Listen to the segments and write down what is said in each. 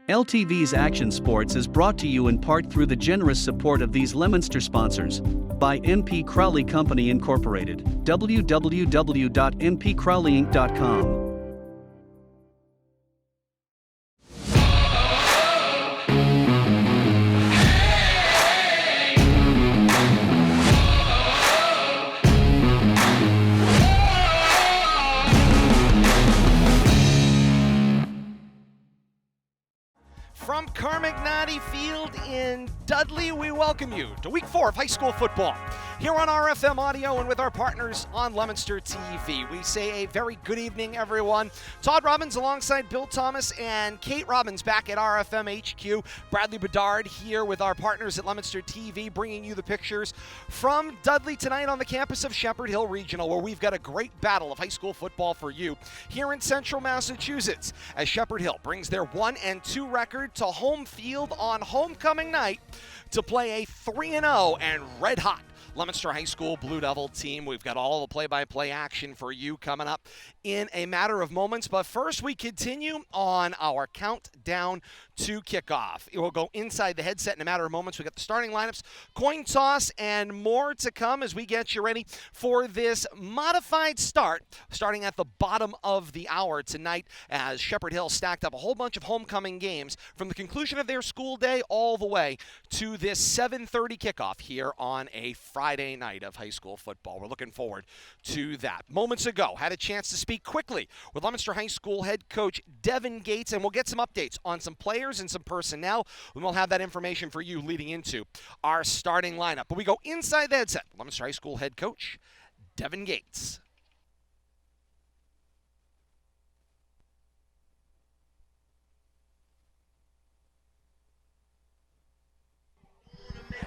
LTV's Action Sports is brought to you in part through the generous support of these Leominster sponsors. By MP Crowley Company Incorporated, www.mpcrowleyinc.com. From Carmagnati Field in Dudley, we welcome you to Week 4 of high school football. Here on RFM Audio and with our partners on Leominster TV, we say a very good evening, everyone. Todd Robbins alongside Bill Thomas and Kate Robbins back at RFM HQ. Bradley Bedard here with our partners at Leominster TV, bringing you the pictures from Dudley tonight on the campus of Shepherd Hill Regional, where we've got a great battle of high school football for you here in central Massachusetts, as Shepherd Hill brings their 1-2 record to home field on homecoming night to play a 3-0 and red-hot Leominster High School Blue Devil team. We've got all the play-by-play action for you coming up in a matter of moments. But first, we continue on our countdown to kickoff. It will go inside the headset in a matter of moments. We've got the starting lineups, coin toss, and more to come as we get you ready for this modified start, starting at the bottom of the hour tonight as Shepherd Hill stacked up a whole bunch of homecoming games from the conclusion of their school day all the way to this 7:30 kickoff here on a Friday night of high school football. We're looking forward to that. Moments ago, had a chance to speak quickly with Leominster High School head coach Devin Gates, and we'll get some updates on some players and some personnel, and we'll have that information for you leading into our starting lineup. But we go inside the headset. Leominster High School head coach Devin Gates.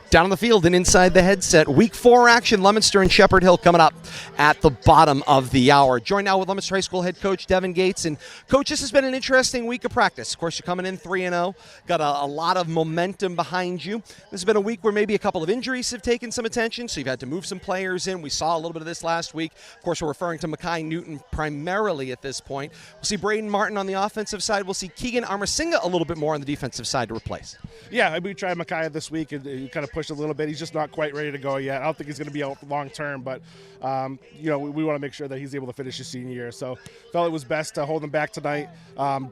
Down on the field and inside the headset, Week 4 action, Leominster and Shepherd Hill coming up at the bottom of the hour. Joined now with Leominster High School head coach Devin Gates. And Coach, this has been an interesting week of practice. Of course, you're coming in 3-0, got a lot of momentum behind you. This has been a week where maybe a couple of injuries have taken some attention, so you've had to move some players in. We saw a little bit of this last week. Of course, we're referring to Mackay Newton primarily at this point. We'll see Braden Martin on the offensive side. We'll see Keegan Armasinga a little bit more on the defensive side to replace. Yeah, we tried Mackay this week and kind of pushed a little bit. He's just not quite ready to go yet. I don't think he's going to be out long term, but we want to make sure that he's able to finish his senior year. So felt it was best to hold him back tonight.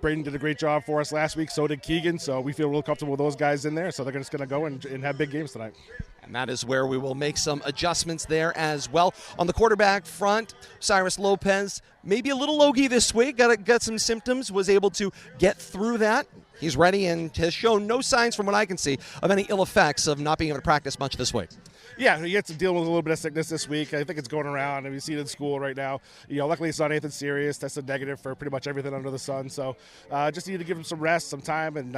Braden did a great job for us last week. So did Keegan. So we feel real comfortable with those guys in there. So they're just going to go and have big games tonight. And that is where we will make some adjustments there as well. On the quarterback front, Cyrus Lopez, maybe a little logy this week, got some symptoms, was able to get through that. He's ready and has shown no signs, from what I can see, of any ill effects of not being able to practice much this week. Yeah, he gets to deal with a little bit of sickness this week. I think it's going around, and we see it in school right now. Luckily it's not anything serious. Tested negative for pretty much everything under the sun. So just need to give him some rest, some time, and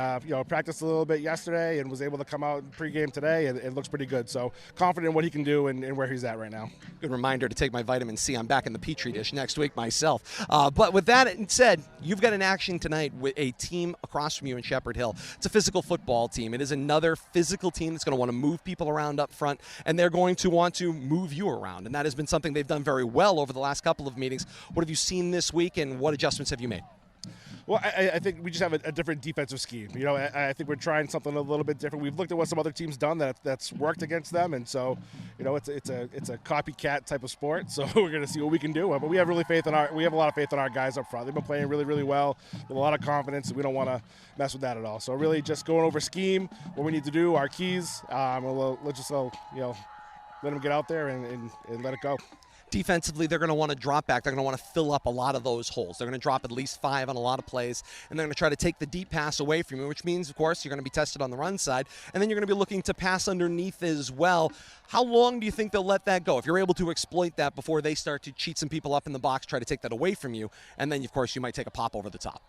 practiced a little bit yesterday and was able to come out in pregame today, and it looks pretty good. So confident in what he can do and where he's at right now. Good reminder to take my vitamin C. I'm back in the Petri dish next week myself. But with that said, you've got an action tonight with a team across from you in Shepherd Hill. It's a physical football team. It is another physical team that's going to want to move people around up front, and they're going to want to move you around. And that has been something they've done very well over the last couple of meetings. What have you seen this week, and what adjustments have you made? Well, I think we just have a different defensive scheme. I think we're trying something a little bit different. We've looked at what some other teams done that's worked against them, and so it's a copycat type of sport. So we're going to see what we can do. But we have a lot of faith in our guys up front. They've been playing really, really well with a lot of confidence, and we don't want to mess with that at all. So really, just going over scheme, what we need to do, our keys. Let's just let them get out there and let it go. Defensively, they're going to want to drop back. They're going to want to fill up a lot of those holes. They're going to drop at least 5 on a lot of plays, and they're going to try to take the deep pass away from you, which means, of course, you're going to be tested on the run side, and then you're going to be looking to pass underneath as well. How long do you think they'll let that go? If you're able to exploit that before they start to cheat some people up in the box, try to take that away from you, and then, of course, you might take a pop over the top.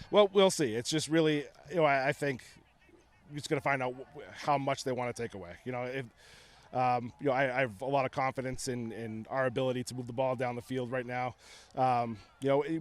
Well, we'll see. It's just really, I think you're just going to find out how much they want to take away. I have a lot of confidence in our ability to move the ball down the field right now.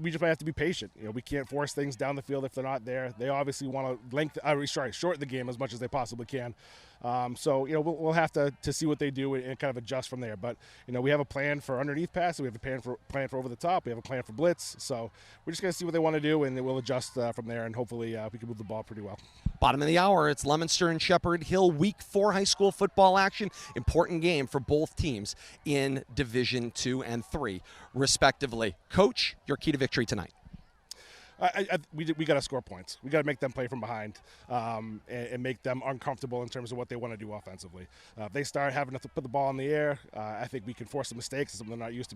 we just might have to be patient. We can't force things down the field if they're not there. They obviously want to shorten the game as much as they possibly can. We'll have to see what they do and kind of adjust from there. But we have a plan for underneath pass, we have a plan for over the top, we have a plan for blitz. So we're just going to see what they want to do, and then we'll adjust from there, and hopefully we can move the ball pretty well. Bottom of the hour, it's Leominster and Shepherd Hill Week 4 high school football action. Important game for both teams in Division 2 and 3, respectively. Coach, your key to victory tonight. We got to score points. We got to make them play from behind and make them uncomfortable in terms of what they want to do offensively. If they start having to put the ball in the air, I think we can force some mistakes, something they're not used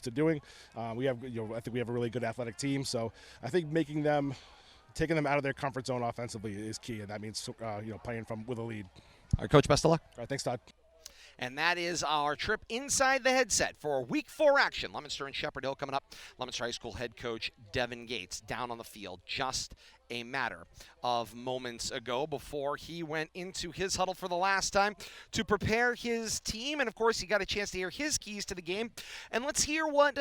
to doing. I think we have a really good athletic team, so I think taking them out of their comfort zone offensively is key, and that means playing with a lead. All right, Coach, best of luck. All right, thanks, Todd. And that is our trip inside the headset for Week 4 action. Leominster and Shepherd Hill coming up. Leominster High School head coach Devin Gates down on the field just a matter of moments ago before he went into his huddle for the last time to prepare his team. And, of course, he got a chance to hear his keys to the game. And let's hear what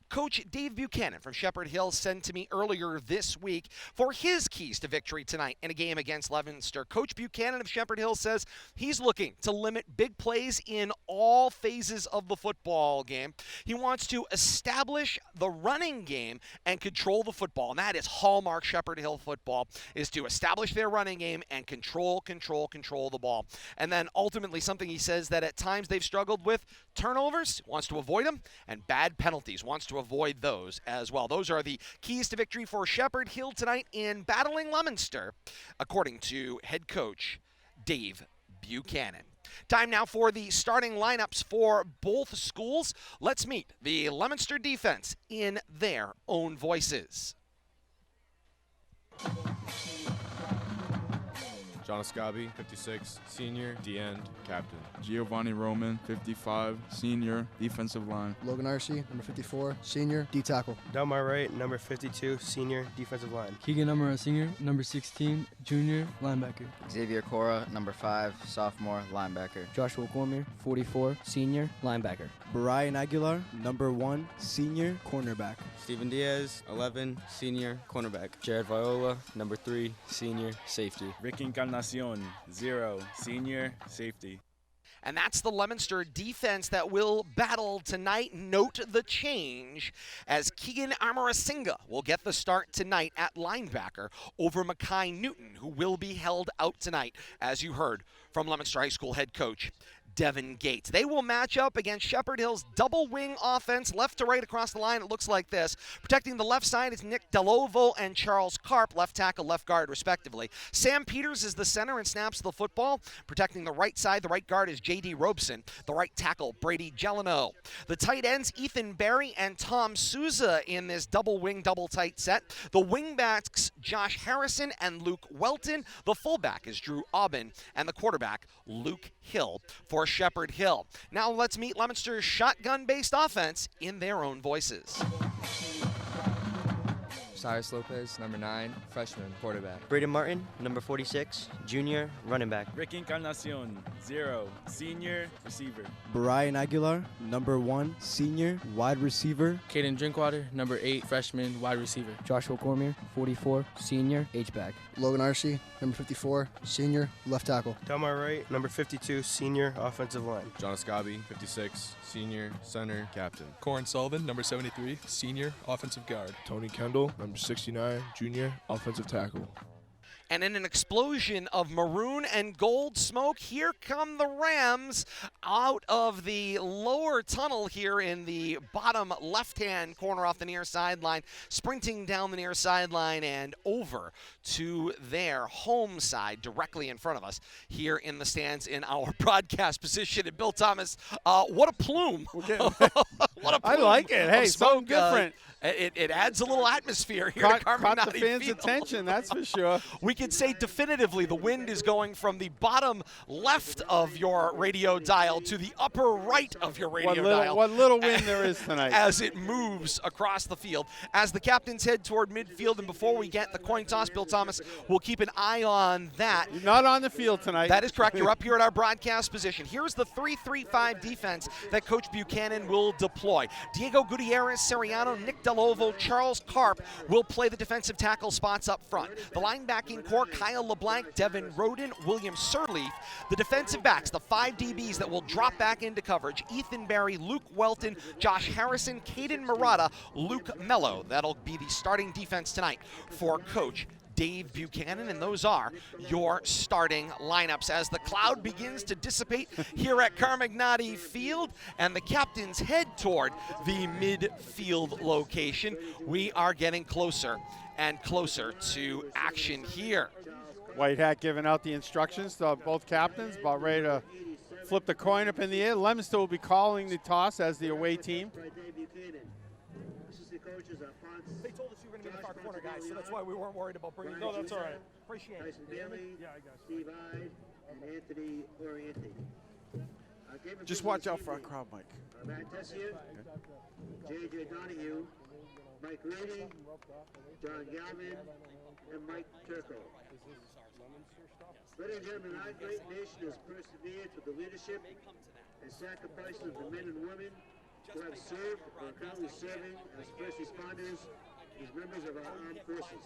Coach Dave Buchanan from Shepherd Hill sent to me earlier this week for his keys to victory tonight in a game against Leominster. Coach Buchanan of Shepherd Hill says he's looking to limit big plays in all phases of the football game. He wants to establish the running game and control the football, and that is hallmark Shepherd Hill football, is to establish their running game and control the ball. And then ultimately something he says that at times they've struggled with, turnovers, wants to avoid them, and bad penalties, wants to avoid those as well. Those are the keys to victory for Shepherd Hill tonight in battling Leominster, according to head coach Dave Buchanan. Time now for the starting lineups for both schools. Let's meet the Leominster defense in their own voices. John Ascabi, 56, senior, D-end, captain. Giovanni Roman, 55, senior, defensive line. Logan Arcee, number 54, senior, D-tackle. Delmar Wright, number 52, senior, defensive line. Keegan Umara, senior, number 16, junior, linebacker. Xavier Cora, number 5, sophomore, linebacker. Joshua Cormier, 44, senior, linebacker. Brian Aguilar, number 1, senior, cornerback. Steven Diaz, 11, senior, cornerback. Jared Viola, number 3, senior, safety. Rick Encarnacion, 0, senior, safety. And that's the Leominster defense that will battle tonight. Note the change as Keegan Amarasinga will get the start tonight at linebacker over Makai Newton, who will be held out tonight, as you heard from Leominster High School head coach Devin Gates. They will match up against Shepherd Hill's double wing offense, left to right across the line. It looks like this. Protecting the left side is Nick Delovo and Charles Karp, left tackle, left guard, respectively. Sam Peters is the center and snaps the football. Protecting the right side, the right guard is J.D. Robeson. The right tackle, Brady Gelano. The tight ends, Ethan Barry and Tom Souza in this double wing, double tight set. The wing backs, Josh Harrison and Luke Welton. The fullback is Drew Aubin. And the quarterback, Luke Hill for Shepherd Hill. Now let's meet Leominster's shotgun-based offense in their own voices. Cyrus Lopez, number 9, freshman, quarterback. Braden Martin, number 46, junior, running back. Rick Encarnacion, 0, senior, receiver. Brian Aguilar, number 1, senior, wide receiver. Caden Drinkwater, number 8, freshman, wide receiver. Joshua Cormier, 44, senior, H-back. Logan Arcee, number 54, senior, left tackle. Delmar Wright, number 52, senior, offensive line. John Ascabi, 56, senior, center, captain. Corin Sullivan, number 73, senior, offensive guard. Tony Kendall, number 69, junior, offensive tackle. And in an explosion of maroon and gold smoke, here come the Rams out of the lower tunnel here in the bottom left-hand corner off the near sideline, sprinting down the near sideline and over to their home side directly in front of us here in the stands in our broadcast position. And Bill Thomas, what a plume. What a plume. I like it. Hey, something different. It adds a little atmosphere here at Carmen Caught the fans' attention, that's for sure. We can say definitively the wind is going from the bottom left of your radio dial to the upper right of your radio dial. What little wind there is tonight. As it moves across the field. As the captains head toward midfield, and before we get the coin toss, Bill Thomas will keep an eye on that. You're not on the field tonight. That is correct. You're up here at our broadcast position. Here's the 3-3-5 defense that Coach Buchanan will deploy McFloy. Diego Gutierrez, Seriano, Nick Delovo, Charles Karp will play the defensive tackle spots up front. The linebacking core, Kyle LeBlanc, Devin Roden, William Sirleaf. The defensive backs, the 5 DBs that will drop back into coverage, Ethan Barry, Luke Welton, Josh Harrison, Caden Murata, Luke Mello. That'll be the starting defense tonight for Coach Dave Buchanan, and those are your starting lineups as the cloud begins to dissipate here at Carmignati Field and the captains head toward the midfield location. We are getting closer and closer to action here. White Hat giving out the instructions to both captains, about ready to flip the coin up in the air. Leominster will be calling the toss as the away team. They told us you were going to be in the far corner, guys, so that's why we weren't worried about bringing you. No, that's all right. Appreciate it. Yeah, I got you. Steve Hyde and Anthony Oriente. Just watch out for our crowd, Mike. Matt Tessier, J.J. Donahue, Mike Reedy, John Galvin, and Mike Turco. Ladies and gentlemen, our great nation has persevered with the leadership and sacrifices of the men and women who have served or are currently serving as first responders as members of our armed forces.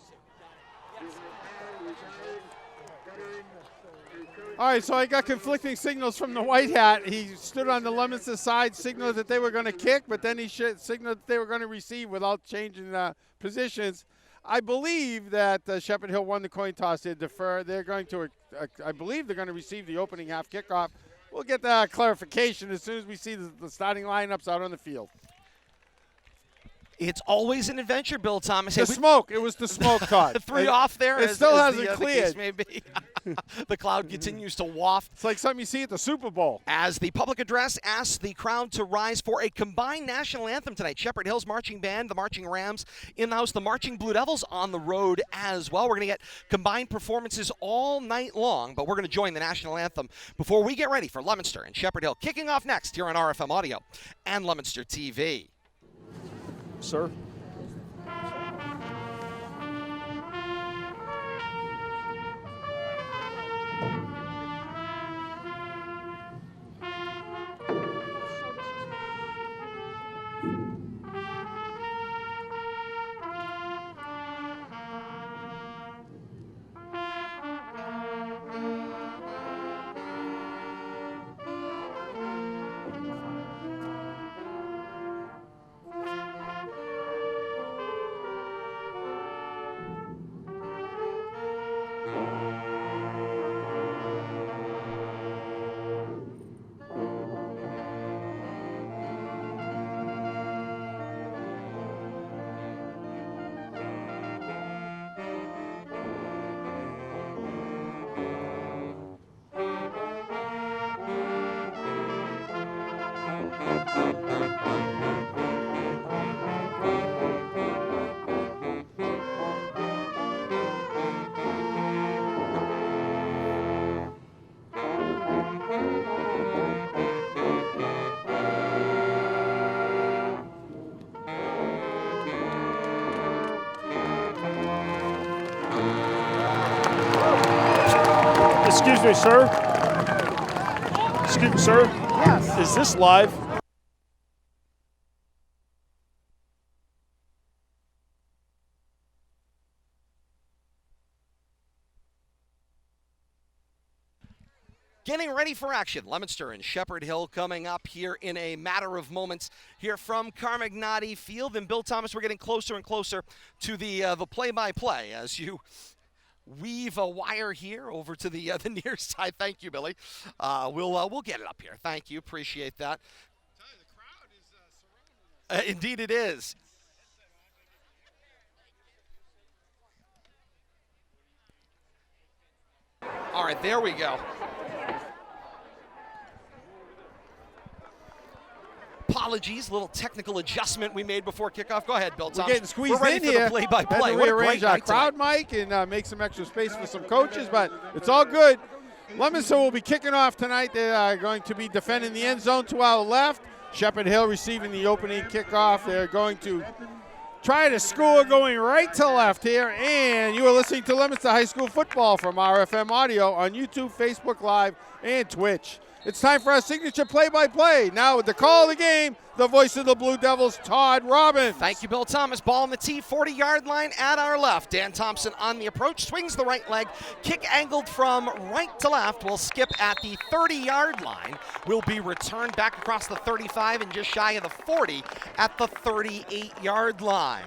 All right, so I got conflicting signals from the White Hat. He stood on the Leominster side, signaled that they were going to kick, but then he signaled that they were going to receive without changing positions. I believe that Shepherd Hill won the coin toss. They defer. They're going to, I believe they're going to receive the opening half kickoff. We'll get that clarification as soon as we see the starting lineups out on the field. It's always an adventure, Bill Thomas. The smoke. It was the smoke, Todd. 3 off there. It still hasn't cleared. Maybe. The cloud continues to waft. It's like something you see at the Super Bowl. As the public address asks the crowd to rise for a combined national anthem tonight. Shepherd Hill's marching band, the Marching Rams in the house, the Marching Blue Devils on the road as well. We're going to get combined performances all night long, but we're going to join the national anthem before we get ready for Leominster and Shepherd Hill. Kicking off next here on RFM Audio and Leominster TV. Sir? Excuse me, sir. Excuse me, sir. Yes. Is this live? Getting ready for action. Leominster and Shepherd Hill coming up here in a matter of moments here from Carmignati Field. And Bill Thomas, we're getting closer and closer to the play-by-play as you weave a wire here over to the near side. Thank you, Billy. We'll get it up here. Thank you. Appreciate that. Indeed it is. All right, there we go. Apologies, little technical adjustment we made before kickoff. Go ahead, Bill Thomas. We're getting squeezed We're ready in for here. the play-by-play. Had to What a great rearrange our night crowd, tonight. Mike, and make some extra space for some coaches, but it's all good. Leominster will be kicking off tonight. They are going to be defending the end zone to our left. Shepherd Hill receiving the opening kickoff. They're going to try to score going right to left here. And you are listening to Leominster High School football from RFM Audio on YouTube, Facebook Live, and Twitch. It's time for our signature play-by-play. Now with the call of the game, the voice of the Blue Devils, Todd Robbins. Thank you, Bill Thomas. Ball on the tee, 40-yard line at our left. Dan Thompson on the approach, swings the right leg. Kick angled from right to left. Will skip at the 30-yard line. Will be returned back across the 35 and just shy of the 40 at the 38-yard line.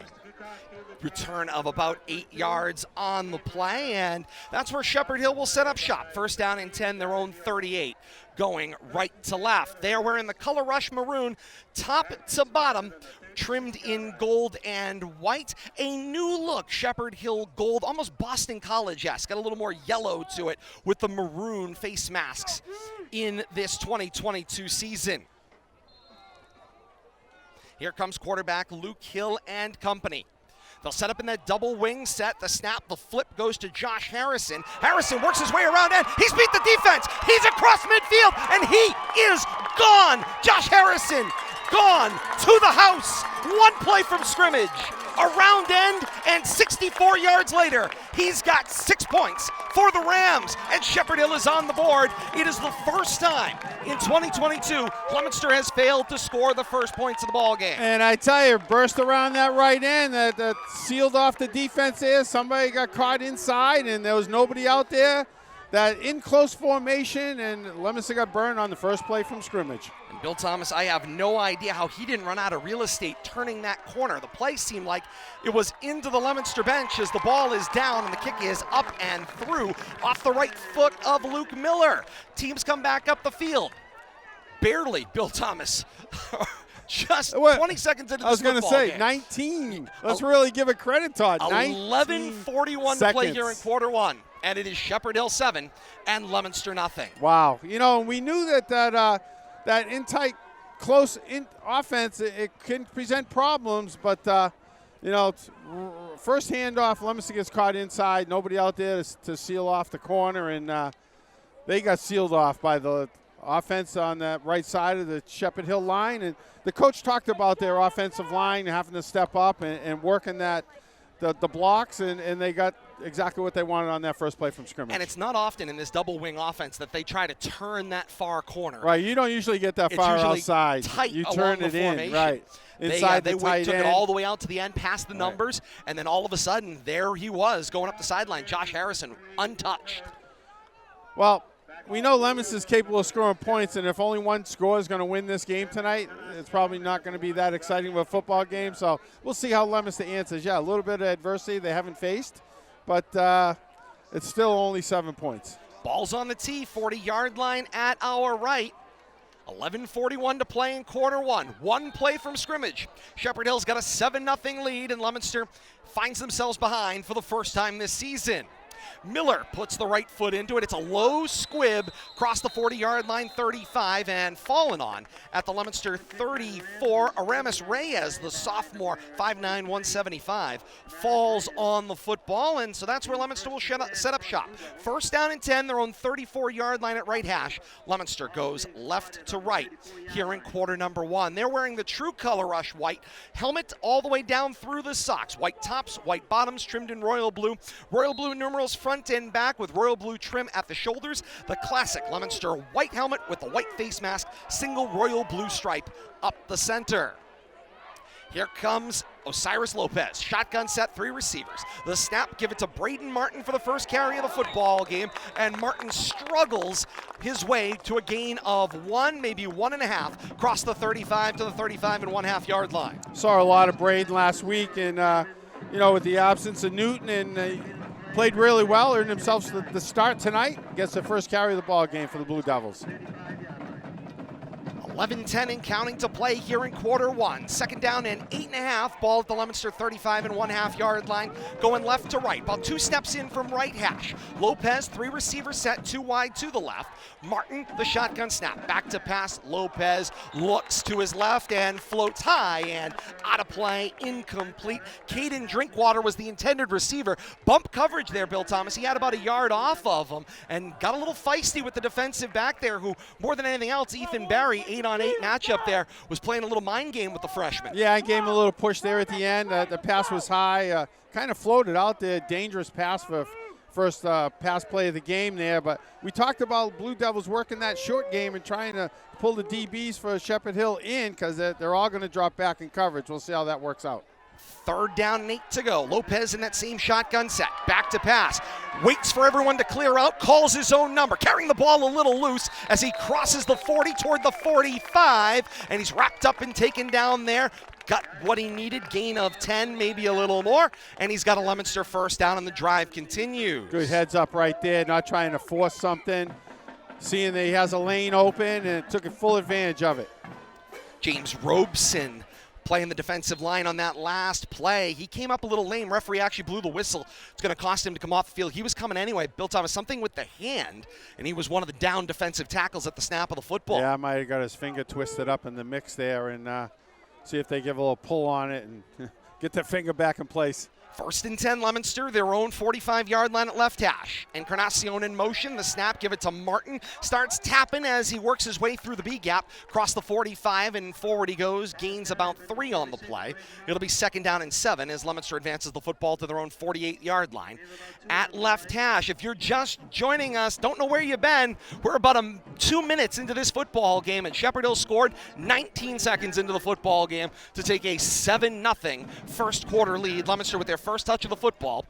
Return of about 8 yards on the play, and that's where Shepherd Hill will set up shop. First down and 10, their own 38, going right to left. They are wearing the color rush maroon, top to bottom, trimmed in gold and white. A new look, Shepherd Hill gold, almost Boston College-esque. Got a little more yellow to it with the maroon face masks in this 2022 season. Here comes quarterback Luke Hill and company. They'll set up in that double wing set. The snap, the flip goes to Josh Harrison. Harrison works his way around and he's beat the defense. He's across midfield and he is gone. Josh Harrison gone to the house. One play from scrimmage. A round end and 64 yards later, he's got 6 points for the Rams, and Shepherd Hill is on the board. It is the first time in 2022 Leominster has failed to score the first points of the ball game. And I tell you, burst around that right end that sealed off the defense there. Somebody got caught inside, and there was nobody out there. That in close formation, and Leominster got burned on the first play from scrimmage. And Bill Thomas, I have no idea how he didn't run out of real estate turning that corner. The play seemed like it was into the Leominster bench as the ball is down and the kick is up and through off the right foot of Luke Miller. Teams come back up the field. Barely, Bill Thomas. Just 20 seconds into this football game. I was going to say, 19. Let's really give it credit, Todd. 11:41 to play here in quarter one. And it is Shepherd Hill 7 and Leominster nothing. Wow. You know, we knew that in tight, close offense, it can present problems. But, you know, first handoff, Leominster gets caught inside. Nobody out there to seal off the corner. And they got sealed off by the offense on that right side of the Shepherd Hill line. And the coach talked about their offensive line having to step up and working the blocks, and they got exactly what they wanted on that first play from scrimmage. And it's not often in this double wing offense that they try to turn that far corner. Right, you don't usually get that far outside. Tight you turn it in, right. Inside they the tight took end. it all the way out to the end, past the numbers, and then all of a sudden, there he was going up the sideline. Josh Harrison, untouched. Well, we know Leominster is capable of scoring points, and if only one score is going to win this game tonight, it's probably not going to be that exciting of a football game. So we'll see how Leominster answers. Yeah, a little bit of adversity they haven't faced, but it's still only 7 points. Ball's on the tee, 40-yard line at our right. 11:41 to play in quarter one. One play from scrimmage. Shepherd Hill's got a 7-0 lead, and Leominster finds themselves behind for the first time this season. Miller puts the right foot into it. It's a low squib across the 40-yard line, 35, and fallen on at the Leominster 34. Aramis Reyes, the sophomore, 5'9", 175, falls on the football, and so that's where Leominster will set up shop. First down and 10, their own 34-yard line at right hash. Leominster goes left to right here in quarter number one. They're wearing the true color rush white helmet all the way down through the socks. White tops, white bottoms, trimmed in royal blue. Royal blue numerals front and back with royal blue trim at the shoulders. The classic Leominster white helmet with the white face mask, single royal blue stripe up the center. Here comes Osiris Lopez. Shotgun set, 3 receivers. The snap, give it to Braden Martin for the first carry of the football game, and Martin struggles his way to a gain of 1, maybe 1.5, across the 35 to the 35.5 yard line. Saw a lot of Braden last week, and you know, with the absence of Newton, and played really well, earned himself the start tonight, gets the first carry of the ball game for the Blue Devils. 11:10 and counting to play here in quarter one. Second down and 8.5. Ball at the Leominster 35.5 yard line. Going left to right. About 2 steps in from right hash. Lopez, 3 receiver set, 2 wide to the left. Martin, the shotgun snap. Back to pass. Lopez looks to his left and floats high and out of play. Incomplete. Caden Drinkwater was the intended receiver. Bump coverage there, Bill Thomas. He had about a yard off of him and got a little feisty with the defensive back there, who, more than anything else, Ethan Barry, 8-on-8 matchup there, was playing a little mind game with the freshman. Yeah, I gave him a little push there at the end. The pass was high, kind of floated out there. Dangerous pass for first pass play of the game there. But we talked about Blue Devils working that short game and trying to pull the DBs for Shepherd Hill in because they're all going to drop back in coverage. We'll see how that works out. 3rd down and 8 to go. Lopez in that same shotgun set. Back to pass. Waits for everyone to clear out. Calls his own number. Carrying the ball a little loose as he crosses the 40 toward the 45. And he's wrapped up and taken down there. Got what he needed. Gain of 10, maybe a little more. And he's got a Leominster first down and the drive continues. Good heads up right there. Not trying to force something. Seeing that he has a lane open and took full advantage of it. James Robeson playing the defensive line on that last play. He came up a little lame. Referee actually blew the whistle. It's going to cost him to come off the field. He was coming anyway. Bill Thomas, something with the hand, and he was one of the down defensive tackles at the snap of the football. Yeah, I might have got his finger twisted up in the mix there, and see if they give a little pull on it and get their finger back in place. 1st and 10, Leominster, their own 45-yard line at left hash. Encarnacion in motion. The snap, give it to Martin. Starts tapping as he works his way through the B gap. Across the 45 and forward he goes. Gains about 3 on the play. It'll be 2nd down and 7 as Leominster advances the football to their own 48-yard line. At left hash, if you're just joining us, don't know where you've been, we're about 2 minutes into this football game, and Shepherd Hill scored 19 seconds into the football game to take a 7-0 first quarter lead. Leominster with their first touch of the football.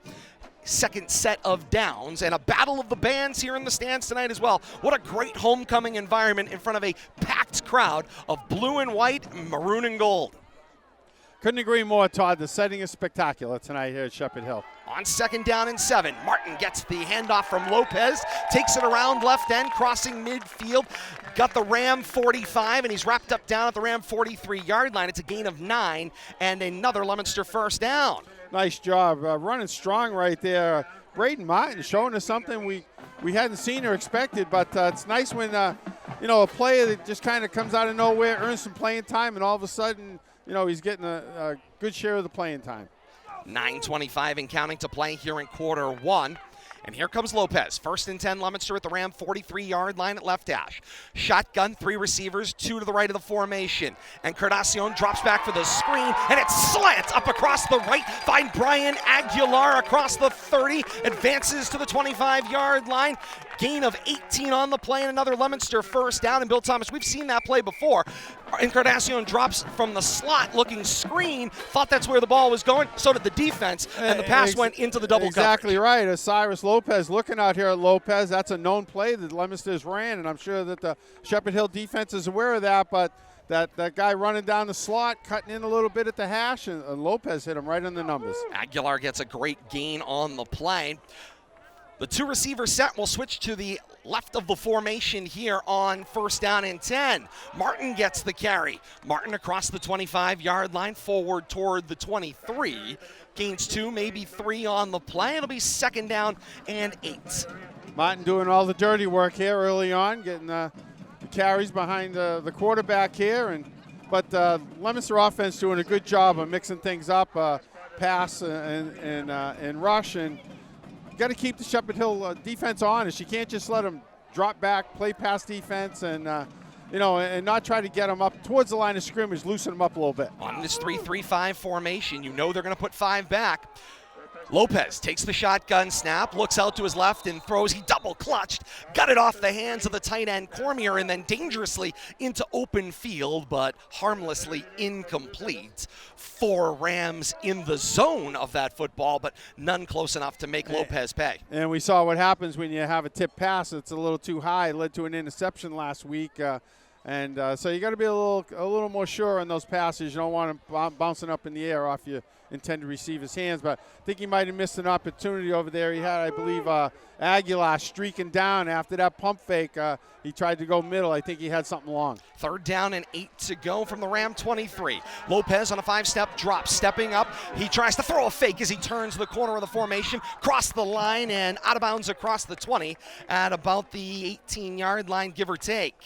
2nd set of downs, and a battle of the bands here in the stands tonight as well. What a great homecoming environment in front of a packed crowd of blue and white, maroon and gold. Couldn't agree more, Todd. The setting is spectacular tonight here at Shepherd Hill. On 2nd down and 7, Martin gets the handoff from Lopez, takes it around left end, crossing midfield. Got the Ram 45, and he's wrapped up down at the Ram 43-yard line. It's a gain of 9, and another Leominster first down. Nice job. Running strong right there. Braden Martin showing us something we hadn't seen or expected, but it's nice when, a player that just kind of comes out of nowhere, earns some playing time, and all of a sudden, he's getting a good share of the playing time. 9:25 and counting to play here in quarter 1. And here comes Lopez. 1st and 10, Leominster at the Ram 43-yard line at left hash. Shotgun, 3 receivers, 2 to the right of the formation. And Encarnacion drops back for the screen, and it slants up across the right. Find Brian Aguilar across the 30, advances to the 25-yard line. Gain of 18 on the play, and another Leominster first down. And Bill Thomas, we've seen that play before. Encarnacion drops from the slot looking screen, thought that's where the ball was going. So did the defense, and the pass went into the double Exactly coverage. right. Osiris Lopez looking out here at Lopez. That's a known play that Leominster's ran, and I'm sure that the Shepherd Hill defense is aware of that, but that guy running down the slot, cutting in a little bit at the hash, and Lopez hit him right in the numbers. Aguilar gets a great gain on the play. The 2 receiver set will switch to the left of the formation here on 1st down and 10. Martin gets the carry. Martin across the 25-yard line, forward toward the 23. Gains 2, maybe 3 on the play. It'll be 2nd down and 8. Martin doing all the dirty work here early on, getting the carries behind the quarterback here. But Leominster offense doing a good job of mixing things up, pass and rush. And got to keep the Shepherd Hill defense honest. You can't just let them drop back, play pass defense, and and not try to get them up towards the line of scrimmage, loosen them up a little bit. On this 3-3-5 formation, they're going to put 5 back. Lopez takes the shotgun snap, looks out to his left and throws. He double clutched, got it off the hands of the tight end Cormier, and then dangerously into open field, but harmlessly incomplete. 4 Rams in the zone of that football, but none close enough to make Lopez pay. And we saw what happens when you have a tip pass that's a little too high. It led to an interception last week. So you got to be a little more sure on those passes. You don't want them bouncing up in the air off your intended receiver's hands. But I think he might have missed an opportunity over there. He had, I believe, Aguilar streaking down after that pump fake. He tried to go middle. I think he had something long. 3rd down and 8 to go from the Ram 23. Lopez on a 5-step drop, stepping up. He tries to throw a fake as he turns the corner of the formation, cross the line and out of bounds across the 20 at about the 18-yard line, give or take.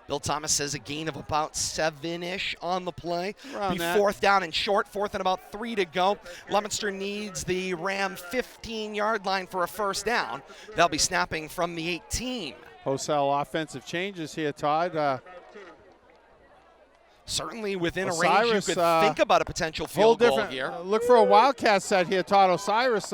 Bill Thomas says a gain of about 7-ish on the play. Be 4th down and short, 4th and about 3 to go. Leominster needs the Ram 15-yard line for a first down. They'll be snapping from the 18. Wholesale offensive changes here, Todd. Certainly within a Osiris, range you could think about a potential field goal here. Look for a Wildcat set here, Todd. Osiris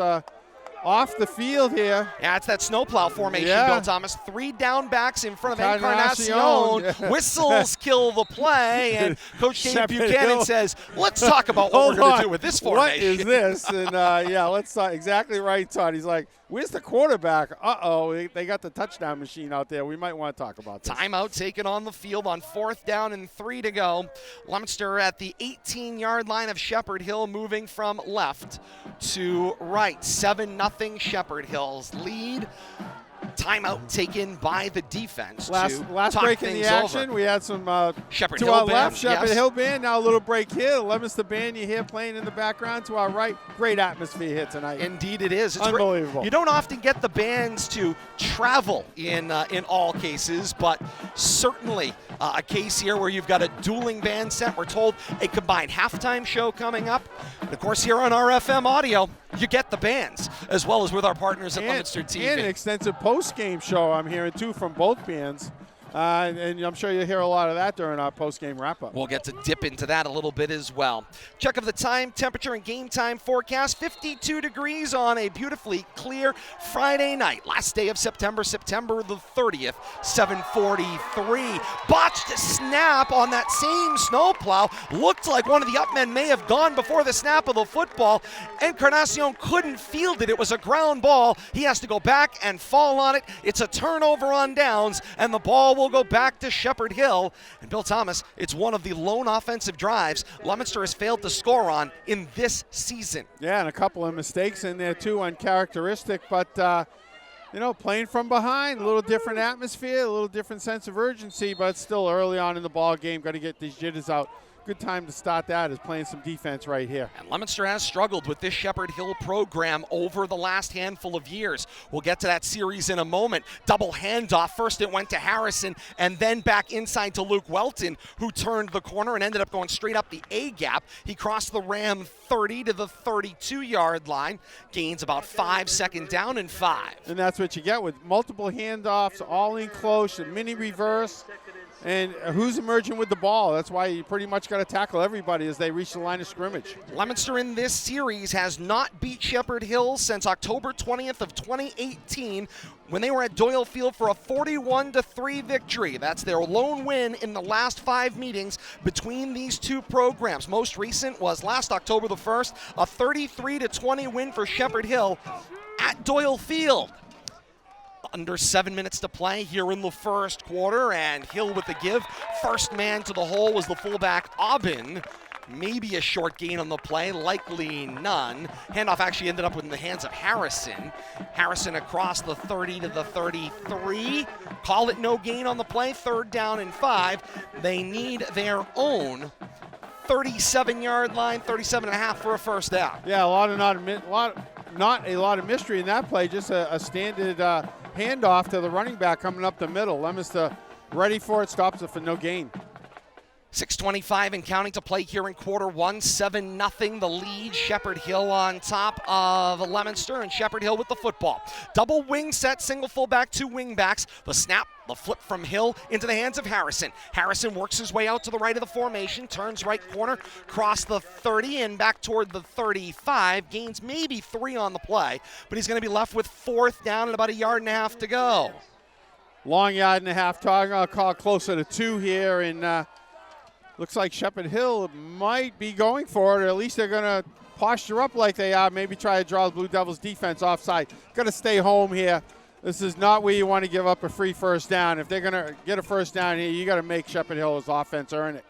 off the field here. Yeah, it's that snowplow formation, Bill Thomas. 3 down backs in front of Encarnacion. Yeah. Whistles kill the play, and Coach Dave Buchanan says, let's talk about what we're going to do with this formation. What is this? And, let's talk. Exactly right, Todd. He's like, where's the quarterback? Uh-oh, they got the touchdown machine out there. We might want to talk about this. Timeout taken on the field on 4th down and 3 to go. Leominster at the 18-yard line of Shepherd Hill, moving from left to right. 7-0 Shepherd Hill's lead. Timeout taken by the defense. Last break in the action, we had some Shepherd to Hill our band, left, Shepherd Hill band. Now a little break here. Leominster band you hear playing in the background to our right. Great atmosphere here tonight. Indeed it is. It's unbelievable. You don't often get the bands to travel in all cases, but certainly a case here where you've got a dueling band set. We're told a combined halftime show coming up. And of course, here on RFM Audio, you get the bands, as well as with our partners at Leominster TV. And an extensive post-game show I'm hearing, too, from both bands. And I'm sure you'll hear a lot of that during our post-game wrap-up. We'll get to dip into that a little bit as well. Check of the time, temperature, and game time forecast. 52 degrees on a beautifully clear Friday night. Last day of September the 30th, 7:43. Botched snap on that same snowplow. Looked like one of the upmen may have gone before the snap of the football. Encarnacion couldn't field it. It was a ground ball. He has to go back and fall on it. It's a turnover on downs, and the ball will go back to Shepherd Hill. And Bill Thomas, it's one of the lone offensive drives Leominster has failed to score on in this season. Yeah, and a couple of mistakes in there too, uncharacteristic, but playing from behind, a little different atmosphere, a little different sense of urgency, but still early on in the ball game, got to get these jitters out. Good time to start that is playing some defense right here. And Leominster has struggled with this Shepherd Hill program over the last handful of years. We'll get to that series in a moment. Double handoff. First it went to Harrison and then back inside to Luke Welton, who turned the corner and ended up going straight up the A gap. He crossed the Ram 30 to the 32-yard line. Gains about 5, second down and 5. And that's what you get with multiple handoffs, all in close, a mini reverse. And who's emerging with the ball? That's why you pretty much got to tackle everybody as they reach the line of scrimmage. Leominster in this series has not beat Shepherd Hill since October 20th of 2018 when they were at Doyle Field for a 41-3 victory. That's their lone win in the last 5 meetings between these two programs. Most recent was last October the 1st, a 33-20 win for Shepherd Hill at Doyle Field. Under 7 minutes to play here in the first quarter, and Hill with the give. First man to the hole was the fullback, Aubin. Maybe a short gain on the play, likely none. Handoff actually ended up in the hands of Harrison. Harrison across the 30 to the 33. Call it no gain on the play, 3rd down and 5. They need their own 37-yard line, 37.5 for a first down. Yeah, not a lot of mystery in that play, just a standard handoff to the running back coming up the middle. Leominster ready for it, stops it for no gain. 6:25 and counting to play here in quarter one. 7-0 the lead. Shepherd Hill on top of Leominster, and Shepherd Hill with the football. Double wing set, single fullback, 2 wing backs. The snap, the flip from Hill into the hands of Harrison. Harrison works his way out to the right of the formation, turns right corner, cross the 30 and back toward the 35. Gains maybe 3 on the play, but he's going to be left with 4th down and about 1.5 yards to go. Long 1.5 yards target. I'll call closer to 2 here, and looks like Shepherd Hill might be going for it, or at least they're going to posture up like they are, maybe try to draw the Blue Devils defense offside. Got to stay home here. This is not where you want to give up a free first down. If they're going to get a first down here, you got to make Shepherd Hill's offense earn it.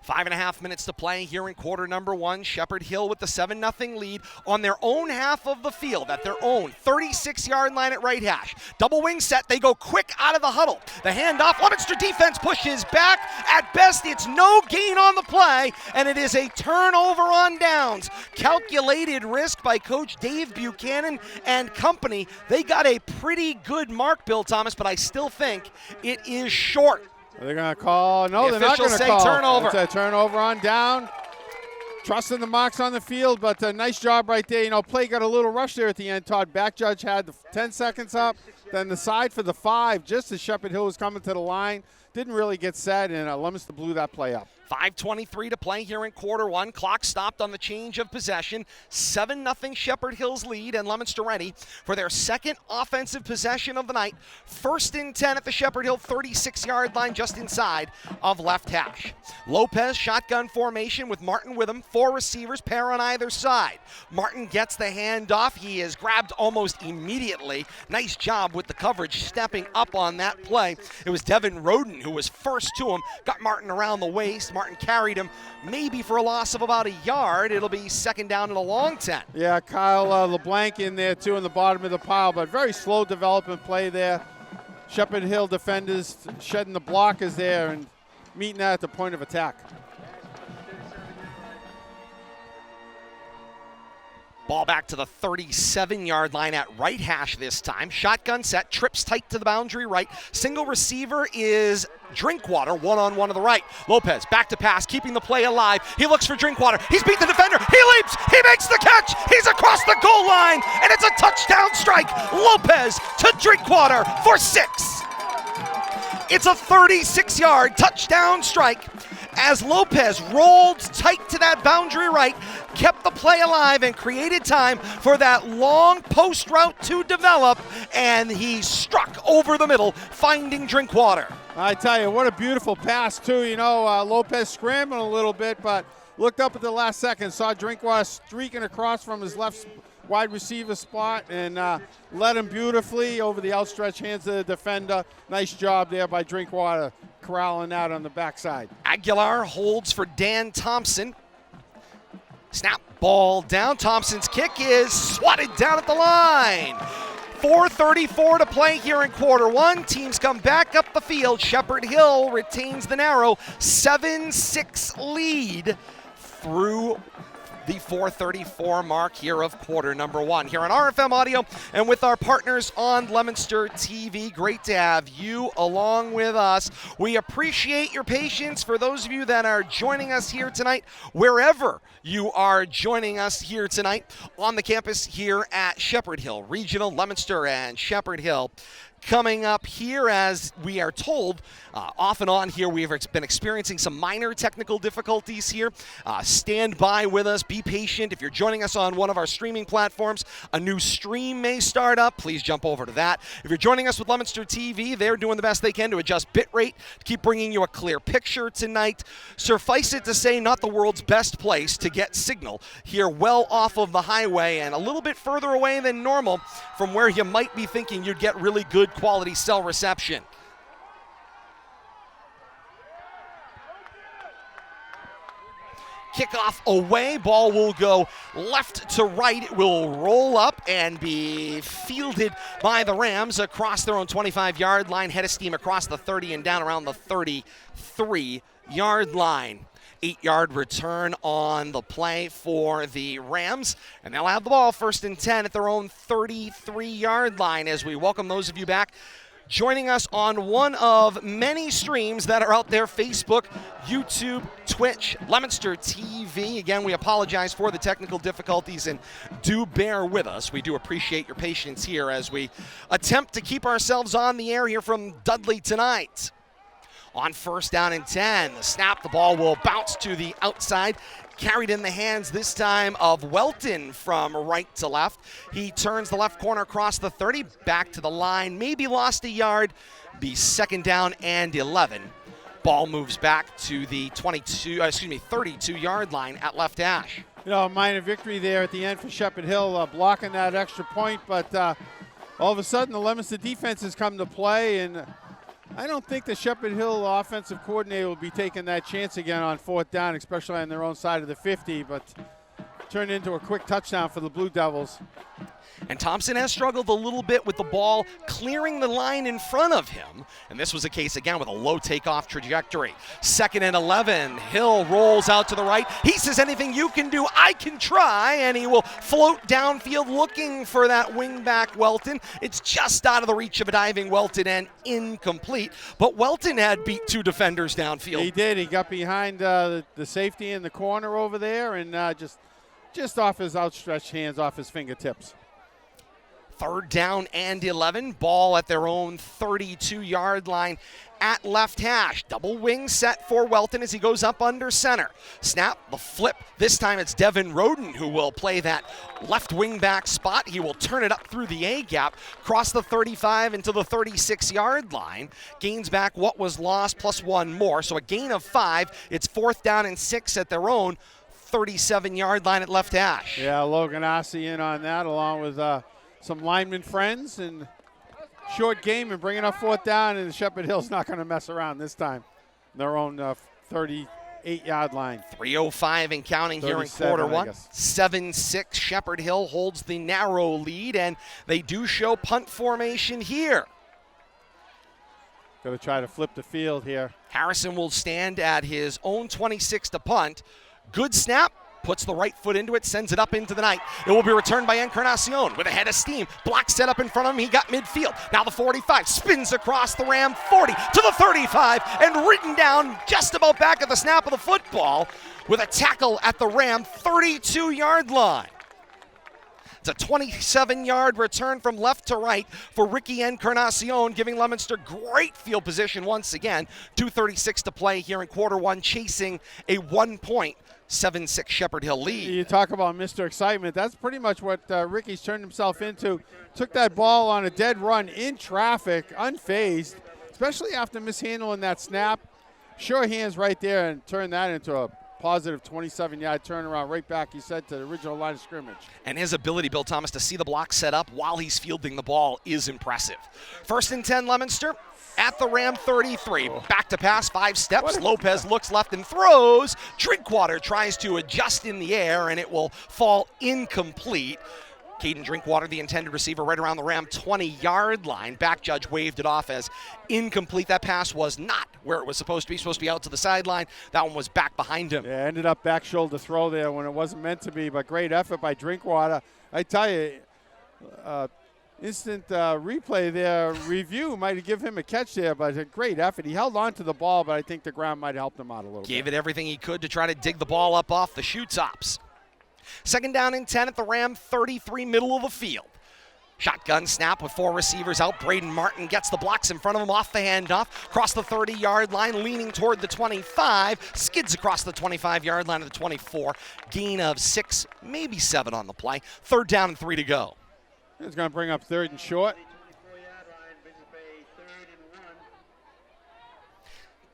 5.5 minutes to play here in quarter number 1. Shepherd Hill with the 7-0 lead on their own half of the field at their own 36-yard line at right hash. Double wing set. They go quick out of the huddle. The handoff. Leominster defense pushes back. At best, it's no gain on the play, and it is a turnover on downs. Calculated risk by Coach Dave Buchanan and company. They got a pretty good mark, Bill Thomas, but I still think it is short. They're going to call. No, they're not going to call. Turnover. It's a turnover on down. Trusting the marks on the field, but a nice job right there. Play got a little rush there at the end, Todd. Back judge had the 10 seconds up, then the side for the 5, just as Shepherd Hill was coming to the line. Didn't really get set, and Leominster blew that play up. 5:23 to play here in quarter one. Clock stopped on the change of possession. 7-0 Shepherd Hill's lead, and Leominster ready for their second offensive possession of the night. 1st and 10 at the Shepherd Hill 36-yard line, just inside of left hash. Lopez shotgun formation with Martin with him. 4 receivers, pair on either side. Martin gets the handoff. He is grabbed almost immediately. Nice job with the coverage, stepping up on that play. It was Devin Roden who was first to him, got Martin around the waist. Martin carried him maybe for a loss of about a yard. It'll be 2nd down and a long 10. Yeah, Kyle LeBlanc in there too in the bottom of the pile, but very slow development play there. Shepherd Hill defenders shedding the blockers there and meeting that at the point of attack. Ball back to the 37-yard line at right hash this time. Shotgun set, trips tight to the boundary right. Single receiver is Drinkwater, one-on-one to the right. Lopez back to pass, keeping the play alive. He looks for Drinkwater. He's beat the defender. He leaps. He makes the catch. He's across the goal line, and it's a touchdown strike. Lopez to Drinkwater for 6. It's a 36-yard touchdown strike as Lopez rolled tight to that boundary right, kept the play alive, and created time for that long post route to develop, and he struck over the middle, finding Drinkwater. I tell you, what a beautiful pass, too. You know, Lopez scrambling a little bit, but looked up at the last second, saw Drinkwater streaking across from his left wide receiver spot, and led him beautifully over the outstretched hands of the defender. Nice job there by Drinkwater, corralling out on the backside. Aguilar holds for Dan Thompson. Snap, ball down. Thompson's kick is swatted down at the line. 4:34 to play here in quarter one. Teams come back up the field. Shepherd Hill retains the narrow 7-6 lead through the 4:34 mark here of quarter number one. Here on RFM Audio and with our partners on Leominster TV, great to have you along with us. We appreciate your patience for those of you that are joining us here tonight, wherever you are joining us here tonight on the campus here at Shepherd Hill Regional, Leominster and Shepherd Hill. Coming up here, as we are told, off and on here, we've been experiencing some minor technical difficulties here. Stand by with us. Be patient. If you're joining us on one of our streaming platforms, a new stream may start up. Please jump over to that. If you're joining us with Leominster TV, they're doing the best they can to adjust bitrate to keep bringing you a clear picture tonight. Suffice it to say, not the world's best place to get signal here, well off of the highway and a little bit further away than normal from where you might be thinking you'd get really good quality cell reception. Kickoff away, ball will go left to right. It will roll up and be fielded by the Rams across their own 25-yard line. Head of steam across the 30 and down around the 33-yard line. 8-yard return on the play for the Rams, and they'll have the ball 1st and 10 at their own 33-yard line as we welcome those of you back joining us on one of many streams that are out there: Facebook, YouTube, Twitch, Leominster TV. Again, we apologize for the technical difficulties and do bear with us. We do appreciate your patience here as we attempt to keep ourselves on the air here from Dudley tonight. On 1st down and 10, the snap, the ball will bounce to the outside. Carried in the hands this time of Welton from right to left. He turns the left corner across the 30, back to the line, maybe lost a yard, be 2nd down and 11. Ball moves back to the 32-yard line at left hash. You know, a minor victory there at the end for Shepherd Hill, blocking that extra point, but all of a sudden the Leominster defense has come to play, and I don't think the Shepherd Hill offensive coordinator will be taking that chance again on 4th down, especially on their own side of the 50, but turned into a quick touchdown for the Blue Devils. And Thompson has struggled a little bit with the ball clearing the line in front of him. And this was a case, again, with a low takeoff trajectory. 2nd and 11. Hill rolls out to the right. He says, anything you can do, I can try. And he will float downfield looking for that wingback Welton. It's just out of the reach of a diving Welton and incomplete. But Welton had beat 2 defenders downfield. He did. He got behind the safety in the corner over there and just off his outstretched hands, off his fingertips. 3rd down and 11. Ball at their own 32-yard line at left hash. Double wing set for Welton as he goes up under center. Snap, the flip. This time it's Devin Roden who will play that left wing back spot. He will turn it up through the A gap, cross the 35 into the 36-yard line. Gains back what was lost plus one more. So a gain of 5. It's 4th down and 6 at their own 37-yard line at left hash. Yeah, Logan Ossie in on that along with some lineman friends, and short game and bringing up 4th down, and Shepherd Hill's not going to mess around this time. Their own 38-yard line. 3:05 and counting here in quarter one. 7-6. Shepherd Hill holds the narrow lead, and they do show punt formation here. Going to try to flip the field here. Harrison will stand at his own 26 to punt. Good snap. Puts the right foot into it, sends it up into the night. It will be returned by Encarnacion with a head of steam. Block set up in front of him. He got midfield. Now the 45 spins across the Ram 40 to the 35 and written down just about back at the snap of the football with a tackle at the Ram 32-yard line. It's a 27-yard return from left to right for Ricky Encarnacion, giving Leominster great field position once again. 2:36 to play here in quarter one, chasing a 1-point 7-6 Shepherd Hill lead. You talk about Mr. Excitement. That's pretty much what Ricky's turned himself into. Took that ball on a dead run in traffic, unfazed, especially after mishandling that snap. Sure hands right there and turned that into a positive 27-yard turnaround right back, he said, to the original line of scrimmage. And his ability, Bill Thomas, to see the block set up while he's fielding the ball is impressive. 1st and 10, Leominster. At the Ram 33, back to pass, 5 steps. Lopez looks left and throws. Drinkwater tries to adjust in the air, and it will fall incomplete. Caden Drinkwater, the intended receiver, right around the Ram 20-yard line. Back judge waved it off as incomplete. That pass was not where it was supposed to be out to the sideline. That one was back behind him. Yeah, ended up back shoulder throw there when it wasn't meant to be, but great effort by Drinkwater. I tell you, instant replay there, review might have given him a catch there, but a great effort. He held on to the ball, but I think the ground might have helped him out a little bit. Gave it everything he could to try to dig the ball up off the shoe tops. 2nd down and 10 at the Ram 33, middle of the field. Shotgun snap with 4 receivers out. Braden Martin gets the blocks in front of him off the handoff. Cross the 30-yard line, leaning toward the 25. Skids across the 25-yard line of the 24. Gain of 6, maybe 7 on the play. 3rd down and 3 to go. It's going to bring up 3rd and short.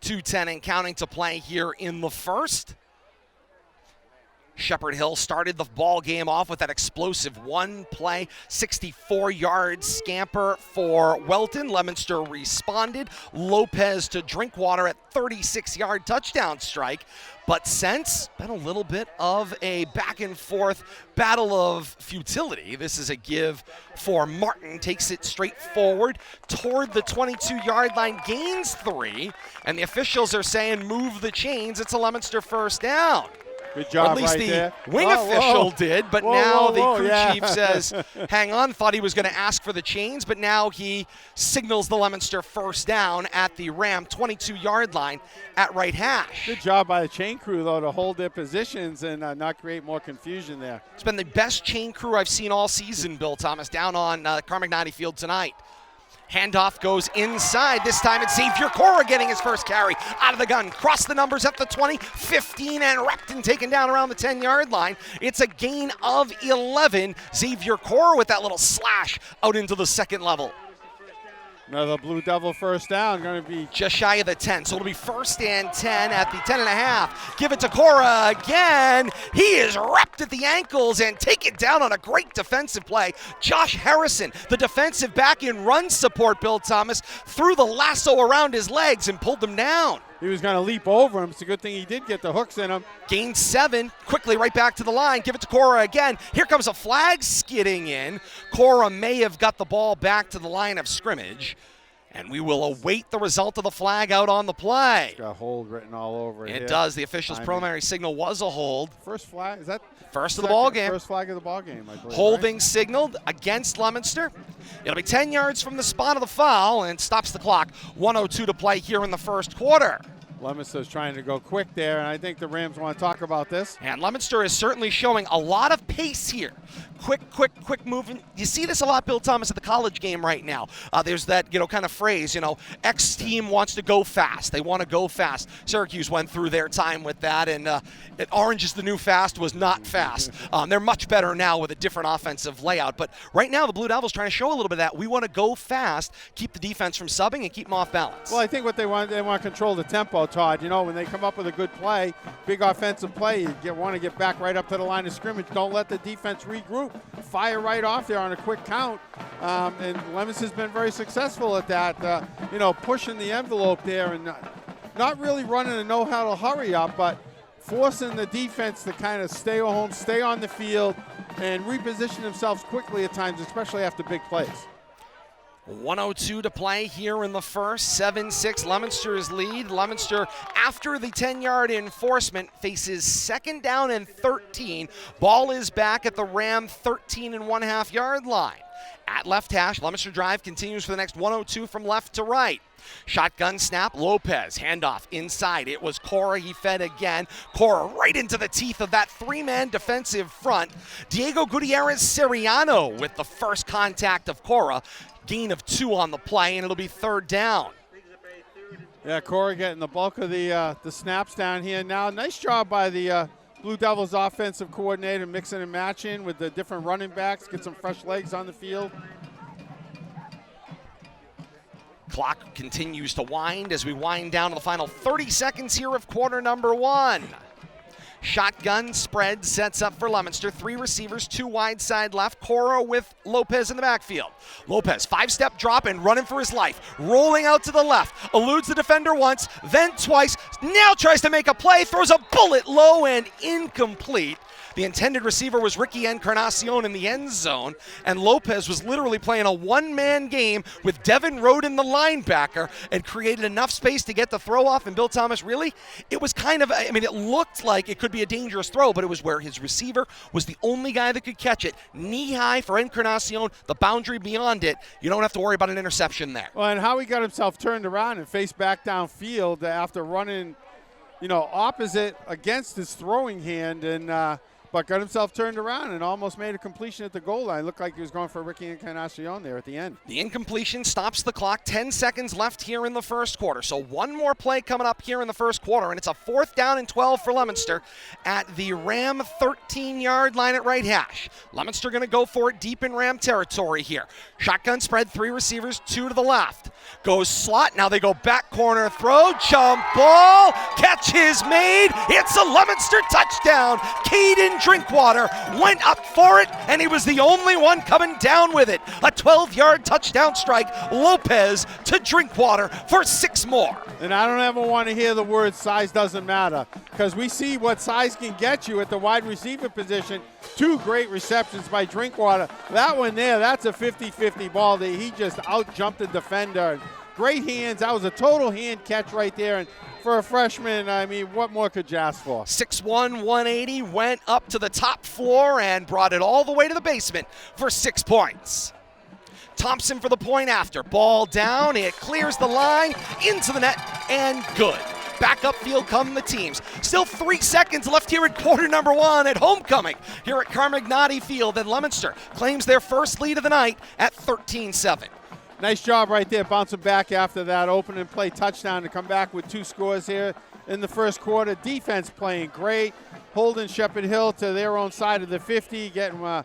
2:10 and counting to play here in the first. Shepherd Hill started the ball game off with that explosive 1-play, 64-yard scamper for Welton. Leominster responded. Lopez to Drinkwater at 36-yard touchdown strike. But since, been a little bit of a back-and-forth battle of futility. This is a give for Martin. Takes it straight forward toward the 22-yard line, gains 3. And the officials are saying move the chains. It's a Leominster 1st down. Good job. Or at least right the there. wing official did, but now the crew yeah. chief says, hang on, thought he was going to ask for the chains, but now he signals the Leominster 1st down at the Ram 22-yard line at right hash. Good job by the chain crew, though, to hold their positions and not create more confusion there. It's been the best chain crew I've seen all season, Bill Thomas, down on Carmignati Field tonight. Handoff goes inside. This time it's Xavier Cora getting his first carry out of the gun. Cross the numbers at the 20, 15, and wrapped and taken down around the 10-yard line. It's a gain of 11. Xavier Cora with that little slash out into the 2nd level. Another Blue Devil 1st down, going to be just shy of the 10. So it'll be 1st and 10 at the 10.5. Give it to Cora again. He is wrapped at the ankles and taken down on a great defensive play. Josh Harrison, the defensive back in run support, Bill Thomas, threw the lasso around his legs and pulled him down. He was going to leap over him. It's a good thing he did get the hooks in him. Gain 7, quickly right back to the line. Give it to Cora again. Here comes a flag skidding in. Cora may have got the ball back to the line of scrimmage. And we will await the result of the flag out on the play. It's got hold written all over it. It does. The official's preliminary signal was a hold. First flag? Is that first of the ball game? First flag of the ball game, I believe. Holding right? signaled against Leominster. It'll be 10 yards from the spot of the foul and stops the clock. 1:02 to play here in the first quarter. Leominster's trying to go quick there, and I think the Rams want to talk about this. And Leominster is certainly showing a lot of pace here. Quick moving. You see this a lot, Bill Thomas, at the college game right now. There's that, kind of phrase, X team wants to go fast. They want to go fast. Syracuse went through their time with that, and Orange is the new fast was not fast. They're much better now with a different offensive layout. But right now, the Blue Devils trying to show a little bit of that. We want to go fast, keep the defense from subbing, and keep them off balance. Well, I think what they want to control the tempo, Todd. When they come up with a good play, big offensive play, you want to get back right up to the line of scrimmage. Don't let the defense regroup. Fire right off there on a quick count. And Leominster's been very successful at that, pushing the envelope there and not really running a know-how to hurry up, but forcing the defense to kind of stay home, stay on the field, and reposition themselves quickly at times, especially after big plays. 1:02 to play here in the first. 7-6 Leominster's lead. Leominster, after the 10-yard enforcement, faces 2nd down and 13. Ball is back at the Ram 13.5-yard line. At left hash, Leominster drive continues for the next 1:02 from left to right. Shotgun snap, Lopez, handoff inside. It was Cora, he fed again. Cora right into the teeth of that 3-man defensive front. Diego Gutierrez-Siriano with the first contact of Cora. Gain of 2 on the play, and it'll be 3rd down. Yeah, Cora getting the bulk of the snaps down here now. Nice job by the Blue Devils offensive coordinator, mixing and matching with the different running backs, get some fresh legs on the field. Clock continues to wind as we wind down to the final 30 seconds here of quarter number 1. Shotgun spread sets up for Leominster. 3 receivers, 2 wide side left. Cora with Lopez in the backfield. Lopez, 5-step drop and running for his life. Rolling out to the left. Eludes the defender once, then twice. Now tries to make a play. Throws a bullet low and incomplete. The intended receiver was Ricky Encarnacion in the end zone, and Lopez was literally playing a one-man game with Devin Roden, the linebacker, and created enough space to get the throw off. And Bill Thomas, really, it was kind of, it looked like it could be a dangerous throw, but it was where his receiver was the only guy that could catch it. Knee-high for Encarnacion, the boundary beyond it. You don't have to worry about an interception there. Well, and how he got himself turned around and faced back downfield after running, opposite against his throwing hand, and but got himself turned around and almost made a completion at the goal line. Looked like he was going for Ricky Encarnacion there at the end. The incompletion stops the clock. 10 seconds left here in the first quarter. So one more play coming up here in the first quarter, and it's a 4th down and 12 for Leominster at the Ram 13-yard line at right hash. Leominster going to go for it deep in Ram territory here. Shotgun spread, 3 receivers, 2 to the left. Goes slot. Now they go back corner throw. Jump ball. Catch is made. It's a Leominster touchdown. Caden Drinkwater went up for it, and he was the only one coming down with it. A 12-yard touchdown strike. Lopez to Drinkwater for 6 more. And I don't ever want to hear the word size doesn't matter, because we see what size can get you at the wide receiver position. 2 great receptions by Drinkwater. That one there, that's a 50-50 ball that he just out-jumped the defender. Great hands. That was a total hand catch right there. And for a freshman, what more could you ask for? 6'1", 180, went up to the top floor and brought it all the way to the basement for 6 points. Thompson for the point after. Ball down. It clears the line into the net and good. Back upfield come the teams. Still 3 seconds left here in quarter number 1 at homecoming here at Carmignati Field, and Leominster claims their first lead of the night at 13-7. Nice job right there, bouncing back after that opening play touchdown to come back with 2 scores here in the first quarter. Defense playing great, holding Shepherd Hill to their own side of the 50, getting a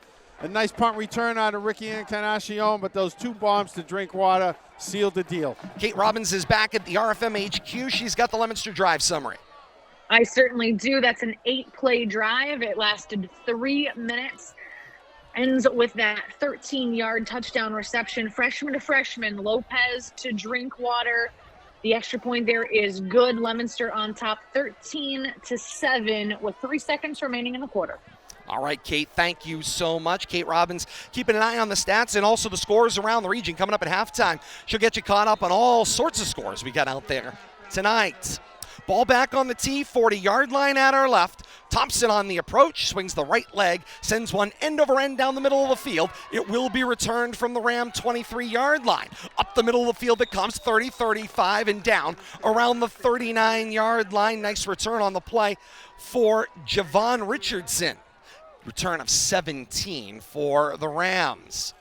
nice punt return out of Ricky Encarnacion, but those 2 bombs to Drinkwater sealed the deal. Kate Robbins is back at the RFM HQ. She's got the Leominster drive summary. I certainly do. That's an 8-play drive. It lasted 3 minutes. Ends with that 13-yard touchdown reception. Freshman to freshman, Lopez to Drinkwater. The extra point there is good. Leominster on top 13-7 with 3 seconds remaining in the quarter. All right, Kate, thank you so much. Kate Robbins keeping an eye on the stats and also the scores around the region coming up at halftime. She'll get you caught up on all sorts of scores we got out there tonight. Ball back on the tee, 40-yard line at our left. Thompson on the approach, swings the right leg, sends one end over end down the middle of the field. It will be returned from the Ram 23-yard line. Up the middle of the field it comes, 30, 35, and down around the 39-yard line. Nice return on the play for Javon Richardson. return of 17 for the Rams.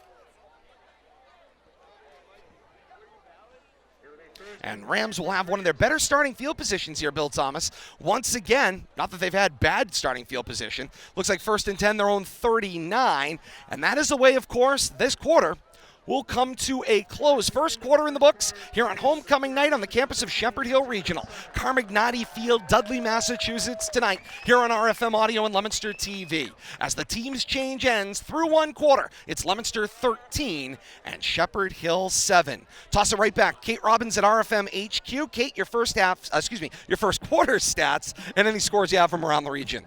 And Rams will have one of their better starting field positions here, Bill Thomas. Once again, not that they've had bad starting field position. Looks like 1st and 10, their own 39. And that is the way, of course, this quarter will come to a close. First quarter in the books here on homecoming night on the campus of Shepherd Hill Regional. Carmignati Field, Dudley, Massachusetts tonight here on RFM Audio and Leominster TV. As the team's change ends through one quarter, it's Leominster 13 and Shepherd Hill 7. Toss it right back. Kate Robbins at RFM HQ. Kate, your first quarter stats and any scores you have from around the region.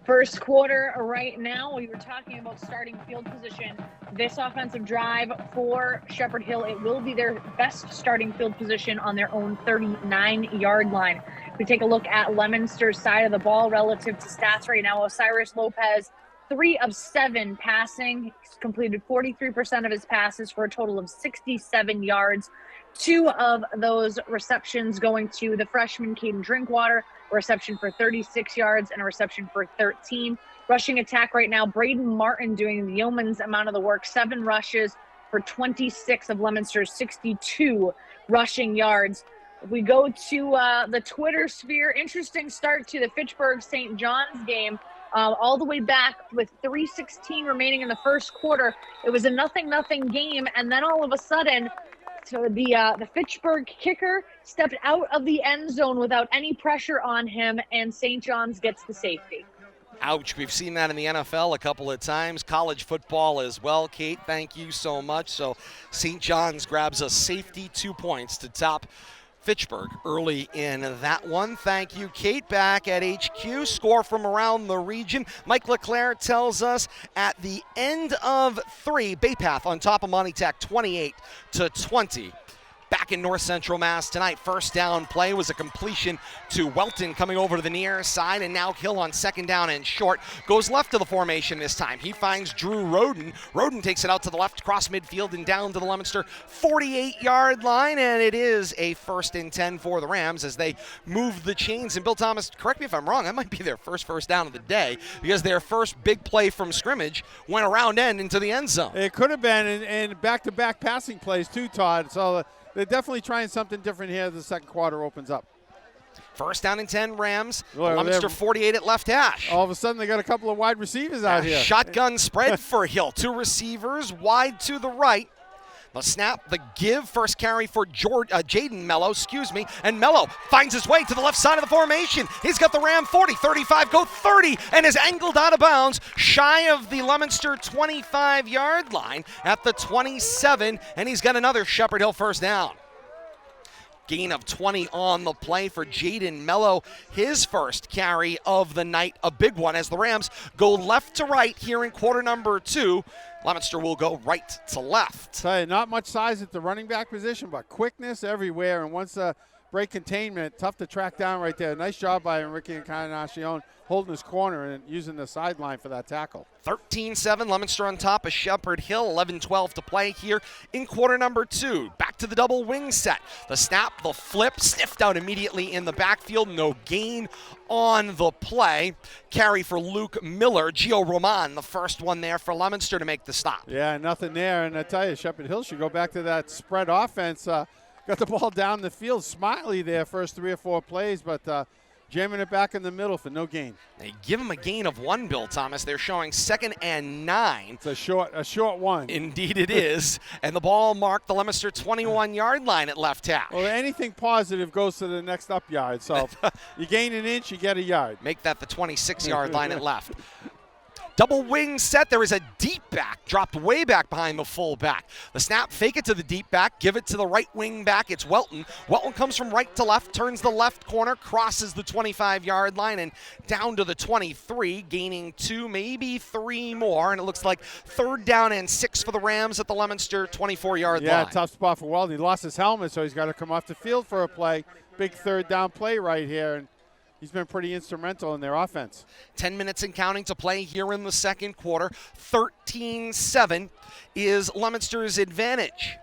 First quarter right now, we were talking about starting field position. This offensive drive for Shepherd Hill, it will be their best starting field position on their own 39-yard line. If we take a look at Leominster's side of the ball relative to stats right now, Osiris Lopez, 3 of 7 passing. He's completed 43% of his passes for a total of 67 yards. 2 of those receptions going to the freshman Caden Drinkwater, a reception for 36 yards and a reception for 13. Rushing attack right now, Braden Martin doing the yeoman's amount of the work, 7 rushes for 26 of Leominster's 62 rushing yards. If we go to the Twitter sphere, interesting start to the Fitchburg-St. John's game. All the way back with 3:16 remaining in the first quarter. It was a 0-0 game, and then all of a sudden, so the Fitchburg kicker stepped out of the end zone without any pressure on him, and St. John's gets the safety. Ouch, we've seen that in the NFL a couple of times, college football as well. Kate, thank you so much. So St. John's grabs a safety, 2 points to top Fitchburg early in that one. Thank you, Kate. Back at HQ, score from around the region. Mike LeClaire tells us at the end of 3, Bay Path on top of Monty Tech, 28-20. Back in North Central Mass tonight, first down play was a completion to Welton coming over to the near side, and now Hill on 2nd down and short. Goes left to the formation this time. He finds Drew Roden. Roden takes it out to the left, cross midfield and down to the Leominster 48-yard line, and it is a 1st and 10 for the Rams as they move the chains. And Bill Thomas, correct me if I'm wrong, that might be their first down of the day because their first big play from scrimmage went around end into the end zone. It could have been, and back-to-back passing plays too, Todd. So they're definitely trying something different here as the second quarter opens up. 1st down and 10, Rams. Leominster 48 at left hash. All of a sudden, they got a couple of wide receivers out here. Shotgun spread for Hill. 2 receivers wide to the right. The snap, the give, first carry for Jaden Mello, and Mello finds his way to the left side of the formation. He's got the Ram 40, 35, go 30, and is angled out of bounds, shy of the Leominster 25-yard line at the 27, and he's got another Shepherd Hill first down. Gain of 20 on the play for Jaden Mello, his first carry of the night, a big one as the Rams go left to right here in quarter number 2. Leominster will go right to left. Tell you, not much size at the running back position, but quickness everywhere. And once break containment, tough to track down right there. Nice job by Enrique Encarnacion holding his corner and using the sideline for that tackle. 13-7, Leominster on top of Shepherd Hill. 11-12 to play here in quarter number 2. Back to the double wing set. The snap, the flip, sniffed out immediately in the backfield. No gain on the play. Carry for Luke Miller. Gio Roman, the first one there for Leominster to make the stop. Yeah, nothing there. And I tell you, Shepherd Hill should go back to that spread offense. Got the ball down the field. Smiley there first 3 or 4 plays, but jamming it back in the middle for no gain. They give him a gain of 1, Bill Thomas. They're showing 2nd and 9. It's a short one. Indeed it is. And the ball marked the Leominster 21-yard line at left hash. Well, anything positive goes to the next up yard. So you gain an inch, you get a yard. Make that the 26-yard line at left. Double wing set. There is a deep back, dropped way back behind the full back. The snap, fake it to the deep back, give it to the right wing back. It's Welton. Welton comes from right to left, turns the left corner, crosses the 25-yard line, and down to the 23, gaining 2, maybe 3 more. And it looks like 3rd down and 6 for the Rams at the Leominster 24-yard line. Yeah, tough spot for Welton. He lost his helmet, so he's got to come off the field for a play. Big 3rd down play right here. And he's been pretty instrumental in their offense. 10 minutes and counting to play here in the second quarter. 13-7 is Leominster's advantage.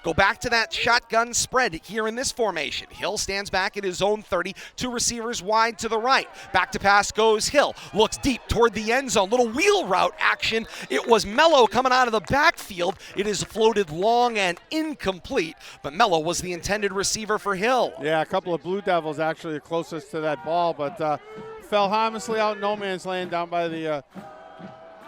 Go back to that shotgun spread here in this formation. Hill stands back at his own 30, 2 receivers wide to the right. Back to pass goes Hill. Looks deep toward the end zone. Little wheel route action. It was Mello coming out of the backfield. It is floated long and incomplete, but Mello was the intended receiver for Hill. Yeah, a couple of Blue Devils actually the closest to that ball, but fell harmlessly out in no man's land down by the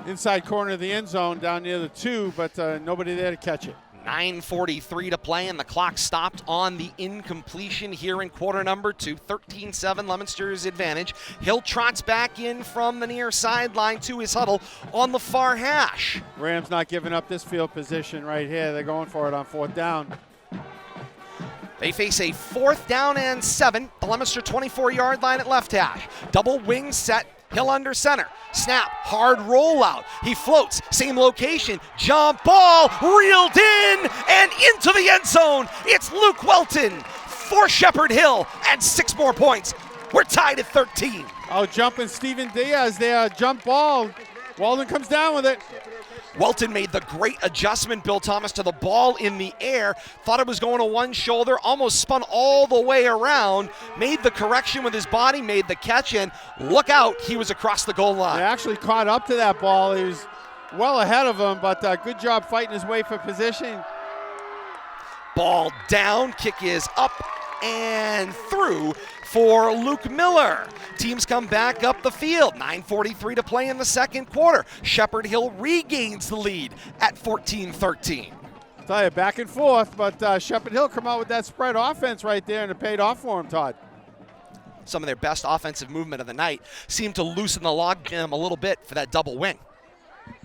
inside corner of the end zone down near the 2, but nobody there to catch it. 9:43 to play, and the clock stopped on the incompletion here in quarter number 2. 13-7, Leominster's advantage. Hill trots back in from the near sideline to his huddle on the far hash. Rams not giving up this field position right here. They're going for it on 4th down. They face a 4th down and 7. The Leominster 24-yard line at left hash. Double wing set. Hill under center. Snap. Hard rollout. He floats. Same location. Jump ball. Reeled in and into the end zone. It's Luke Welton for Shepherd Hill and 6 more points. We're tied at 13. Oh, jumping Steven Diaz there. Jump ball. Walden comes down with it. Welton made the great adjustment, Bill Thomas, to the ball in the air. Thought it was going to one shoulder, almost spun all the way around, made the correction with his body, made the catch, and look out, he was across the goal line. He actually caught up to that ball. He was well ahead of him, but good job fighting his way for position. Ball down, kick is up and through for Luke Miller. Teams come back up the field. 9:43 to play in the second quarter. Shepherd Hill regains the lead at 14-13. I'll tell you, back and forth, but Shepherd Hill come out with that spread offense right there, and it paid off for him, Todd. Some of their best offensive movement of the night seemed to loosen the logjam a little bit for that double wing.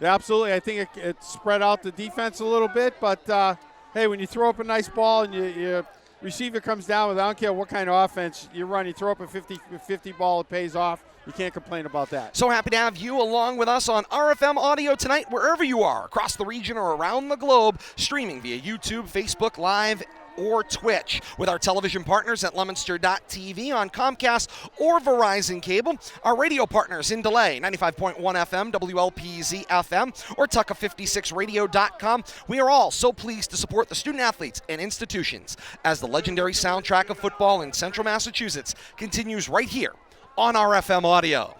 Yeah, absolutely. I think it spread out the defense a little bit, but hey, when you throw up a nice ball and your receiver comes down with, I don't care what kind of offense you run, you throw up a 50-50 ball, it pays off. You can't complain about that. So happy to have you along with us on RFM Audio tonight, wherever you are, across the region or around the globe, streaming via YouTube, Facebook Live, or Twitch, with our television partners at Leominster.tv on Comcast or Verizon Cable, our radio partners in Delay, 95.1 FM, WLPZ FM, or Tucka56radio.com. We are all so pleased to support the student athletes and institutions as the legendary soundtrack of football in Central Massachusetts continues right here on RFM Audio.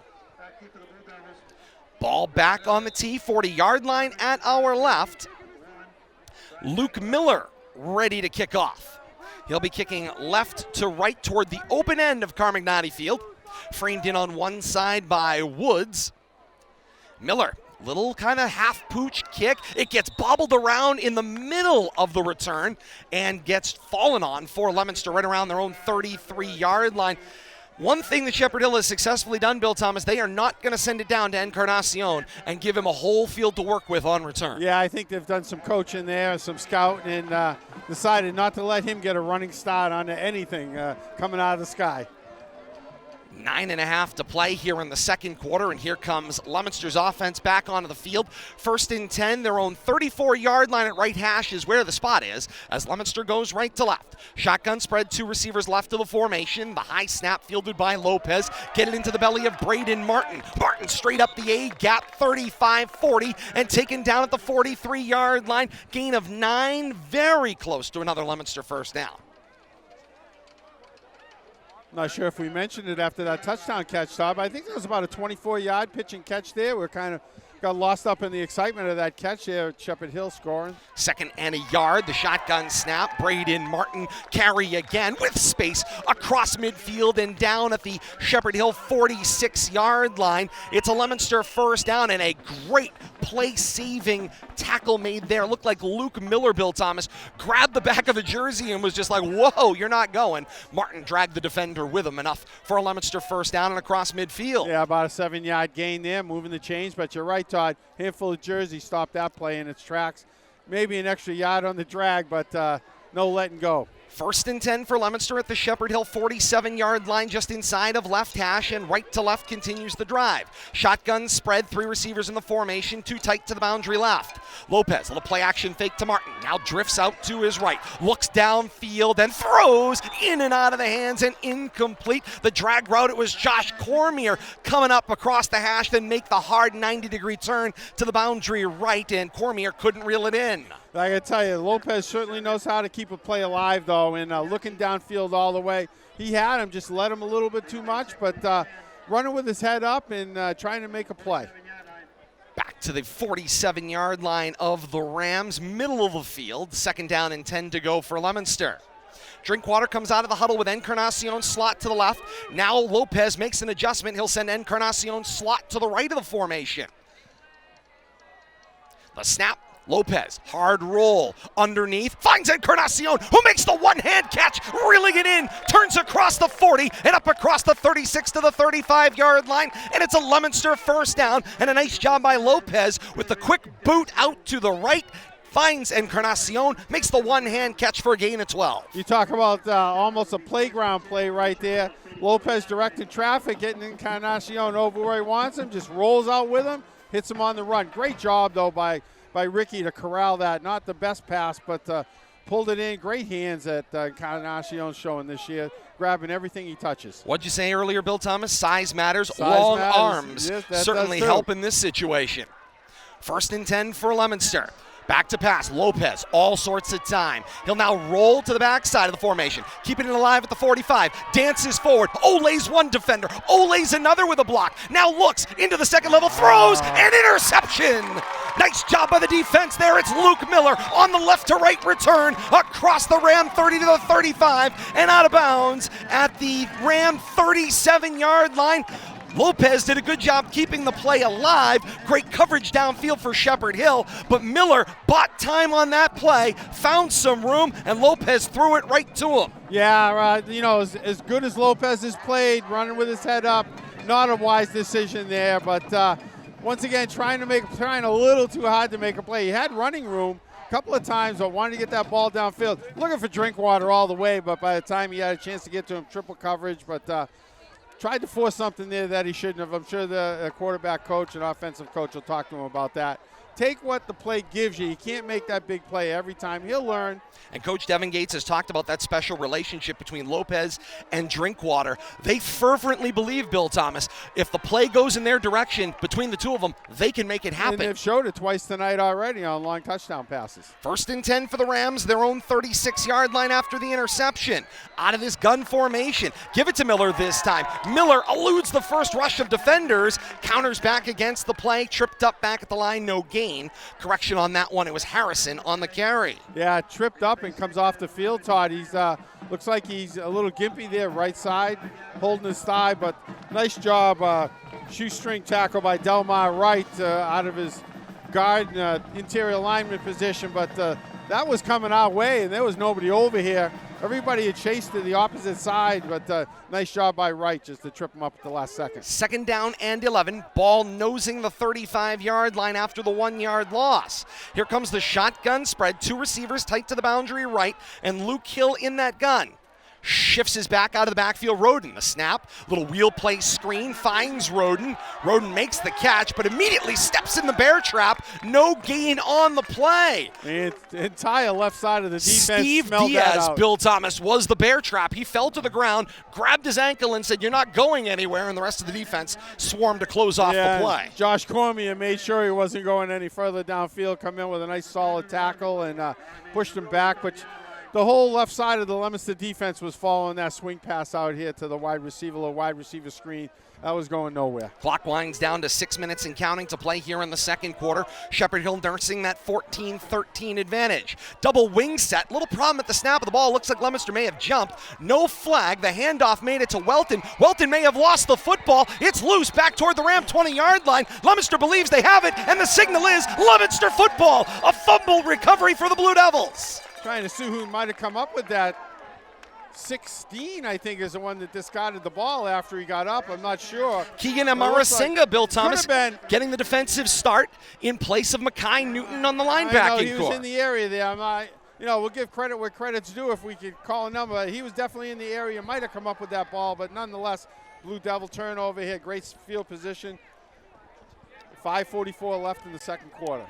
Ball back on the tee, 40-yard line at our left. Luke Miller ready to kick off. He'll be kicking left to right toward the open end of Carmagnati Field. Framed in on one side by Woods. Miller, little kind of half-pooch kick. It gets bobbled around in the middle of the return and gets fallen on for Leominster right around their own 33-yard line. One thing that Shepherd Hill has successfully done, Bill Thomas, they are not going to send it down to Encarnacion and give him a whole field to work with on return. Yeah, I think they've done some coaching there, some scouting, and decided not to let him get a running start on anything coming out of the sky. 9.5 to play here in the second quarter, and here comes Leominster's offense back onto the field. 1st and 10, their own 34-yard line at right hash is where the spot is, as Leominster goes right to left. Shotgun spread, 2 receivers left of the formation. The high snap fielded by Lopez. Get it into the belly of Braden Martin. Martin straight up the A-gap, 35-40, and taken down at the 43-yard line. Gain of 9, very close to another Leominster first down. Not sure if we mentioned it after that touchdown catch, Todd, but I think there was about a 24-yard pitch and catch there. We're kind of got lost up in the excitement of that catch there. Shepherd Hill scoring. 2nd and a yard. The shotgun snap. Braden Martin carry again with space across midfield and down at the Shepherd Hill 46-yard line. It's a Leominster first down and a great play-saving tackle made there. Looked like Luke Miller, Bill Thomas, grabbed the back of the jersey and was just like, whoa, you're not going. Martin dragged the defender with him, enough for a Leominster first down and across midfield. Yeah, about a 7-yard gain there, moving the chains, but you're right, Todd. Handful of jerseys stopped that play in its tracks. Maybe an extra yard on the drag, but no letting go. 1st and 10 for Leominster at the Shepherd Hill 47-yard line, just inside of left hash, and right to left continues the drive. Shotgun spread, 3 receivers in the formation, 2 tight to the boundary left. Lopez, little play action fake to Martin, now drifts out to his right, looks downfield and throws in and out of the hands and incomplete. The drag route, it was Josh Cormier coming up across the hash, then make the hard 90-degree turn to the boundary right, and Cormier couldn't reel it in. I got to tell you, Lopez certainly knows how to keep a play alive, though, and looking downfield all the way. He had him, just let him a little bit too much, but running with his head up and trying to make a play. Back to the 47-yard line of the Rams, middle of the field. 2nd down and 10 to go for Leominster. Drinkwater comes out of the huddle with Encarnacion slot to the left. Now Lopez makes an adjustment. He'll send Encarnacion slot to the right of the formation. The snap. Lopez, hard roll, underneath, finds Encarnacion, who makes the one-hand catch, reeling it in, turns across the 40 and up across the 36 to the 35-yard line, and it's a Leominster 1st down, and a nice job by Lopez with the quick boot out to the right, finds Encarnacion, makes the one-hand catch for a gain of 12. You talk about almost a playground play right there. Lopez directed traffic, getting Encarnacion over where he wants him, just rolls out with him, hits him on the run. Great job, though, by Ricky to corral that. Not the best pass, but pulled it in. Great hands that Encarnacion's showing this year, grabbing everything he touches. What'd you say earlier, Bill Thomas? Size matters. Size Long matters. arms Yes, certainly help in this situation. 1st and 10 for Leominster. Back to pass, Lopez, all sorts of time. He'll now roll to the backside of the formation, keeping it alive at the 45, dances forward, Ole's one defender, Ole's another with a block, now looks into the second level, throws, and interception! Nice job by the defense there. It's Luke Miller on the left to right return across the Ram 30 to the 35 and out of bounds at the Ram 37-yard line. Lopez did a good job keeping the play alive. Great coverage downfield for Shepherd Hill, but Miller bought time on that play, found some room, and Lopez threw it right to him. Yeah, as good as Lopez has played, running with his head up, not a wise decision there, but once again, trying a little too hard to make a play. He had running room a couple of times, but wanted to get that ball downfield. Looking for Drinkwater all the way, but by the time he had a chance to get to him, triple coverage, but tried to force something there that he shouldn't have. I'm sure the quarterback coach and offensive coach will talk to him about that. Take what the play gives you. You can't make that big play every time. He'll learn. And Coach Devin Gates has talked about that special relationship between Lopez and Drinkwater. They fervently believe, Bill Thomas, if the play goes in their direction between the two of them, they can make it happen. And they've showed it twice tonight already on long touchdown passes. 1st and 10 for the Rams, their own 36-yard line after the interception. Out of this gun formation. Give it to Miller this time. Miller eludes the first rush of defenders, counters back against the play, tripped up back at the line, no gain. Correction on that one, it was Harrison on the carry. Yeah, tripped up and comes off the field, Todd. He's looks like he's a little gimpy there, right side, holding his thigh, but nice job, shoestring tackle by Delmar Wright out of his guard interior lineman position, but that was coming our way, and there was nobody over here. Everybody had chased to the opposite side, but nice job by Wright just to trip him up at the last second. 2nd down and 11. Ball nosing the 35-yard line after the 1-yard loss. Here comes the shotgun spread. 2 receivers tight to the boundary right, and Luke Hill in that gun. Shifts his back out of the backfield. Roden, the snap, little wheel play screen, finds Roden. Roden makes the catch, but immediately steps in the bear trap. No gain on the play. The entire left side of the defense Steve smelled Diaz, that out. Bill Thomas, was the bear trap. He fell to the ground, grabbed his ankle, and said, "You're not going anywhere," and the rest of the defense swarmed to close off the play. Josh Cormier made sure he wasn't going any further downfield, come in with a nice solid tackle and pushed him back, but the whole left side of the Leominster defense was following that swing pass out here to the wide receiver screen. That was going nowhere. Clock winds down to 6 minutes and counting to play here in the second quarter. Shepherd Hill nursing that 14-13 advantage. Double wing set. Little problem at the snap of the ball. Looks like Leominster may have jumped. No flag. The handoff made it to Welton. Welton may have lost the football. It's loose back toward the Ram 20-yard line. Leominster believes they have it, and the signal is Leominster football. A fumble recovery for the Blue Devils. Trying to see who might have come up with that. 16, I think, is the one that discarded the ball after he got up. I'm not sure. Keegan Amarasinga, Bill Thomas, getting the defensive start in place of Makai Newton on the linebacking he was in the area there. We'll give credit where credit's due if we could call a number. He was definitely in the area, might have come up with that ball, but nonetheless, Blue Devil turnover here. Great field position. 5:44 left in the second quarter.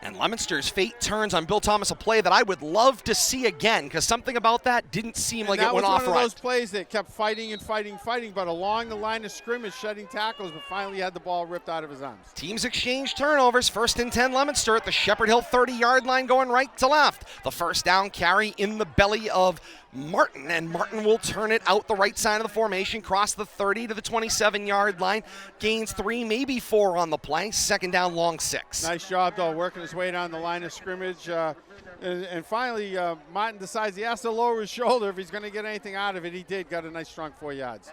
And Leominster's fate turns on Bill Thomas, a play that I would love to see again, because something about that didn't seem like it went off right. That was one of those plays that kept fighting and fighting, but along the line of scrimmage, shedding tackles, but finally had the ball ripped out of his arms. Teams exchange turnovers. 1st and 10 Leominster at the Shepherd Hill 30-yard line, going right to left. The first down carry in the belly of Martin, and Martin will turn it out the right side of the formation, cross the 30 to the 27-yard line, gains 3, maybe 4 on the play. 2nd down, long 6. Nice job, though, working his way down the line of scrimmage. And finally, Martin decides he has to lower his shoulder if he's going to get anything out of it. He did, got a nice strong 4 yards.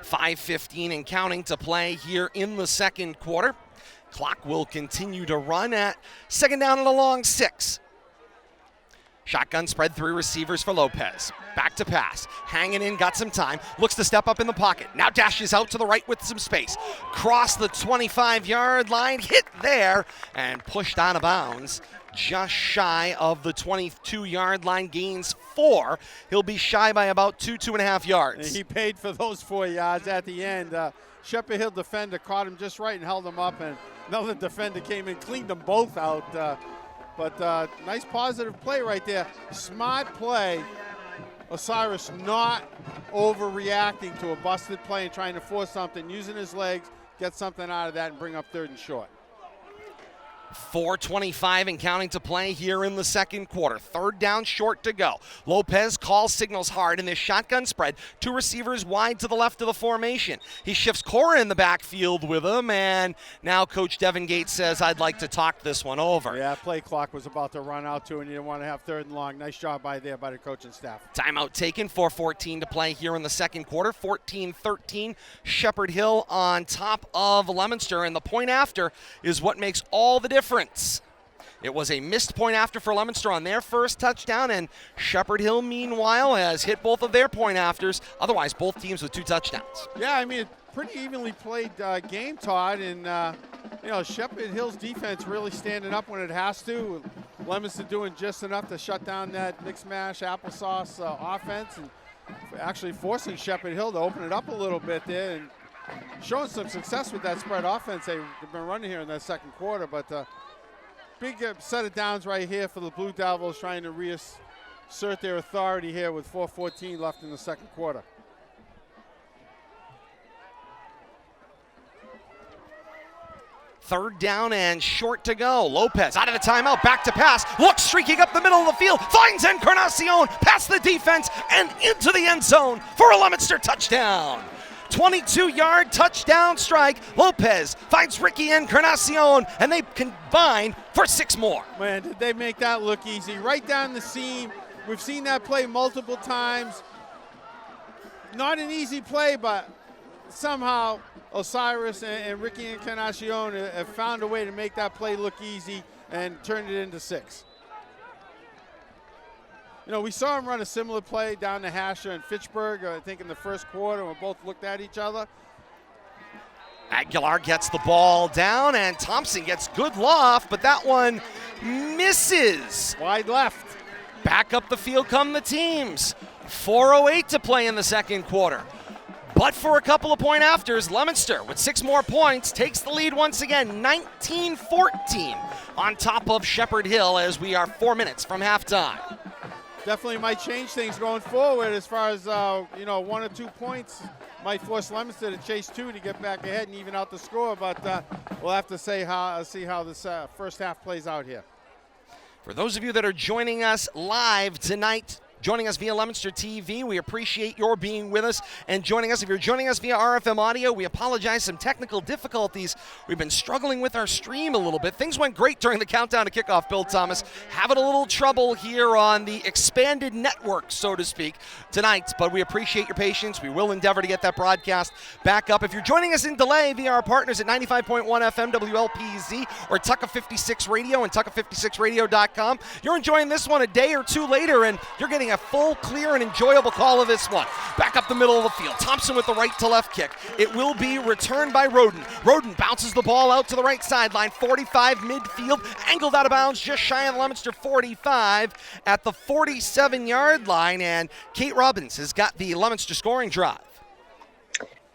5:15 and counting to play here in the second quarter. Clock will continue to run at 2nd down and a long 6. Shotgun spread, 3 receivers for Lopez. Back to pass, hanging in, got some time, looks to step up in the pocket. Now dashes out to the right with some space. Cross the 25-yard line, hit there, and pushed out of bounds. Just shy of the 22-yard line, gains 4. He'll be shy by about 2.5 yards. And he paid for those 4 yards at the end. Shepherd Hill defender caught him just right and held him up, and another defender came in, cleaned them both out. But nice positive play right there. Smart play. Osiris not overreacting to a busted play and trying to force something, using his legs, get something out of that and bring up 3rd and short. 4:25 and counting to play here in the second quarter. 3rd down, short to go. Lopez calls signals hard in this shotgun spread. 2 receivers wide to the left of the formation. He shifts Cora in the backfield with him, and now Coach Devin Gates says, I'd like to talk this one over. Yeah, play clock was about to run out too, and you didn't want to have 3rd and long. Nice job by the coaching staff. Timeout taken, 4:14 to play here in the second quarter. 14-13, Shepherd Hill on top of Leominster, and the point after is what makes all the difference. It was a missed point after for Leominster on their first touchdown, and Shepherd Hill, meanwhile, has hit both of their point afters. Otherwise, both teams with 2 touchdowns. Yeah, I mean, pretty evenly played game, Todd, and Shepherd Hill's defense really standing up when it has to. Leominster doing just enough to shut down that mix mash applesauce offense, and actually forcing Shepherd Hill to open it up a little bit there, and showing some success with that spread offense they've been running here in that second quarter. But big set of downs right here for the Blue Devils, trying to reassert their authority here with 4:14 left in the second quarter. Third down and short to go. Lopez out of the timeout, back to pass, looks streaking up the middle of the field, finds Encarnacion, past the defense and into the end zone for a Leominster touchdown. 22-yard touchdown strike. Lopez finds Ricky Encarnacion, and they combine for 6 more. Man, did they make that look easy. Right down the seam. We've seen that play multiple times. Not an easy play, but somehow Osiris and Ricky Encarnacion have found a way to make that play look easy and turn it into 6. You know, we saw him run a similar play down to Hasher and Fitchburg, I think in the first quarter, when we both looked at each other. Aguilar gets the ball down, and Thompson gets good loft, but that one misses. Wide left. Back up the field come the teams. 4:08 to play in the second quarter. But for a couple of point afters, Leominster, with 6 more points, takes the lead once again, 19-14 on top of Shepherd Hill as we are 4 minutes from halftime. Definitely might change things going forward as far as, 1 or 2 points might force Leominster to chase 2 to get back ahead and even out the score, but we'll have to see how this first half plays out here. For those of you that are joining us live tonight, joining us via Leominster TV, we appreciate your being with us and joining us. If you're joining us via RFM Audio, we apologize, some technical difficulties. We've been struggling with our stream a little bit. Things went great during the countdown to kickoff, Bill Thomas. Having a little trouble here on the expanded network, so to speak, tonight, but we appreciate your patience. We will endeavor to get that broadcast back up. If you're joining us in delay via our partners at 95.1 FM WLPZ or Tucka 56 Radio and Tucka56radio.com, you're enjoying this one a day or 2 later, and you're getting a full, clear, and enjoyable call of this one. Back up the middle of the field. Thompson with the right to left kick. It will be returned by Roden. Roden bounces the ball out to the right sideline. 45 midfield. Angled out of bounds just shy of the Leominster 45 at the 47-yard line. And Kate Robbins has got the Leominster scoring drive.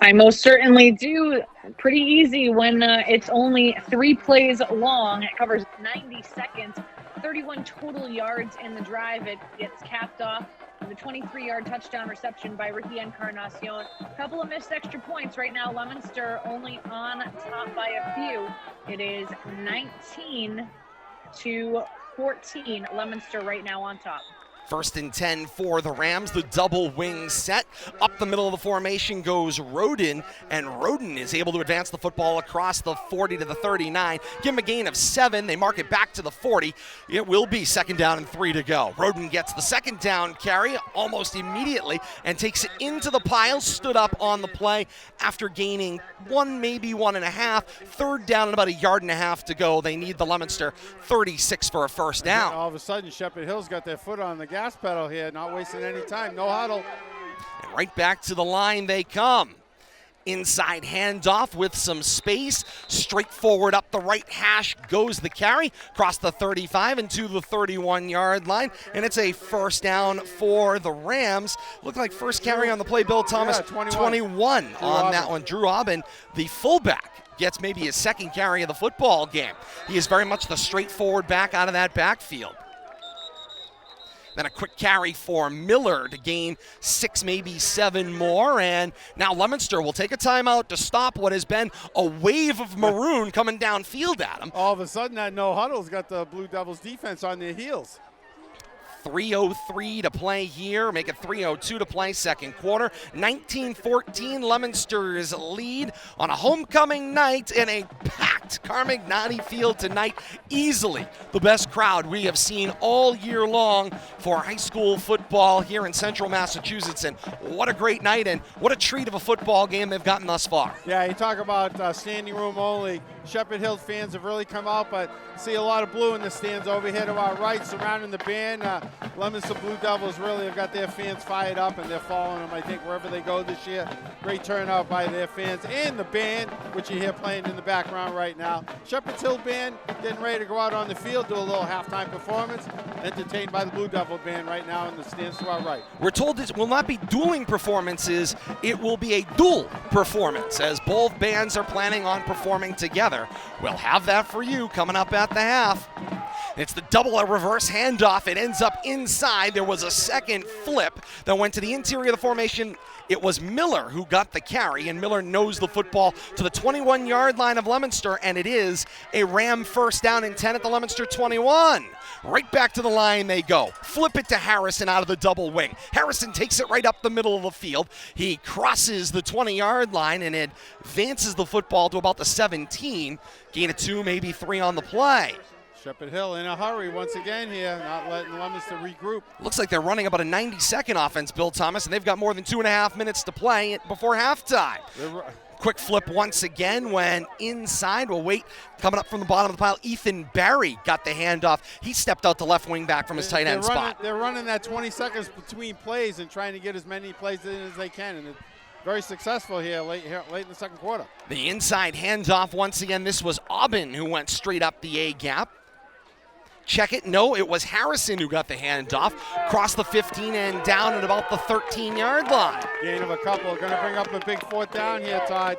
I most certainly do. Pretty easy when it's only 3 plays long. It covers 90 seconds, 31 total yards in the drive. It gets capped off with a 23-yard touchdown reception by Ricky Encarnacion. A couple of missed extra points right now. Leominster only on top by a few. It is 19-14. Leominster right now on top. 1st and 10 for the Rams, the double wing set. Up the middle of the formation goes Roden, and Roden is able to advance the football across the 40 to the 39. Give him a gain of 7. They mark it back to the 40. It will be 2nd down and 3 to go. Roden gets the 2nd down carry almost immediately and takes it into the pile. Stood up on the play after gaining 1, maybe 1.5. 3rd down and about 1.5 yards to go. They need the Leominster 36 for a 1st down. All of a sudden, Shepherd Hill's got their foot on the gas pedal here, not wasting any time. No huddle. And right back to the line they come. Inside handoff with some space. Straight forward up the right hash goes the carry. Across the 35 and to the 31-yard line. And it's a 1st down for the Rams. Looked like first carry on the play, Bill Thomas. Yeah, 21 on that one. Drew Aubin, the fullback, gets maybe his 2nd carry of the football game. He is very much the straightforward back out of that backfield. Then a quick carry for Miller to gain 6, maybe 7 more. And now Leominster will take a timeout to stop what has been a wave of maroon coming downfield at him. All of a sudden, that no huddle's got the Blue Devils defense on their heels. 3:03 to play here. Make it 3:02 to play 2nd quarter. 19-14 Leominster's lead on a homecoming night in a packed Carmignani field tonight. Easily the best crowd we have seen all year long for high school football here in central Massachusetts. And what a great night and what a treat of a football game they've gotten thus far. Yeah, you talk about standing room only. Shepherd Hill fans have really come out, but see a lot of blue in the stands over here to our right surrounding the band. Leominster Blue Devils really have got their fans fired up, and they're following them, I think, wherever they go this year. Great turnout by their fans and the band, which you hear playing in the background right now. Shepherd Hill band getting ready to go out on the field, do a little halftime performance, entertained by the Blue Devil band right now in the stands to our right. We're told this will not be dueling performances, it will be a dual performance, as both bands are planning on performing together. We'll have that for you coming up at the half. It's the double reverse handoff. It ends up inside. There was a second flip that went to the interior of the formation. It was Miller who got the carry, and Miller knows the football to the 21-yard line of Leominster, and it is a Ram 1st down and 10 at the Leominster 21. Right back to the line they go. Flip it to Harrison out of the double wing. Harrison takes it right up the middle of the field. He crosses the 20-yard line and advances the football to about the 17. Gain of 2, maybe 3 on the play. Shepherd Hill in a hurry once again here, not letting Leominster regroup. Looks like they're running about a 90-second offense, Bill Thomas, and they've got more than 2.5 minutes to play before halftime. Quick flip once again when inside. We'll wait. Coming up from the bottom of the pile, Ethan Barry got the handoff. He stepped out the left wing back from his tight end spot. They're running that 20 seconds between plays and trying to get as many plays in as they can. And very successful here late in the 2nd quarter. The inside handoff once again. This was Aubin who went straight up the A gap. Check it. No, it was Harrison who got the handoff. Crossed the 15 and down at about the 13-yard line. Gain of a couple. Going to bring up a big 4th down here, Todd.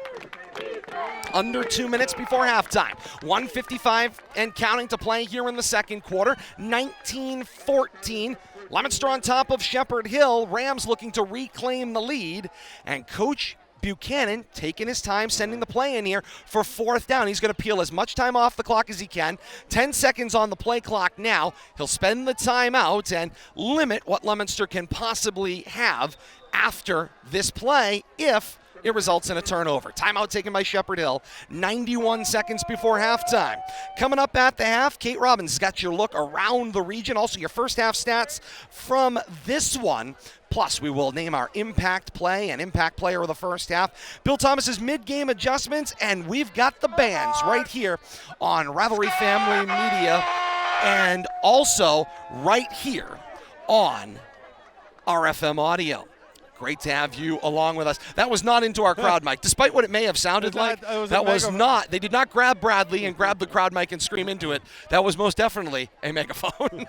Under 2 minutes before halftime. 1:55 and counting to play here in the 2nd quarter. 19-14. Leominster on top of Shepherd Hill. Rams looking to reclaim the lead. And Coach Buchanan taking his time, sending the play in here for 4th down. He's going to peel as much time off the clock as he can. 10 seconds on the play clock now. He'll spend the time out and limit what Leominster can possibly have after this play if it results in a turnover. Timeout taken by Shepherd Hill. 91 seconds before halftime. Coming up at the half, Kate Robbins has got your look around the region. Also your first half stats from this one. Plus, we will name our impact play and impact player of the first half. Bill Thomas's mid-game adjustments, and we've got the bands right here on Ravelry Family Media and also right here on RFM Audio. Great to have you along with us. That was not into our crowd mic, despite what it may have sounded like. That was not. They did not grab Bradley and grab the crowd mic and scream into it. That was most definitely a megaphone.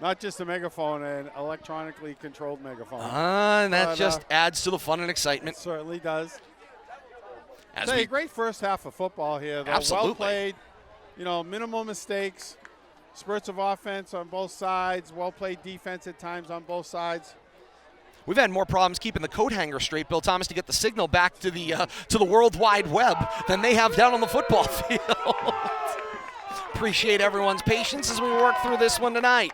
Not just a megaphone, an electronically controlled megaphone. And that just adds to the fun and excitement. It certainly does. As a great first half of football here, though. Absolutely. Well played, minimal mistakes, spurts of offense on both sides, well played defense at times on both sides. We've had more problems keeping the coat hanger straight, Bill Thomas, to get the signal back to the World Wide Web than they have down on the football field. Appreciate everyone's patience as we work through this one tonight.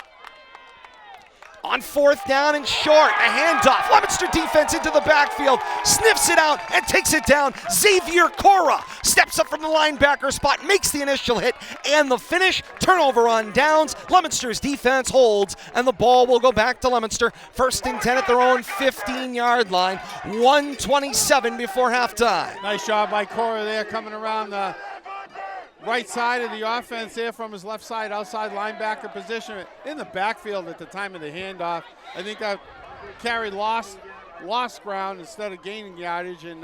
On 4th down and short, a handoff. Leominster defense into the backfield, sniffs it out and takes it down. Xavier Cora steps up from the linebacker spot, makes the initial hit, and the finish. Turnover on downs. Leominster's defense holds, and the ball will go back to Leominster. 1st and 10 at their own 15-yard line. 1:27 before halftime. Nice job by Cora there, coming around the right side of the offense there from his left side outside linebacker position in the backfield at the time of the handoff. I think that carry lost ground instead of gaining yardage, and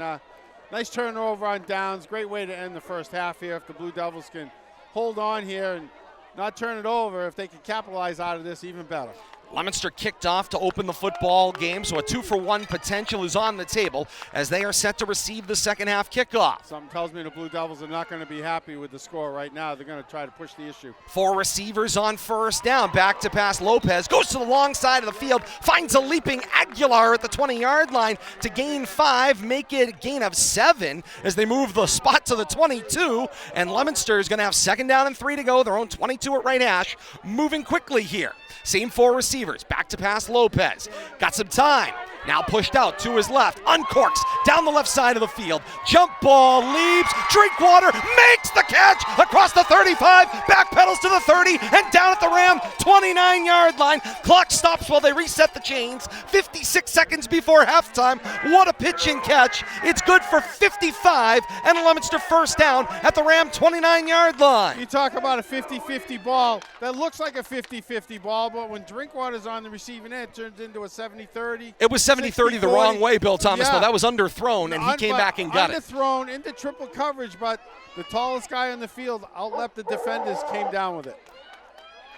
nice turnover on downs. Great way to end the first half here if the Blue Devils can hold on here and not turn it over. If they can capitalize out of this, even better. Leominster kicked off to open the football game, so a 2-for-1 potential is on the table as they are set to receive the second half kickoff. Something tells me the Blue Devils are not going to be happy with the score right now. They're going to try to push the issue. 4 receivers on 1st down. Back to pass. Lopez goes to the long side of the field, finds a leaping Aguilar at the 20-yard line to gain 5, make it a gain of 7 as they move the spot to the 22, and Leominster is going to have 2nd down and 3 to go, their own 22 at right hash, moving quickly here. Same 4 receivers. Back to pass Lopez. Got some time. Now pushed out to his left. Uncorks down the left side of the field. Jump ball leaps. Drinkwater makes the catch across the 35. Backpedals to the 30 and down at the Ram 29-yard line. Clock stops while they reset the chains. 56 seconds before halftime. What a pitch and catch. It's good for 55 and Leominster 1st down at the Ram 29-yard line. You talk about a 50-50 ball. That looks like a 50-50 ball, but when Drinkwater's on the receiving end, it turns into a 70-30. It was 70-30 the wrong way, Bill Thomas, though. That was underthrown, and he came back and got it. Underthrown into triple coverage, but the tallest guy on the field outleapt the defenders, came down with it.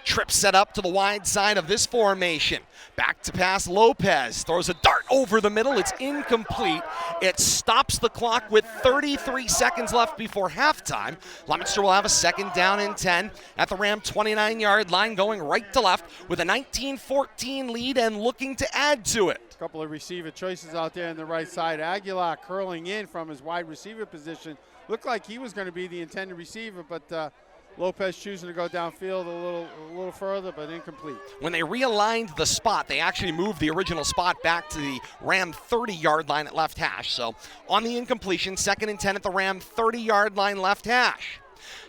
Trip set up to the wide side of this formation. Back to pass Lopez. Throws a dart over the middle. It's incomplete. It stops the clock with 33 seconds left before halftime. Leominster will have a 2nd down and 10 at the Ram 29-yard line, going right to left with a 19-14 lead and looking to add to it. A couple of receiver choices out there on the right side. Aguilar curling in from his wide receiver position. Looked like he was going to be the intended receiver, but Lopez choosing to go downfield a little further, but incomplete. When they realigned the spot, they actually moved the original spot back to the Ram 30-yard line at left hash. So on the incompletion, 2nd and 10 at the Ram 30-yard line left hash.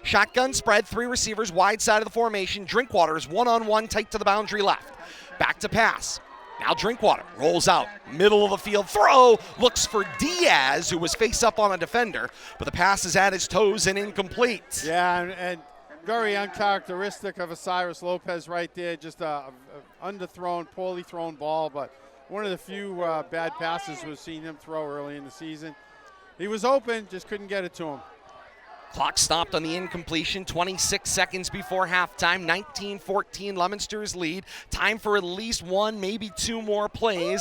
Shotgun spread, 3 receivers, wide side of the formation. Drinkwater is one-on-one, tight to the boundary left. Back to pass. Now Drinkwater rolls out, middle of the field, throw, looks for Diaz, who was face up on a defender, but the pass is at his toes and incomplete. Yeah, and very uncharacteristic of a Cyrus Lopez right there, just a underthrown, poorly thrown ball, but one of the few bad passes we've seen him throw early in the season. He was open, just couldn't get it to him. Clock stopped on the incompletion, 26 seconds before halftime, 19-14 Leominster's lead. Time for at least 1, maybe 2 more plays.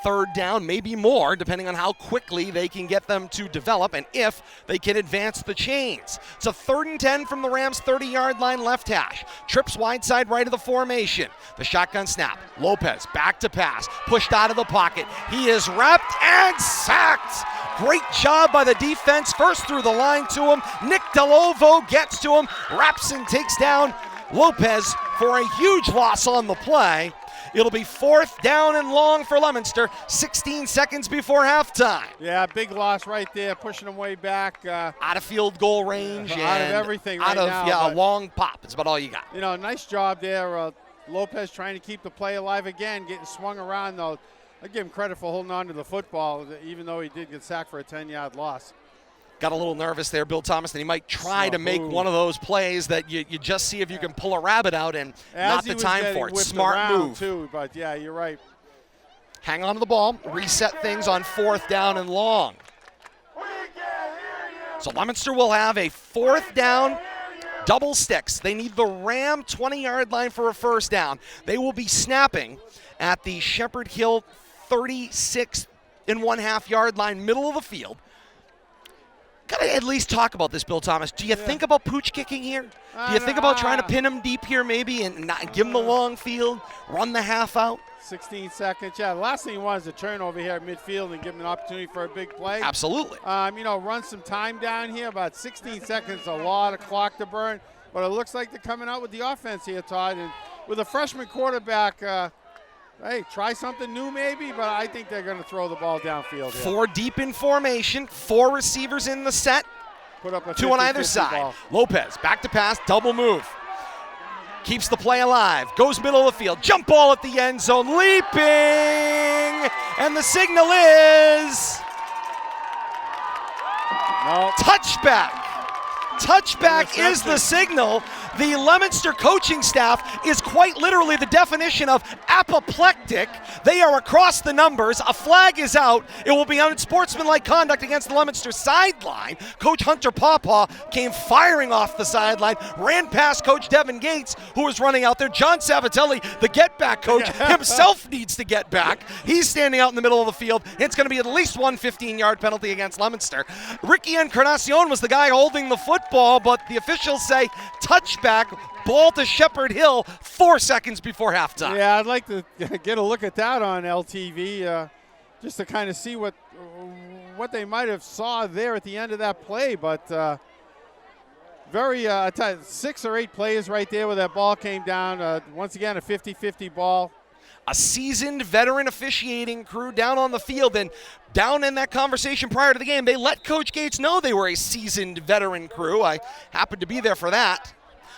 3rd down, maybe more, depending on how quickly they can get them to develop and if they can advance the chains. It's a 3rd and 10 from the Rams' 30-yard line left hash. Trips wide side right of the formation. The shotgun snap. Lopez back to pass. Pushed out of the pocket. He is wrapped and sacked. Great job by the defense. First through the line to him. Nick Delovo gets to him, wraps and takes down Lopez for a huge loss on the play. It'll be 4th down and long for Leominster, 16 seconds before halftime. Yeah, big loss right there, pushing them way back. Out of field goal range. Out of everything right now. Yeah, a long pop. It's about all you got. You know, nice job there. Lopez trying to keep the play alive again, getting swung around, though. I give him credit for holding on to the football, even though he did get sacked for a 10-yard loss. Got a little nervous there, Bill Thomas, that he might try to make one of those plays that you just see if you can pull a rabbit out, and not the time for it. Smart move. Too, but yeah, you're right. Hang on to the ball, reset things on 4th down and long. So Leominster will have a 4th down Double sticks. They need the Ram 20-yard line for a first down. They will be snapping at the Shepherd Hill 36 1/2 yard line, middle of the field. Gotta at least talk about this, Bill Thomas. Do you think about pooch kicking here? Do you think about trying to pin him deep here maybe and not give him the long field, run the half out? 16 seconds. Yeah, the last thing you want is a turnover here at midfield and give him an opportunity for a big play. Absolutely. Run some time down here. About 16 seconds, a lot of clock to burn. But it looks like they're coming out with the offense here, Todd. And with a freshman quarterback, hey, try something new maybe, but I think they're going to throw the ball downfield here. 4 deep in formation, 4 receivers in the set. Put up a 2 on either side. Ball. Lopez, back to pass, double move. Keeps the play alive, goes middle of the field, jump ball at the end zone, leaping, and the signal is touchback. Touchback is the signal. The Leominster coaching staff is quite literally the definition of apoplectic. They are across the numbers. A flag is out. It will be unsportsmanlike conduct against the Leominster sideline. Coach Hunter Pawpaw came firing off the sideline, ran past Coach Devin Gates, who was running out there. John Savatelli, the get-back coach, himself needs to get back. He's standing out in the middle of the field. It's going to be at least one 15-yard penalty against Leominster. Ricky Encarnacion was the guy holding the football, but the officials say touchback. Ball to Shepherd Hill 4 seconds before halftime. Yeah, I'd like to get a look at that on LTV just to kind of see what they might have saw there at the end of that play. But very 6 or 8 plays right there where that ball came down. Once again, a 50-50 ball. A seasoned veteran officiating crew down on the field, and down in that conversation prior to the game, they let Coach Gates know they were a seasoned veteran crew. I happened to be there for that.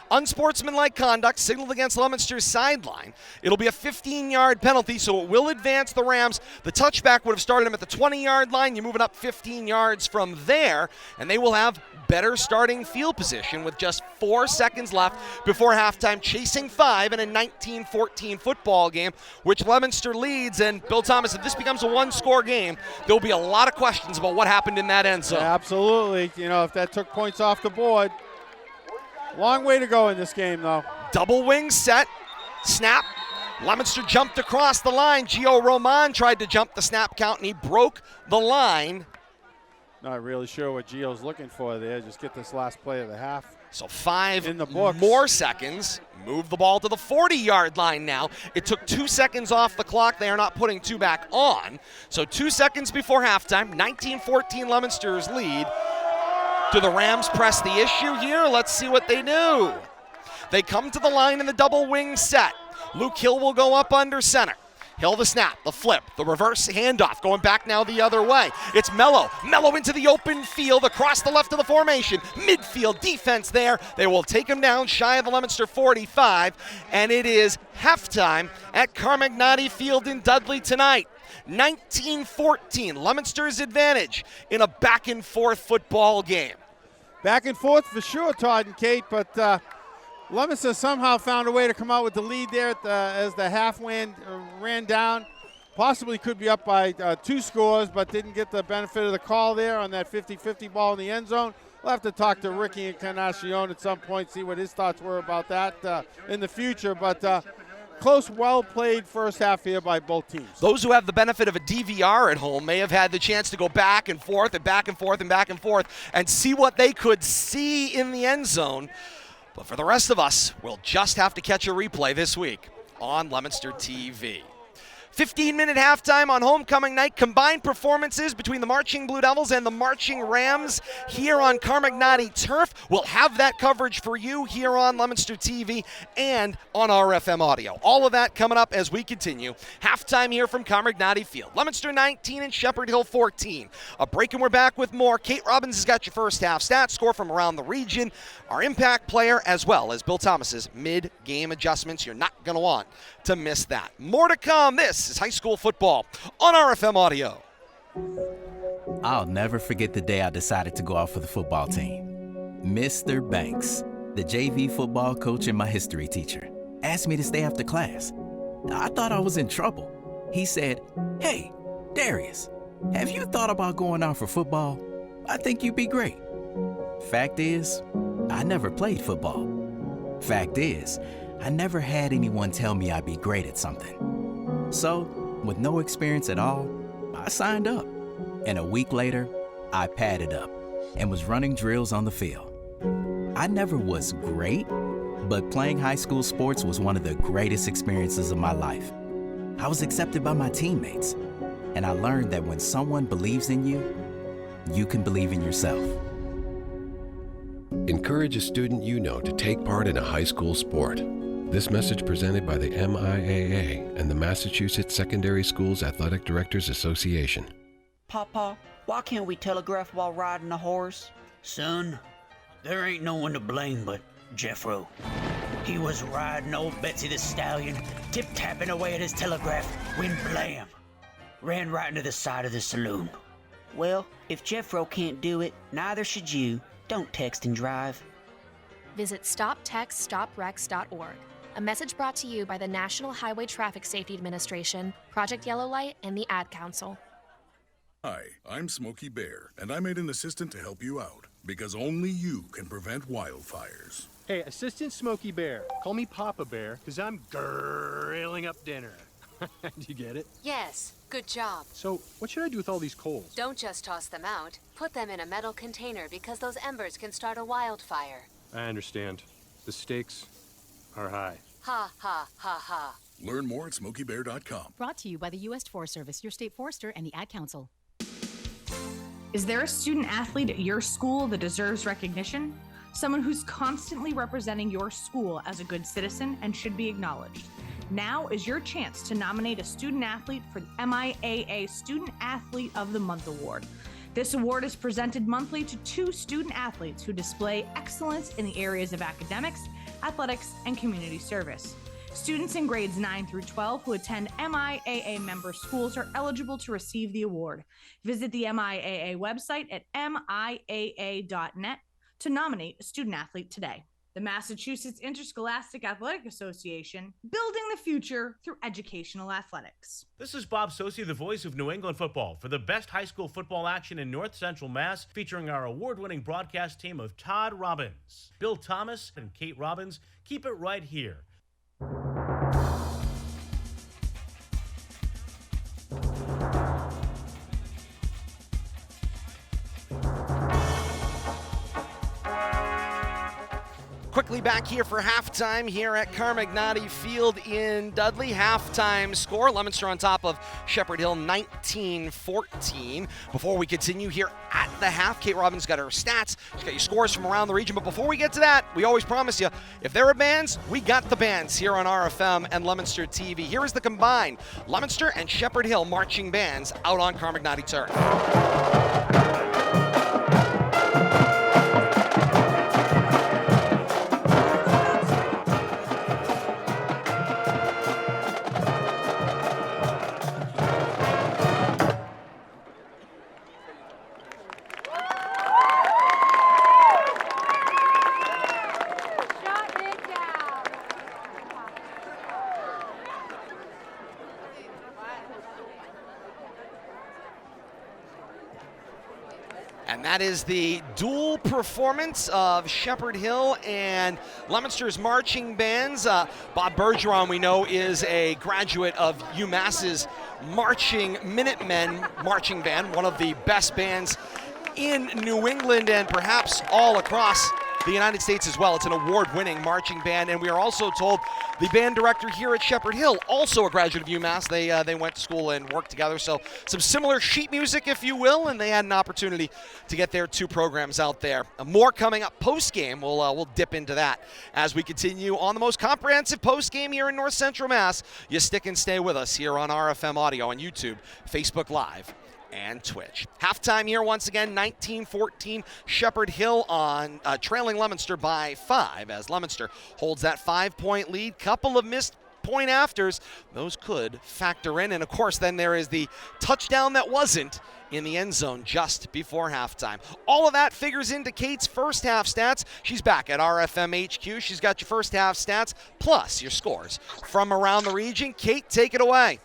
Unsportsmanlike conduct signaled against Leominster's sideline. It'll be a 15-yard penalty, so it will advance the Rams. The touchback would have started them at the 20-yard line. You're moving up 15 yards from there, and they will have better starting field position with just 4 seconds left before halftime, chasing 5 in a 19-14 football game, which Leominster leads. And Bill Thomas, if this becomes a one-score game, there'll be a lot of questions about what happened in that end zone. Yeah, absolutely. If that took points off the board. Long way to go in this game, though. Double wing set, snap. Leominster jumped across the line. Gio Roman tried to jump the snap count, and he broke the line. Not really sure what Gio's looking for there. Just get this last play of the half. So 5 in the books. More seconds. Move the ball to the 40-yard line now. It took 2 seconds off the clock. They are not putting 2 back on. So 2 seconds before halftime, 19-14 Leominster's lead. Do the Rams press the issue here? Let's see what they do. They come to the line in the double wing set. Luke Hill will go up under center. Hill the snap, the flip, the reverse handoff, going back now the other way. It's Mello. Mello into the open field across the left of the formation. Midfield defense there. They will take him down shy of the Leominster 45, and it is halftime at Carmagnati Field in Dudley tonight. 19-14, Leominster's advantage in a back-and-forth football game. Back and forth for sure, Todd and Kate, but Leominster somehow found a way to come out with the lead there as the half ran down. Possibly could be up by 2 scores, but didn't get the benefit of the call there on that 50-50 ball in the end zone. We'll have to talk to Ricky Encarnacion at some point, see what his thoughts were about that in the future. But close, well-played first half here by both teams. Those who have the benefit of a DVR at home may have had the chance to go back and forth and back and forth and back and forth and see what they could see in the end zone. But for the rest of us, we'll just have to catch a replay this week on Leominster TV. 15-minute halftime on homecoming night. Combined performances between the Marching Blue Devils and the Marching Rams here on Carmagnati turf. We'll have that coverage for you here on Leominster TV and on RFM Audio. All of that coming up as we continue. Halftime here from Carmagnati Field. Leominster 19 and Shepherd Hill 14. A break and we're back with more. Kate Robbins has got your first half stats, score from around the region, our impact player, as well as Bill Thomas's mid-game adjustments. You're not going to want to miss that. More to come. This is high school football on RFM Audio. I'll never forget the day I decided to go out for the football team. Mr. Banks, the JV football coach and my history teacher, asked me to stay after class. I thought I was in trouble. He said, "Hey, Darius, have you thought about going out for football? I think you'd be great." Fact is, I never played football. Fact is, I never had anyone tell me I'd be great at something. So, with no experience at all, I signed up. And a week later, I padded up and was running drills on the field. I never was great, but playing high school sports was one of the greatest experiences of my life. I was accepted by my teammates, and I learned that when someone believes in you, you can believe in yourself. Encourage a student you know to take part in a high school sport. This message presented by the MIAA and the Massachusetts Secondary Schools Athletic Directors Association. Papa, why can't we telegraph while riding a horse? Son, there ain't no one to blame but Jeffro. He was riding old Betsy the Stallion, tip-tapping away at his telegraph when blam! Ran right into the side of the saloon. Well, if Jeffro can't do it, neither should you. Don't text and drive. Visit StopTextStopWrecks.org. A message brought to you by the National Highway Traffic Safety Administration, Project Yellow Light, and the Ad Council. Hi, I'm Smokey Bear, and I made an assistant to help you out, because only you can prevent wildfires. Hey, Assistant Smokey Bear, call me Papa Bear, because I'm grilling up dinner. Do you get it? Yes, good job. So, what should I do with all these coals? Don't just toss them out. Put them in a metal container because those embers can start a wildfire. I understand. The stakes are high. Ha, ha, ha, ha. Learn more at SmokeyBear.com. Brought to you by the U.S. Forest Service, your state forester, and the Ad Council. Is there a student athlete at your school that deserves recognition? Someone who's constantly representing your school as a good citizen and should be acknowledged. Now is your chance to nominate a student athlete for the MIAA Student Athlete of the Month Award. This award is presented monthly to 2 student athletes who display excellence in the areas of academics, athletics, and community service. Students in grades 9 through 12 who attend MIAA member schools are eligible to receive the award. Visit the MIAA website at miaa.net to nominate a student athlete today. The Massachusetts Interscholastic Athletic Association, building the future through educational athletics. This is Bob Sosi, the voice of New England football, for the best high school football action in North Central Mass, featuring our award-winning broadcast team of Todd Robbins, Bill Thomas, and Kate Robbins. Keep it right here. Quickly back here for halftime here at Carmagnati Field in Dudley. Halftime score, Leominster on top of Shepherd Hill 19-14. Before we continue here at the half, Kate Robbins got her stats. She's got your scores from around the region. But before we get to that, we always promise you, if there are bands, we got the bands here on RFM and Leominster TV. Here is the combined Leominster and Shepherd Hill marching bands out on Carmagnati turf. And that is the dual performance of Shepherd Hill and Leominster's marching bands. Bob Bergeron, we know, is a graduate of UMass's Marching Minutemen marching band, one of the best bands in New England and perhaps all across the United States as well. It's an award-winning marching band, and we are also told the band director here at Shepherd Hill, also a graduate of UMass. They went to school and worked together, so some similar sheet music, if you will, and they had an opportunity to get their 2 programs out there. More coming up post-game. We'll dip into that as we continue on the most comprehensive post-game here in North Central Mass. You stick and stay with us here on RFM Audio on YouTube, Facebook Live, and Twitch. Halftime here once again, 19-14. Shepherd Hill on trailing Leominster by 5 as Leominster holds that 5-point lead. Couple of missed point afters. Those could factor in. And of course, then there is the touchdown that wasn't in the end zone just before halftime. All of that figures into Kate's first half stats. She's back at RFM HQ. She's got your first half stats plus your scores from around the region. Kate, take it away.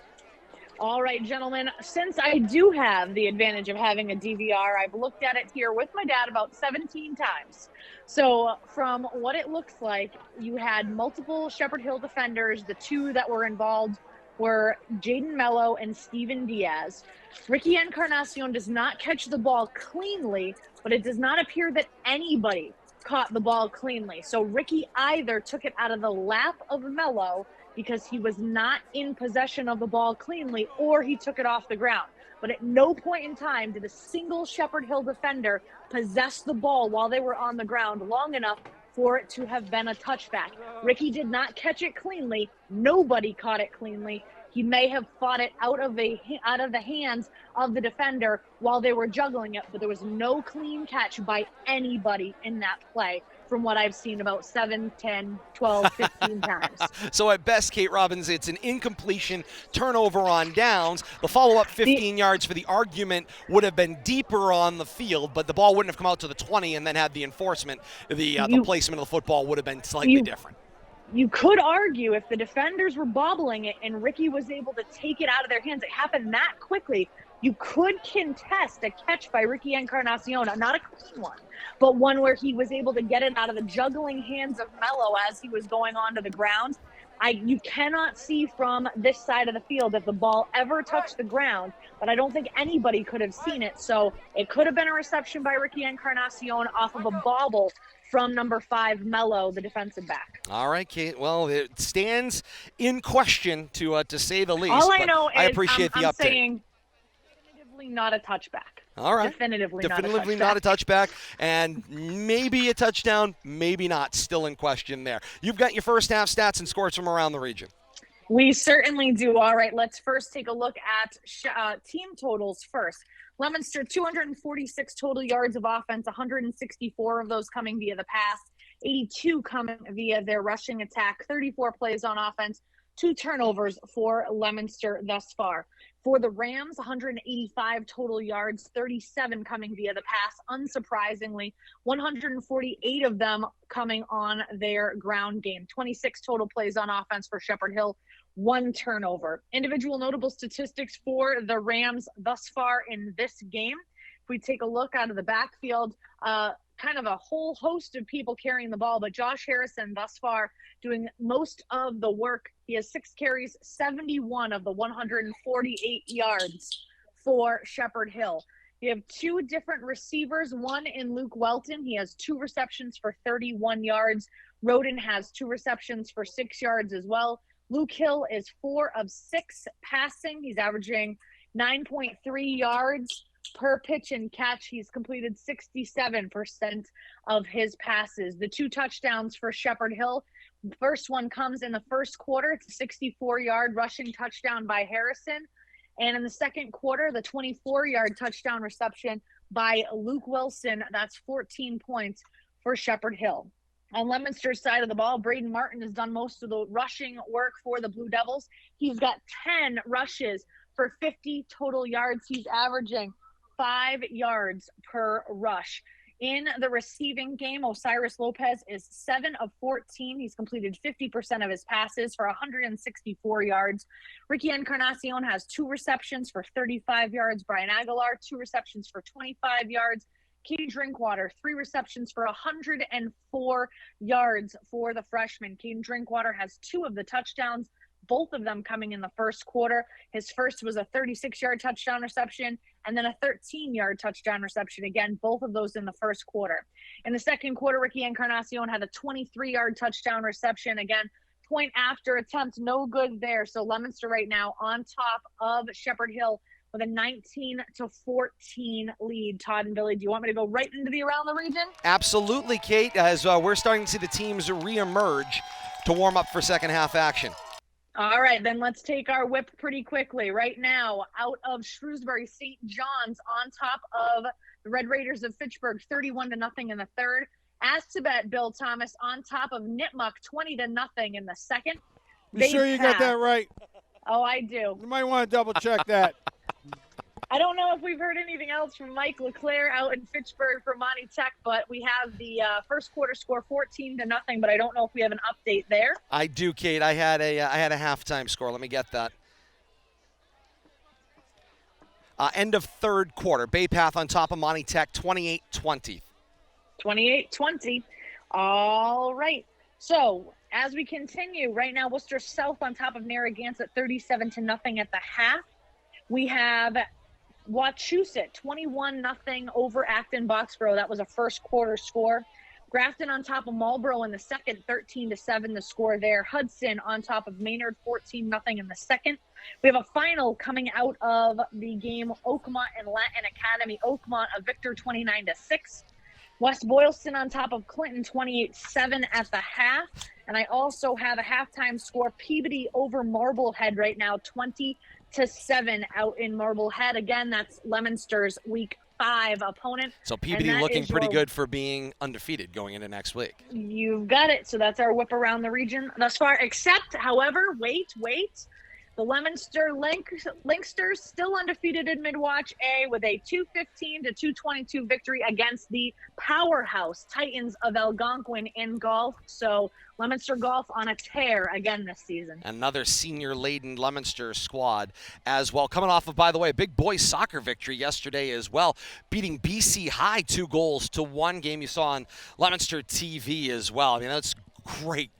All right, gentlemen, since I do have the advantage of having a DVR, I've looked at it here with my dad about 17 times. So from what it looks like, you had multiple Shepherd Hill defenders. The two that were involved were Jaden Mello and Steven Diaz. Ricky Encarnacion does not catch the ball cleanly, but it does not appear that anybody caught the ball cleanly. So Ricky either took it out of the lap of Mello because he was not in possession of the ball cleanly, or he took it off the ground. But at no point in time did a single Shepherd Hill defender possess the ball while they were on the ground long enough for it to have been a touchback. Ricky did not catch it cleanly. Nobody caught it cleanly. He may have fought it out of the hands of the defender while they were juggling it, but there was no clean catch by anybody in that play from what I've seen about 7, 10, 12, 15 times. So at best, Kate Robbins, it's an incompletion, turnover on downs. The follow-up 15 yards for the argument would have been deeper on the field, but the ball wouldn't have come out to the 20 and then had the enforcement. The placement of the football would have been slightly different. You could argue if the defenders were bobbling it and Ricky was able to take it out of their hands, it happened that quickly. You could contest a catch by Ricky Encarnacion, not a clean one, but one where he was able to get it out of the juggling hands of Mello as he was going onto the ground. You cannot see from this side of the field if the ball ever touched the ground, but I don't think anybody could have seen it. So it could have been a reception by Ricky Encarnacion off of a bobble from number 5, Mello, the defensive back. All right, Kate. Well, it stands in question to say the least. All I know is I appreciate the I'm update. Saying definitively not a touchback. All right. Definitively not a touchback. And maybe a touchdown, maybe not. Still in question there. You've got your first half stats and scores from around the region. We certainly do. All right, let's first take a look at team totals first. Leominster, 246 total yards of offense, 164 of those coming via the pass, 82 coming via their rushing attack, 34 plays on offense, 2 turnovers for Leominster thus far. For the Rams, 185 total yards, 37 coming via the pass. Unsurprisingly, 148 of them coming on their ground game. 26 total plays on offense for Shepherd Hill, 1 turnover. Individual notable statistics for the Rams thus far in this game. If we take a look out of the backfield, kind of a whole host of people carrying the ball, but Josh Harrison thus far doing most of the work. He has 6 carries, 71 of the 148 yards for Shepherd Hill. You have 2 different receivers, one in Luke Welton. He has 2 receptions for 31 yards. Roden has 2 receptions for 6 yards as well. Luke Hill is 4 of 6 passing. He's averaging 9.3 yards per pitch and catch. He's completed 67% of his passes. The 2 touchdowns for Shepherd Hill. The first one comes in the first quarter. It's a 64-yard rushing touchdown by Harrison. And in the second quarter, the 24-yard touchdown reception by Luke Wilson. That's 14 points for Shepherd Hill. On Leominster's side of the ball, Braden Martin has done most of the rushing work for the Blue Devils. He's got 10 rushes for 50 total yards. He's averaging 5 yards per rush. In the receiving game, Osiris Lopez is 7 of 14. He's completed 50% of his passes for 164 yards. Ricky Encarnacion has 2 receptions for 35 yards. Brian Aguilar, 2 receptions for 25 yards. Katie Drinkwater, 3 receptions for 104 yards for the freshman. Katie Drinkwater has 2 of the touchdowns, both of them coming in the first quarter. His first was a 36-yard touchdown reception and then a 13-yard touchdown reception. Again, both of those in the first quarter. In the second quarter, Ricky Encarnacion had a 23-yard touchdown reception. Again, point after attempt, no good there. So Leominster right now on top of Shepherd Hill with a 19-14 lead. Todd and Billy, do you want me to go right into the Around the Region? Absolutely, Kate, as we're starting to see the teams reemerge to warm up for second half action. All right, then let's take our whip pretty quickly. Right now, out of Shrewsbury, St. John's on top of the Red Raiders of Fitchburg, 31-0 in the third. Assabet, Bill Thomas, on top of Nipmuc, 20-0 in the second. You sure you got that right? Oh, I do. You might want to double check that. I don't know if we've heard anything else from Mike LeClaire out in Fitchburg for Monty Tech, but we have the first quarter score 14-0, but I don't know if we have an update there. I do, Kate. I had a halftime score. Let me get that. End of third quarter. Bay Path on top of Monty Tech, 28-20. 28-20. All right. So as we continue, right now Worcester South on top of Narragansett 37-0 at the half. We have Wachusett 21-0 over Acton Boxborough. That was a first quarter score. Grafton on top of Marlborough in the second, 13-7 the score there. Hudson on top of Maynard 14-0 in the second. We have a final coming out of the game, Oakmont and Latin Academy. Oakmont a victor 29-6. West Boylston on top of Clinton 28-7 at the half. And I also have a halftime score, Peabody over Marblehead right now, 20-7 out in Marblehead. Again, that's Leominster's week 5 opponent. So Peabody looking pretty good for being undefeated going into next week. You've got it. So that's our whip around the region thus far, except, however, wait. The Leominster Linksters still undefeated in Midwatch A with a 215-222 victory against the powerhouse Titans of Algonquin in golf. So Leominster golf on a tear again this season. Another senior-laden Leominster squad as well. Coming off of, by the way, a big boys soccer victory yesterday as well, beating BC High 2-1. Game you saw on Leominster TV as well. I mean, that's great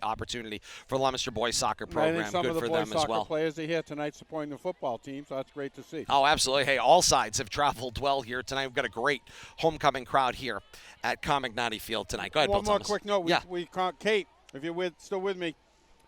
opportunity for the Leominster boys soccer program. I think some good of the for boys them soccer as well. players are here tonight supporting the football team, so that's great to see. Oh, absolutely. Hey, all sides have traveled well here tonight. We've got a great homecoming crowd here at Carmignati Field tonight. Go ahead, One Bill more Thomas. quick note. Kate, if you're still with me,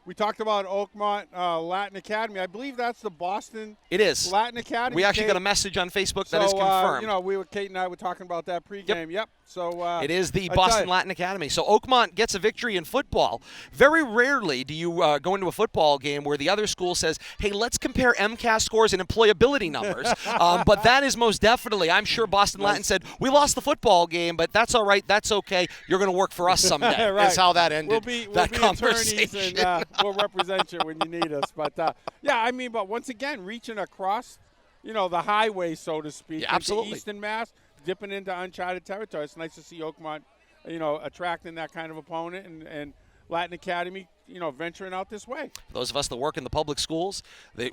we talked about Oakmont Latin Academy. I believe that's the Boston It is. Latin Academy. We actually Kate. got a message on Facebook that is So, confirmed. Kate and I were talking about that pregame. Yep. So it is the Boston Latin Academy. So Oakmont gets a victory in football. Very rarely do you go into a football game where the other school says, hey, let's compare MCAS scores and employability numbers. But that is most definitely, I'm sure Boston Latin said, we lost the football game, but that's all right. That's okay. You're going to work for us someday. Right. That's how that ended. We'll be conversation. attorneys and we'll represent you when you need us. But, but once again, reaching across, the highway, so to speak, Yeah, absolutely. into Eastern Mass, dipping into uncharted territory. It's nice to see Oakmont, attracting that kind of opponent and Latin Academy, venturing out this way. For those of us that work in the public schools,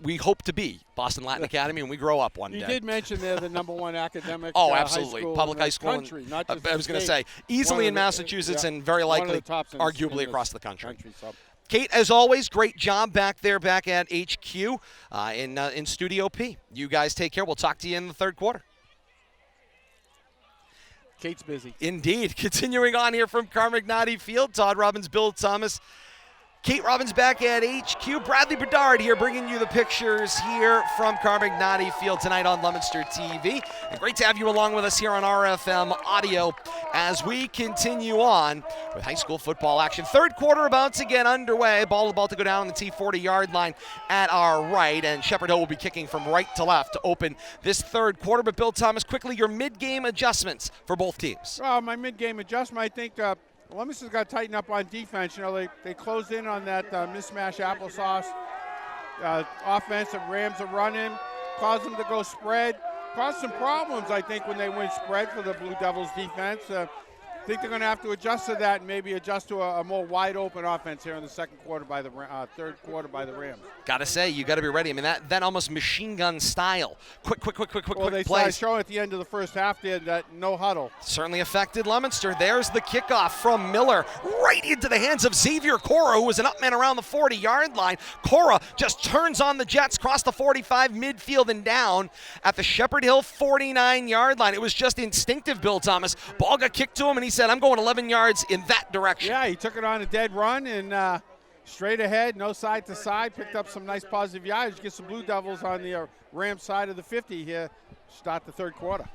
we hope to be Boston Latin Academy when we grow up one day. You did mention they're the number one academic oh, absolutely. high school public high school country, not just I was going to say, easily in Massachusetts and very likely, arguably across the country. Kate, as always, great job back at HQ in Studio P. You guys take care. We'll talk to you in the third quarter. Kate's busy. Indeed. Continuing on here from Carmignati Field, Todd Robbins, Bill Thomas, Kate Robbins back at HQ. Bradley Bedard here bringing you the pictures here from Carmignati Field tonight on Leominster TV. And great to have you along with us here on RFM Audio as we continue on with high school football action. Third quarter about to get underway. Ball about to go down the T40-yard line at our right, and Shepherd Hill will be kicking from right to left to open this third quarter. But Bill Thomas, quickly, your mid-game adjustments for both teams. Well, my mid-game adjustment, I think Leominster's got to tighten up on defense. They closed in on that mismatch applesauce offense that Rams are running, caused them to go spread, caused some problems, I think, when they went spread for the Blue Devils defense. I think they're going to have to adjust to that and maybe adjust to a more wide-open offense here in the third quarter by the Rams. Got to say, you got to be ready. I mean, that almost machine gun style. Quick Well, they started showing at the end of the first half there that no huddle. Certainly affected Leominster. There's the kickoff from Miller right into the hands of Xavier Cora, who was an up man around the 40-yard line. Cora just turns on the Jets, cross the 45 midfield and down at the Shepherd Hill 49-yard line. It was just instinctive, Bill Thomas. Ball got kicked to him, and he said, I'm going 11 yards in that direction. Yeah, he took it on a dead run and straight ahead, no side to side, picked up some nice positive yardage. Get some Blue Devils on the Rams side of the 50 here, start the third quarter.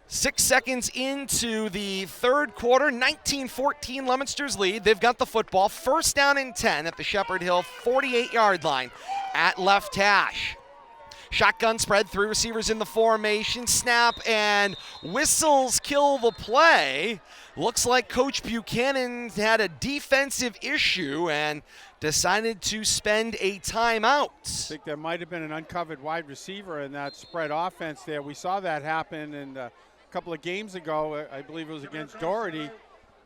6 seconds into the third quarter, 19-14 Leominster's lead. They've got the football. First down and 10 at the Shepherd Hill 48-yard line at left hash. Shotgun spread, 3 receivers in the formation. Snap and whistles kill the play. Looks like Coach Buchanan had a defensive issue and decided to spend a timeout. I think there might have been an uncovered wide receiver in that spread offense there. We saw that happen in a couple of games ago. I believe it was against Doherty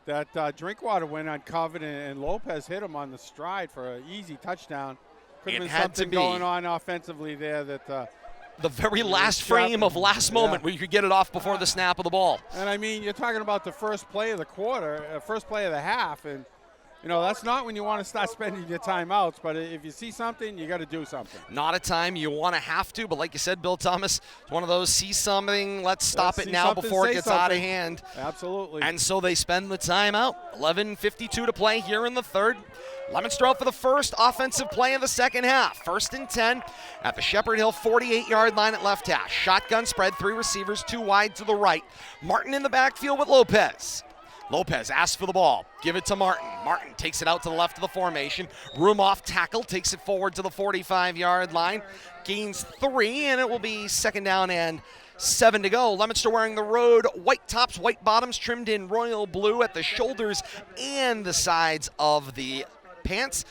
that Drinkwater went uncovered and Lopez hit him on the stride for an easy touchdown. Could have been something going on offensively there that the very last frame of last moment where you could get it off before the snap of the ball. And I mean, you're talking about the first play of the quarter, first play of the half, and that's not when you want to start spending your timeouts, but if you see something, you got to do something. Not a time you want to have to, but like you said, Bill Thomas, it's one of those see something, let's stop it now before it gets out of hand. Absolutely. And so they spend the timeout. 11:52 to play here in the third. Leominster out for the first offensive play of the second half. 1st and 10 at the Shepherd Hill 48-yard line at left hash. Shotgun spread, 3 receivers, 2 wide to the right. Martin in the backfield with Lopez. Lopez asks for the ball. Give it to Martin. Martin takes it out to the left of the formation. Room off tackle. Takes it forward to the 45-yard line. Gains 3, and it will be 2nd down and 7 to go. Leominster wearing the road white tops, white bottoms, trimmed in royal blue at the shoulders and the sides of the pants.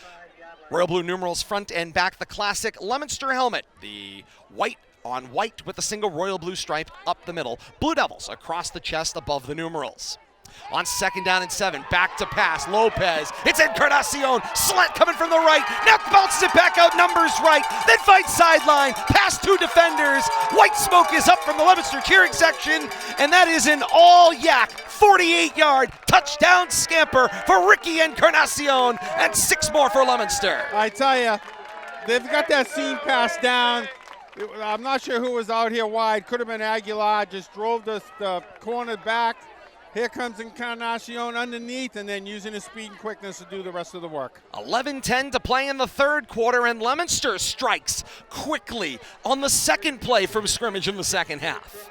Royal blue numerals front and back. The classic Leominster helmet. The white on white with a single royal blue stripe up the middle. Blue Devils across the chest above the numerals. On 2nd down and 7, back to pass, Lopez, it's Encarnacion, slant coming from the right, now bounces it back out, numbers right, then fights sideline, past 2 defenders, white smoke is up from the Leominster cheering section, and that is an all-yak 48-yard touchdown scamper for Ricky Encarnacion, and 6 more for Leominster. I tell you, they've got that seam pass down. I'm not sure who was out here wide, could have been Aguilar, just drove the corner back. Here comes Encarnacion underneath and then using his speed and quickness to do the rest of the work. 11:10 to play in the third quarter, and Leominster strikes quickly on the second play from scrimmage in the second half.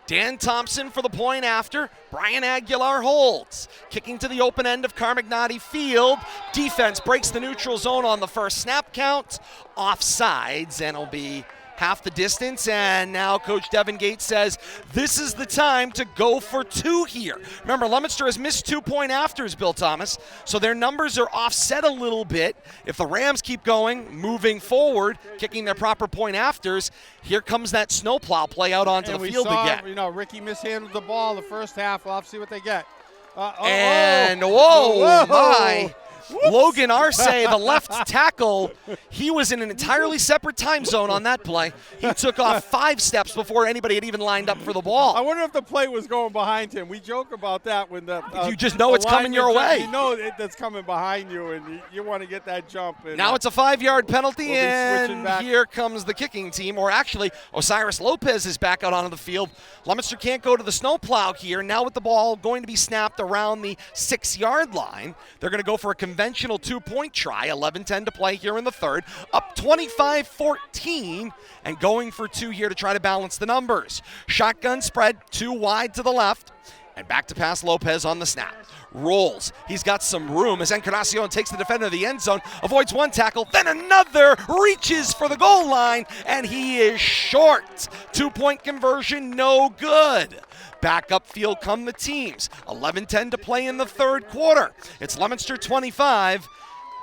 Dan Thompson for the point after. Brian Aguilar holds. Kicking to the open end of Carmignati Field. Defense breaks the neutral zone on the first snap count. Offsides, and it'll be half the distance, and now Coach Devin Gates says this is the time to go for 2 here. Remember, Leominster has missed 2-point afters, Bill Thomas, so their numbers are offset a little bit. If the Rams keep going, moving forward, kicking their proper point afters, here comes that snowplow play out onto the field again. Ricky mishandled the ball the first half. We'll have to see what they get. Whoa, my. Whoops. Logan Arce, the left tackle, he was in an entirely separate time zone on that play. He took off 5 steps before anybody had even lined up for the ball. I wonder if the play was going behind him. We joke about that when you just know it's coming your way. You know that's coming behind you, and you want to get that jump. And, now it's a 5-yard penalty, and here comes the kicking team. Or actually, Osiris Lopez is back out onto the field. Leominster can't go to the snowplow here. Now with the ball going to be snapped around the 6-yard line, they're going to go for a conventional 2-point try. 11:10 to play here in the third. Up 25-14 and going for 2 here to try to balance the numbers. Shotgun spread, 2 wide to the left. And back to pass Lopez on the snap. Rolls. He's got some room as Encarnacion takes the defender to the end zone, avoids 1 tackle, then another, reaches for the goal line, and he is short. 2-point conversion, no good. Back upfield come the teams. 11:10 to play in the third quarter. It's Leominster 25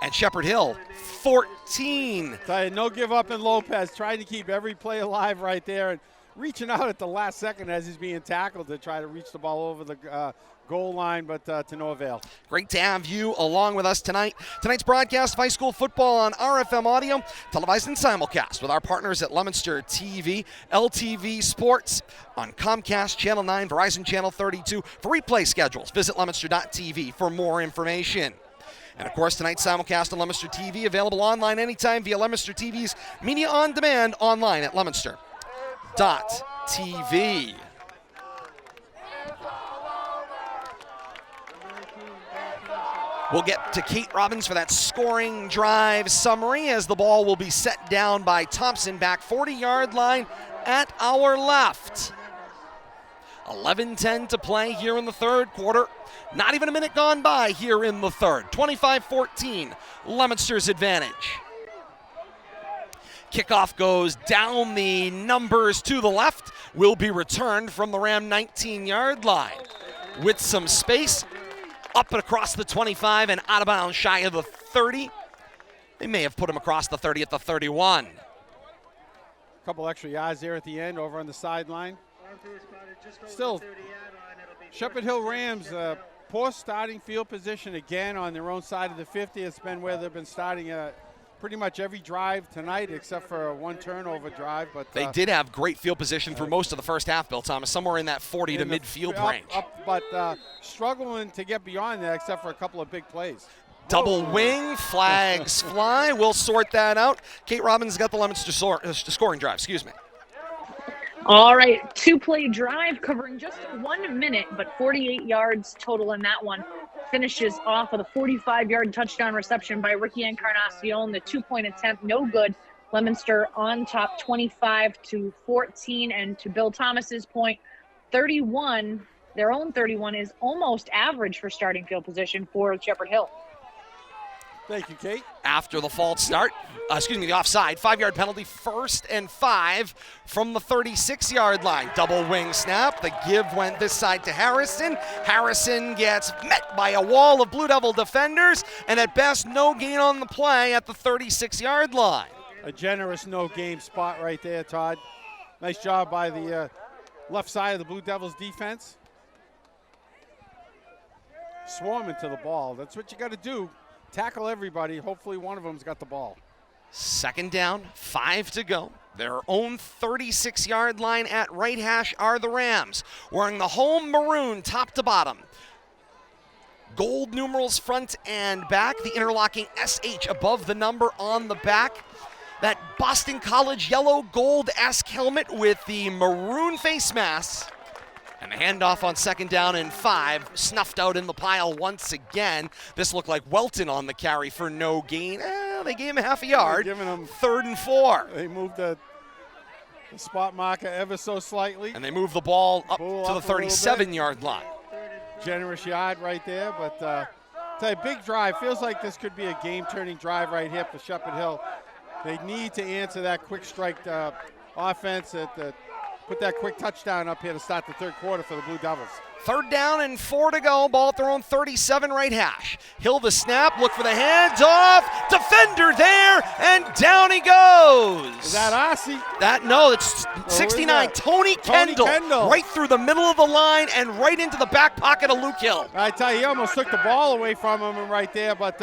and Shepherd Hill 14. No give up in Lopez, trying to keep every play alive right there and reaching out at the last second as he's being tackled to try to reach the ball over the goal line, but to no avail. Great to have you along with us tonight. Tonight's broadcast of high school football on RFM Audio, televised and simulcast with our partners at Leominster TV, LTV Sports on Comcast Channel 9, Verizon Channel 32. For replay schedules, visit leominster.tv for more information. And, of course, tonight's simulcast on Leominster TV, available online anytime via Leominster TV's Media on Demand online at leominster.tv. We'll get to Kate Robbins for that scoring drive summary as the ball will be set down by Thompson back 40-yard line at our left. 11:10 to play here in the third quarter. Not even a minute gone by here in the third. 25-14, Leominster's advantage. Kickoff goes down the numbers to the left. Will be returned from the Ram 19-yard line. With some space, up and across the 25 and out of bounds shy of the 30. They may have put him across the 30 at the 31. A couple extra yards there at the end over on the sideline. Still, Shepherd Hill Rams, poor starting field position again on their own side of the 50. It's been where they've been starting pretty much every drive tonight except for one turnover drive. But they did have great field position through most of the first half, Bill Thomas, somewhere in that 40 to midfield range. But struggling to get beyond that except for a couple of big plays. Double wing, flags fly. We'll sort that out. Kate Robbins got the Leominster scoring drive, excuse me. All right, 2-play drive covering just 1 minute, but 48 yards total in that one. Finishes off with a 45-yard touchdown reception by Ricky Encarnacion. The 2-point attempt, no good. Leominster on top 25-14. And to Bill Thomas's point, 31, their own 31 is almost average for starting field position for Shepherd Hill. Thank you, Kate. After the false start, the offside, 5-yard penalty, 1st and 5 from the 36-yard line. Double wing snap. The give went this side to Harrison. Harrison gets met by a wall of Blue Devil defenders, and at best, no gain on the play at the 36-yard line. A generous no-game spot right there, Todd. Nice job by the left side of the Blue Devils defense. Swarming to the ball. That's what you got to do. Tackle everybody. Hopefully one of them's got the ball. 2nd down, 5 to go. Their own 36-yard line at right hash are the Rams, wearing the home maroon top to bottom. Gold numerals front and back, the interlocking SH above the number on the back. That Boston College yellow gold-esque helmet with the maroon face mask. And the handoff on 2nd down and 5, snuffed out in the pile once again. This looked like Welton on the carry for no gain. They gave him a half a yard. Giving him 3rd and 4. They moved the spot marker ever so slightly. And they moved the ball up to the 37-yard line. Generous yard right there, but it's a big drive. Feels like this could be a game-turning drive right here for Shepherd Hill. They need to answer that quick strike offense put that quick touchdown up here to start the 3rd quarter for the Blue Devils. 3rd down and 4 to go. Ball at their own 37 right hash. Hill the snap, look for the handoff. Defender there, and down he goes. Is that Ossie? No, it's 69. Tony Kendall. Right through the middle of the line and right into the back pocket of Luke Hill. I tell you, he almost took the ball away from him right there, but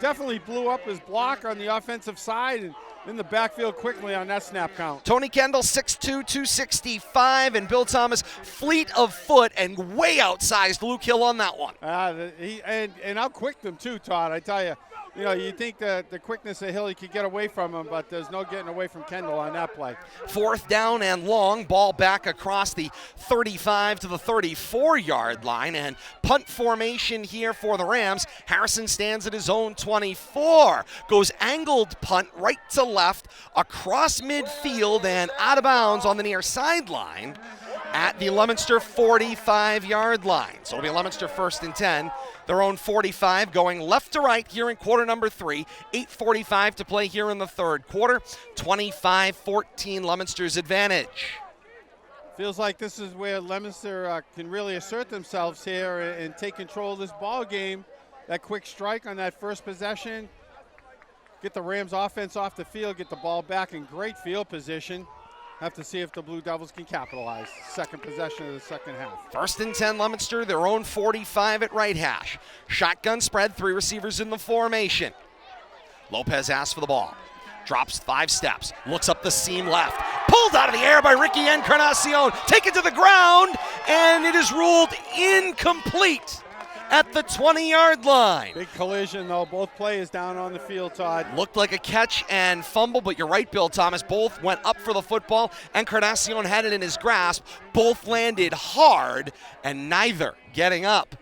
definitely blew up his block on the offensive side and in the backfield quickly on that snap count. Tony Kendall, 6'2", 265, and Bill Thomas, fleet of foot and way outsized Luke Hill on that one. And outquicked him too, Todd. I tell you, you think the quickness of Hill, he could get away from him, but there's no getting away from Kendall on that play. 4th down and long, ball back across the 35 to the 34-yard line, and punt formation here for the Rams. Harrison stands at his own 24, goes angled punt right to left, across midfield and out of bounds on the near sideline at the Leominster 45-yard line. So it'll be Leominster 1st and 10. Their own 45 going left to right here in quarter number 3. 8:45 to play here in the 3rd quarter. 25-14 Leominster's advantage. Feels like this is where Leominster can really assert themselves here and take control of this ball game. That quick strike on that first possession. Get the Rams offense off the field, get the ball back in great field position. Have to see if the Blue Devils can capitalize. 2nd possession of the 2nd half. 1st and 10 Leominster, their own 45 at right hash. Shotgun spread, 3 receivers in the formation. Lopez asks for the ball. Drops 5 steps, looks up the seam left. Pulled out of the air by Ricky Encarnacion. Taken to the ground, and it is ruled incomplete at the 20-yard line. Big collision, though. Both players down on the field, Todd. Looked like a catch and fumble, but you're right, Bill Thomas. Both went up for the football. Encarnacion had it in his grasp. Both landed hard, and neither getting up.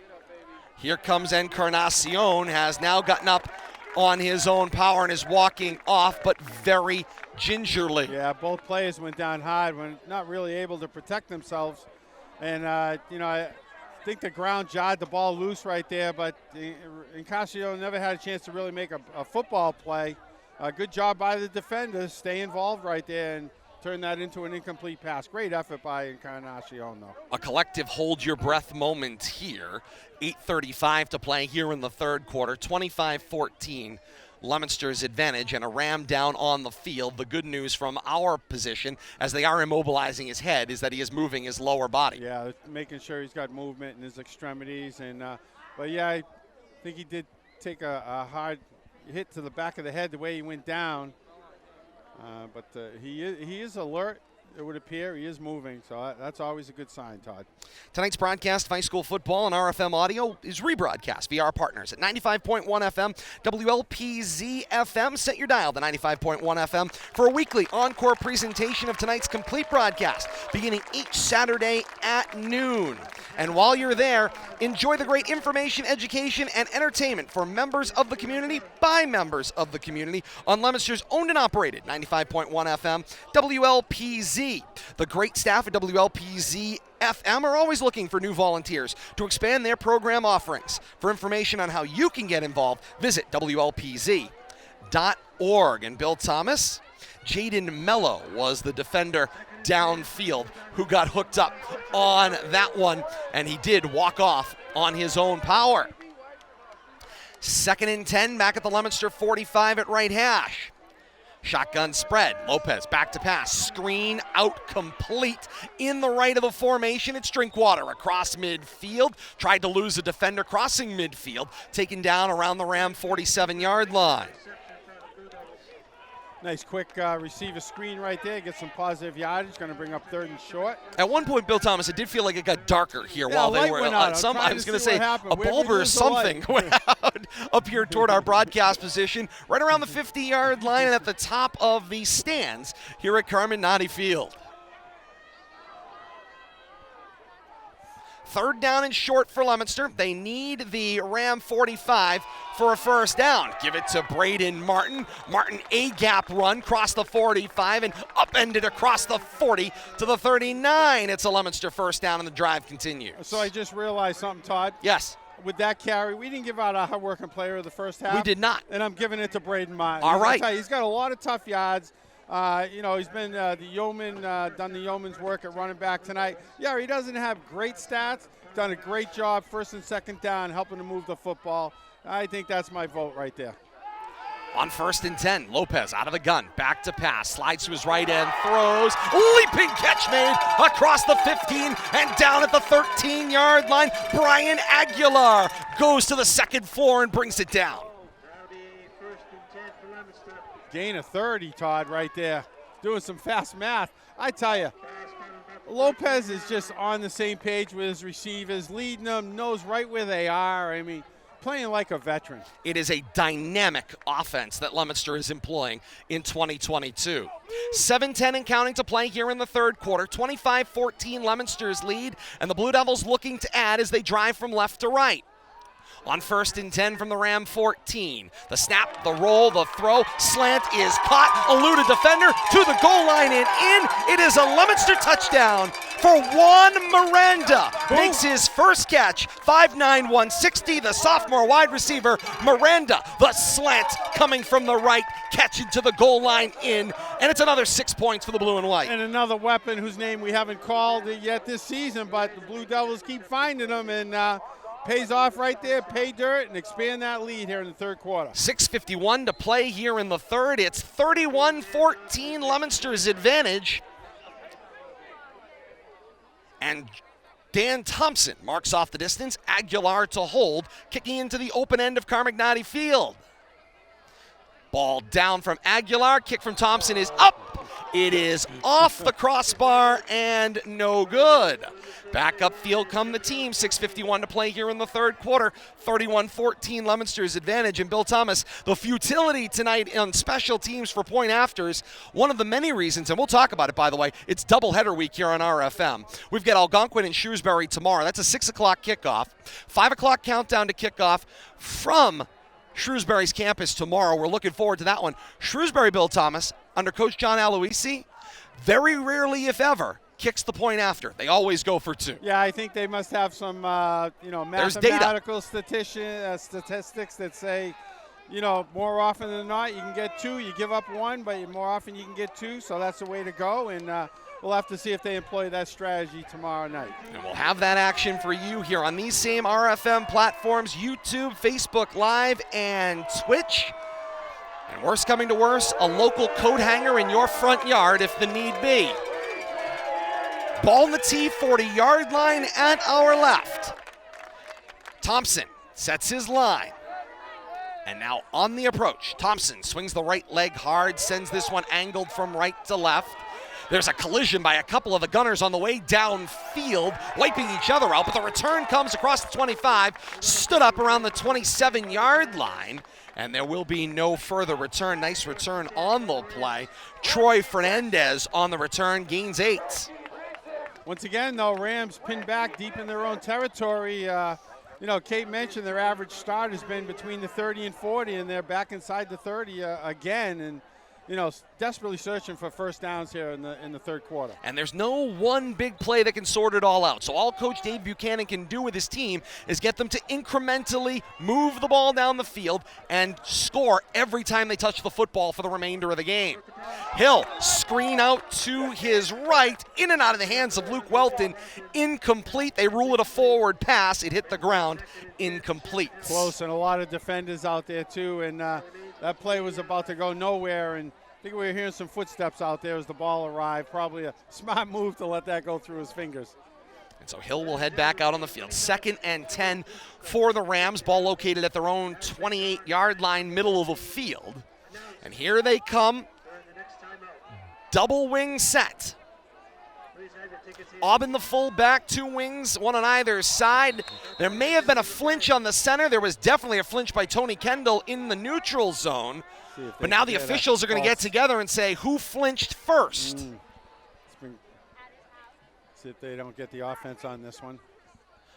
Here comes Encarnacion, has now gotten up on his own power and is walking off, but very gingerly. Yeah, both players went down hard, when not really able to protect themselves. And, I think the ground jarred the ball loose right there, but Encarnacion never had a chance to really make a football play. Good job by the defenders. Stay involved right there and turn that into an incomplete pass. Great effort by Encarnacion, though. A collective hold-your-breath moment here. 8:35 to play here in the 3rd quarter. 25-14. Leominster's advantage, and a Ram down on the field. The good news from our position, as they are immobilizing his head, is that he is moving his lower body. Yeah, making sure he's got movement in his extremities. And but yeah, I think he did take a hard hit to the back of the head the way he went down. But he is alert. It would appear he is moving, so that's always a good sign, Todd. Tonight's broadcast of high school football on RFM Audio is rebroadcast via our partners at 95.1 FM, WLPZ FM. Set your dial to 95.1 FM for a weekly encore presentation of tonight's complete broadcast, beginning each Saturday at noon. And while you're there, enjoy the great information, education, and entertainment for members of the community by members of the community on Leominster's owned and operated 95.1 FM, WLPZ. The great staff at WLPZ FM are always looking for new volunteers to expand their program offerings. For information on how you can get involved, visit WLPZ.org. And Bill Thomas, Jaden Mello was the defender downfield who got hooked up on that one, and he did walk off on his own power. 2nd and 10 back at the Leominster 45 at right hash. Shotgun spread. Lopez back to pass. Screen out complete in the right of the formation. It's Drinkwater across midfield. Tried to lose a defender crossing midfield. Taken down around the Ram 47-yard line. Nice quick receiver screen right there. Get some positive yardage. Going to bring up 3rd and short. At one point, Bill Thomas, it did feel like it got darker here Yeah, while they light were. went out. I was going to say a Where bulb or was the something light? went out up here toward our broadcast position, right around the 50-yard line and at the top of the stands here at Carmignati Field. 3rd down and short for Leominster. They need the Ram 45 for a first down. Give it to Braden Martin. Martin, a gap run, cross the 45 and upended across the 40 to the 39. It's a Leominster first down and the drive continues. So I just realized something, Todd. Yes. With that carry, we didn't give out a hard-working player of the first half. We did not. And I'm giving it to Braden Martin. All right. I'll tell you, he's got a lot of tough yards. He's been the yeoman, done the yeoman's work at running back tonight. Yeah, he doesn't have great stats. Done a great job 1st and 2nd down, helping to move the football. I think that's my vote right there. On 1st and 10, Lopez out of the gun, back to pass, slides to his right end, throws, leaping catch made across the 15 and down at the 13-yard line. Brian Aguilar goes to the 2nd floor and brings it down. Gain of 30, Todd, right there. Doing some fast math. I tell you, Lopez is just on the same page with his receivers, leading them, knows right where they are. I mean, playing like a veteran. It is a dynamic offense that Leominster is employing in 2022. 7:10 and counting to play here in the 3rd quarter. 25-14 Leominster's lead, and the Blue Devils looking to add as they drive from left to right. On 1st and 10 from the Ram 14. The snap, the roll, the throw, slant is caught, eluded defender to the goal line and in. It is a Leominster touchdown for Juan Miranda. Makes his first catch, 5'9", 160, the sophomore wide receiver, Miranda. The slant coming from the right, catching to the goal line in, and it's another 6 points for the blue and white. And another weapon whose name we haven't called yet this season, but the Blue Devils keep finding them, and pays off right there, pay dirt, and expand that lead here in the 3rd quarter. 6:51 to play here in the 3rd. It's 31-14 Leominster's advantage. And Dan Thompson marks off the distance. Aguilar to hold, kicking into the open end of Carmignati Field. Ball down from Aguilar. Kick from Thompson is up. It is off the crossbar and no good. Back upfield come the team. 6:51 to play here in the 3rd quarter. 31-14 Leominster's advantage. And Bill Thomas, the futility tonight on special teams for point afters, one of the many reasons, and we'll talk about it, by the way, it's doubleheader week here on RFM. We've got Algonquin and Shrewsbury tomorrow. That's a 6 o'clock kickoff. 5 o'clock countdown to kickoff from Shrewsbury's campus tomorrow. We're looking forward to that one. Shrewsbury, Bill Thomas, under Coach John Aloisi, very rarely, if ever, kicks the point after. They always go for 2. Yeah, I think they must have some, mathematical statistics that say, more often than not, you can get 2. You give up 1, but more often you can get 2. So that's the way to go. And we'll have to see if they employ that strategy tomorrow night. And we'll have that action for you here on these same RFM platforms, YouTube, Facebook Live, and Twitch. And worst coming to worst, a local coat hanger in your front yard if the need be. Ball in the tee, 40-yard line at our left. Thompson sets his line. And now on the approach, Thompson swings the right leg hard, sends this one angled from right to left. There's a collision by a couple of the Gunners on the way downfield, wiping each other out, but the return comes across the 25, stood up around the 27-yard line, and there will be no further return. Nice return on the play. Troy Fernandez on the return, gains 8. Once again, though, Rams pinned back deep in their own territory. Kate mentioned their average start has been between the 30 and 40, and they're back inside the 30 again, and desperately searching for first downs here in the third quarter. And there's no one big play that can sort it all out. So all Coach Dave Buchanan can do with his team is get them to incrementally move the ball down the field and score every time they touch the football for the remainder of the game. Hill, screen out to his right, in and out of the hands of Luke Welton. Incomplete. They rule it a forward pass. It hit the ground. Incomplete. Close, and a lot of defenders out there too, and that play was about to go nowhere, and I think we were hearing some footsteps out there as the ball arrived. Probably a smart move to let that go through his fingers. And so Hill will head back out on the field. 2nd and 10 for the Rams. Ball located at their own 28-yard line, middle of the field. And here they come. Double wing set. Aubin the fullback, 2 wings, 1 on either side. There may have been a flinch on the center. There was definitely a flinch by Tony Kendall in the neutral zone. But now the officials are going to get together and say who flinched first. See if they don't get the offense on this one.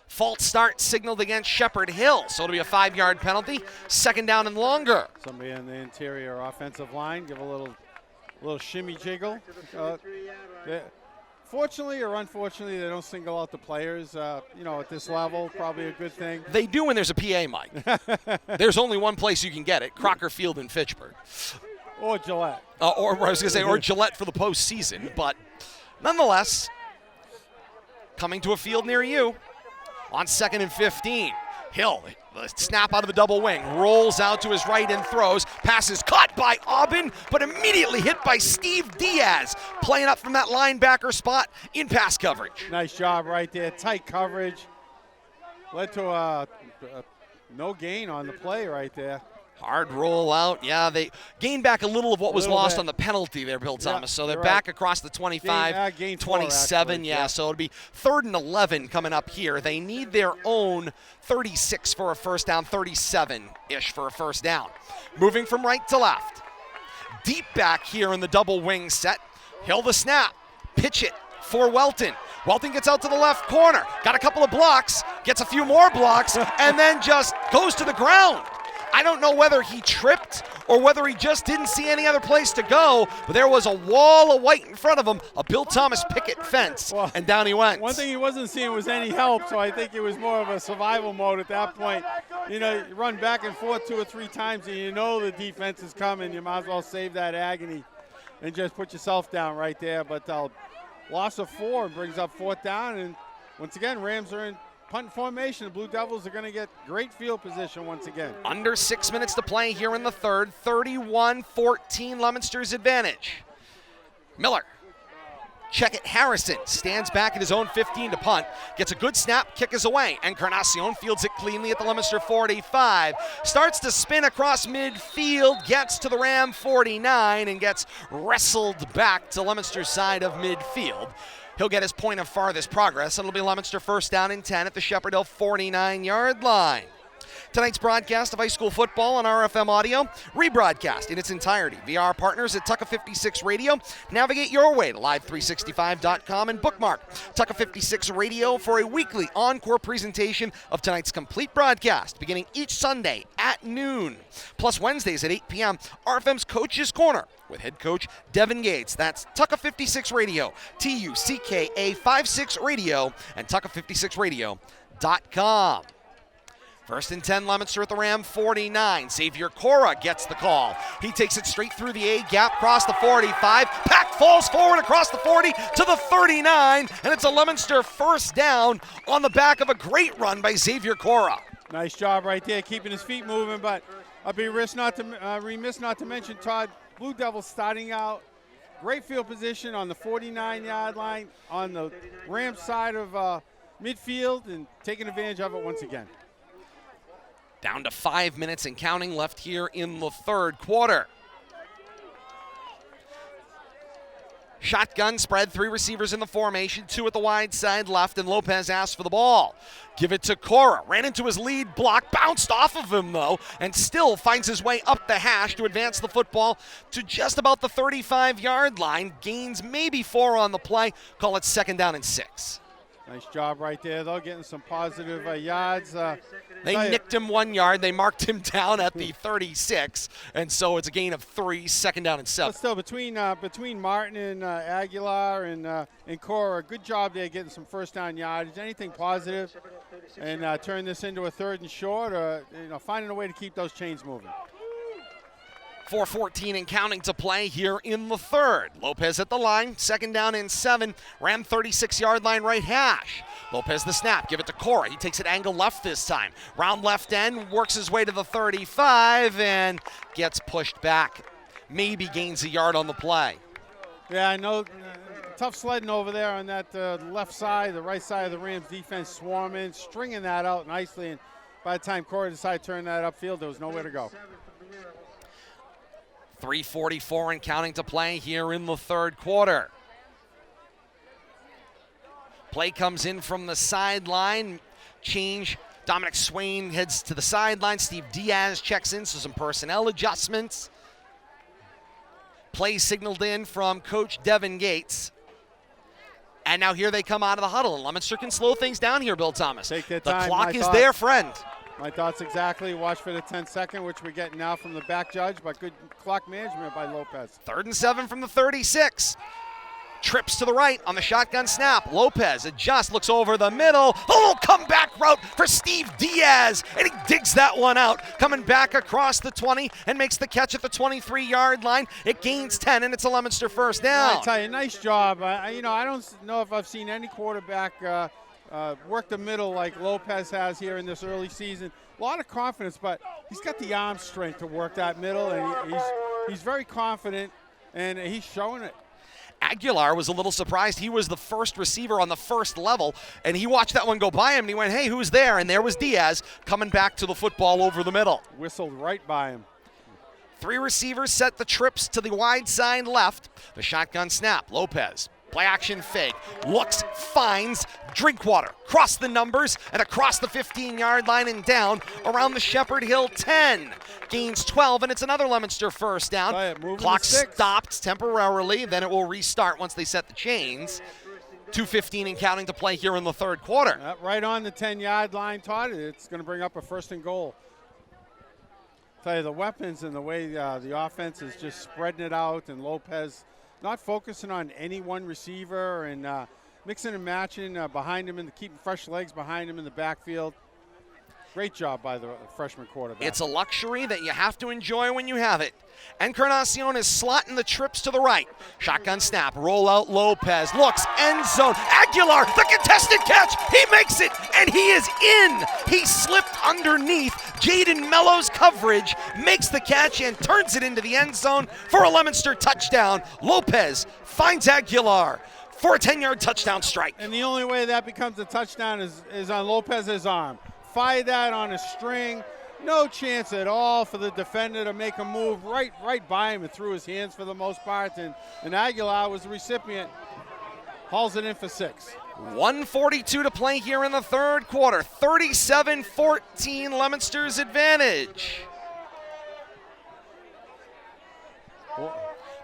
False start signaled against Shepherd Hill, so it'll be a 5-yard penalty. 2nd down and longer. Somebody in the interior offensive line, give a little shimmy jiggle. Fortunately or unfortunately, they don't single out the players, at this level. Probably a good thing. They do when there's a PA mic. There's only one place you can get it, Crocker Field in Fitchburg. Or Gillette. Or I was going to say, or Gillette for the postseason. But nonetheless, coming to a field near you on 2nd and 15. Hill, the snap out of the double wing, rolls out to his right and throws. Pass is caught by Aubin, but immediately hit by Steve Diaz, playing up from that linebacker spot in pass coverage. Nice job right there. Tight coverage. Led to a no gain on the play right there. Hard roll out. Yeah, they gained back a little of what was lost on the penalty there, Bill Thomas. So they're back across the 25, gain 27. Yeah, so it'll be 3rd and 11 coming up here. They need their own 36 for a first down, 37-ish for a first down. Moving from right to left. Deep back here in the double wing set. Hill the snap. Pitch it for Welton. Welton gets out to the left corner. Got a couple of blocks. Gets a few more blocks. And then just goes to the ground. I don't know whether he tripped or whether he just didn't see any other place to go, but there was a wall of white in front of him, a Bill Thomas picket fence, and down he went. One thing he wasn't seeing was any help, so I think it was more of a survival mode at that point. You run back and forth 2 or 3 times, and you know the defense is coming. You might as well save that agony and just put yourself down right there. But loss of 4 brings up 4th down, and once again, Rams are in punt formation. The Blue Devils are going to get great field position once again. Under 6 minutes to play here in the third. 31-14, Leominster's advantage. Miller. Check it. Harrison stands back at his own 15 to punt. Gets a good snap. Kick is away. Encarnacion fields it cleanly at the Leominster 45. Starts to spin across midfield. Gets to the Ram 49 and gets wrestled back to Leominster's side of midfield. He'll get his point of farthest progress. It'll be Leominster 1st down and 10 at the Shepherd Hill 49-yard line. Tonight's broadcast of high school football on RFM Audio, rebroadcast in its entirety via our partners at Tucka 56 Radio. Navigate your way to live365.com and bookmark Tucka 56 Radio for a weekly encore presentation of tonight's complete broadcast, beginning each Sunday at noon. Plus Wednesdays at 8 p.m., RFM's Coach's Corner with head coach Devin Gates. That's Tucka 56 Radio, TUCKA 56 Radio, and Tucka56Radio.com. 1st and 10, Leominster at the Ram 49. Xavier Cora gets the call. He takes it straight through the A gap, across the 45. Pack falls forward across the 40 to the 39, and it's a Leominster 1st down on the back of a great run by Xavier Cora. Nice job right there, keeping his feet moving, but I'd be remiss not to mention Todd, Blue Devils starting out. Great field position on the 49-yard line on the Rams side of midfield and taking advantage of it once again. Down to 5 minutes and counting left here in the third quarter. Shotgun spread, 3 receivers in the formation, 2 at the wide side left, and Lopez asks for the ball. Give it to Cora. Ran into his lead block, bounced off of him though, and still finds his way up the hash to advance the football to just about the 35-yard line. Gains maybe 4 on the play. Call it 2nd down and 6. Nice job right there, though, getting some positive yards. They nicked him 1 yard. They marked him down at the 36, and so it's a gain of 3, 2nd down and 7. But still, between Martin and Aguilar and Cora, good job there getting some first down yardage. Anything positive, and turn this into a 3rd and short, or finding a way to keep those chains moving. 4:14 and counting to play here in the third. Lopez at the line, 2nd down and 7. Ram 36-yard line right hash. Lopez the snap, give it to Cora. He takes it angle left this time. Round left end, works his way to the 35 and gets pushed back. Maybe gains a yard on the play. Yeah, I know. Tough sledding over there on that left side, the right side of the Rams defense swarming, stringing that out nicely. And by the time Cora decided to turn that upfield, there was nowhere to go. 3:44 and counting to play here in the third quarter. Play comes in from the sideline. Change. Dominic Swain heads to the sideline. Steve Diaz checks in, so some personnel adjustments. Play signaled in from Coach Devin Gates. And now here they come out of the huddle. And Leominster can slow things down here, Bill Thomas. Take their the time. clock is their friend. My thoughts exactly. Watch for the 10-second, which we're getting now from the back judge, but good clock management by Lopez. 3rd and 7 from the 36. Trips to the right on the shotgun snap. Lopez adjusts, looks over the middle. A little comeback route for Steve Diaz, and he digs that one out. Coming back across the 20 and makes the catch at the 23-yard line. It gains 10, and it's a Leominster first down. I tell you, nice job. I don't know if I've seen any quarterback work the middle like Lopez has here in this early season. A lot of confidence, but he's got the arm strength to work that middle, and he's very confident, and he's showing it. Aguilar was a little surprised. He was the first receiver on the first level, and he watched that one go by him, and he went, hey, who's there? And there was Diaz coming back to the football over the middle. Whistled right by him. 3 receivers set the trips to the wide side left. The shotgun snap. Lopez. Play action fake. Looks, finds Drinkwater. Cross the numbers and across the 15-yard line and down around the Shepherd Hill 10. Gains 12, and it's another Leominster first down. Clock stopped temporarily. Then it will restart once they set the chains. 2:15 and counting to play here in the third quarter. Right on the 10-yard line, Todd. It's going to bring up a 1st and goal. Tell you, the weapons and the way the offense is just spreading it out, and Lopez not focusing on any one receiver and mixing and matching behind him and keeping fresh legs behind him in the backfield. Great job by the freshman quarterback. It's a luxury that you have to enjoy when you have it. Encarnacion is slotting the trips to the right. Shotgun snap, roll out Lopez, looks, end zone. Aguilar, the contested catch, he makes it, and he is in. He slipped underneath Jaden Mello's coverage, makes the catch, and turns it into the end zone for a Leominster touchdown. Lopez finds Aguilar for a 10-yard touchdown strike. And the only way that becomes a touchdown is on Lopez's arm. Fire that on a string. No chance at all for the defender to make a move right by him and through his hands for the most part. And Aguilar was the recipient. Hauls it in for 6. 1:42 to play here in the third quarter. 37-14 Leominster's advantage.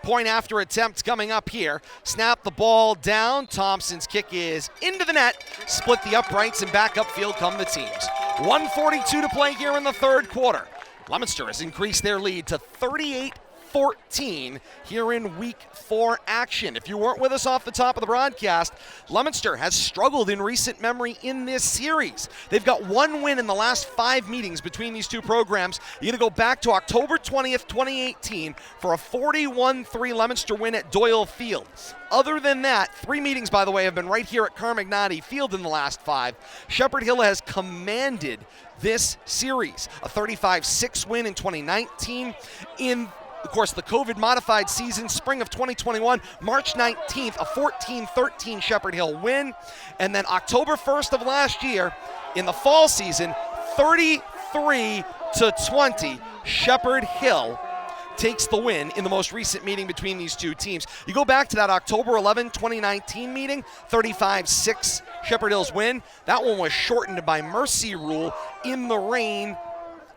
Point after attempt coming up here. Snap the ball down. Thompson's kick is into the net. Split the uprights and back upfield come the teams. 1:42 to play here in the third quarter. Leominster has increased their lead to 38-14 here in week 4 action. If you weren't with us off the top of the broadcast, Leominster has struggled in recent memory in this series. They've got 1 win in the last 5 meetings between these two programs. You got to go back to October 20th, 2018 for a 41-3 Leominster win at Doyle Field. Other than that, 3 meetings, by the way, have been right here at Carmagnati Field in the last 5. Shepherd Hill has commanded this series. A 35-6 win in 2019. In, of course, the COVID-modified season, spring of 2021, March 19th, a 14-13 Shepherd Hill win. And then October 1st of last year, in the fall season, 34-3 33-20. Shepherd Hill takes the win in the most recent meeting between these two teams. You go back to that October 11, 2019 meeting, 35-6 Shepherd Hill's win. That one was shortened by mercy rule in the rain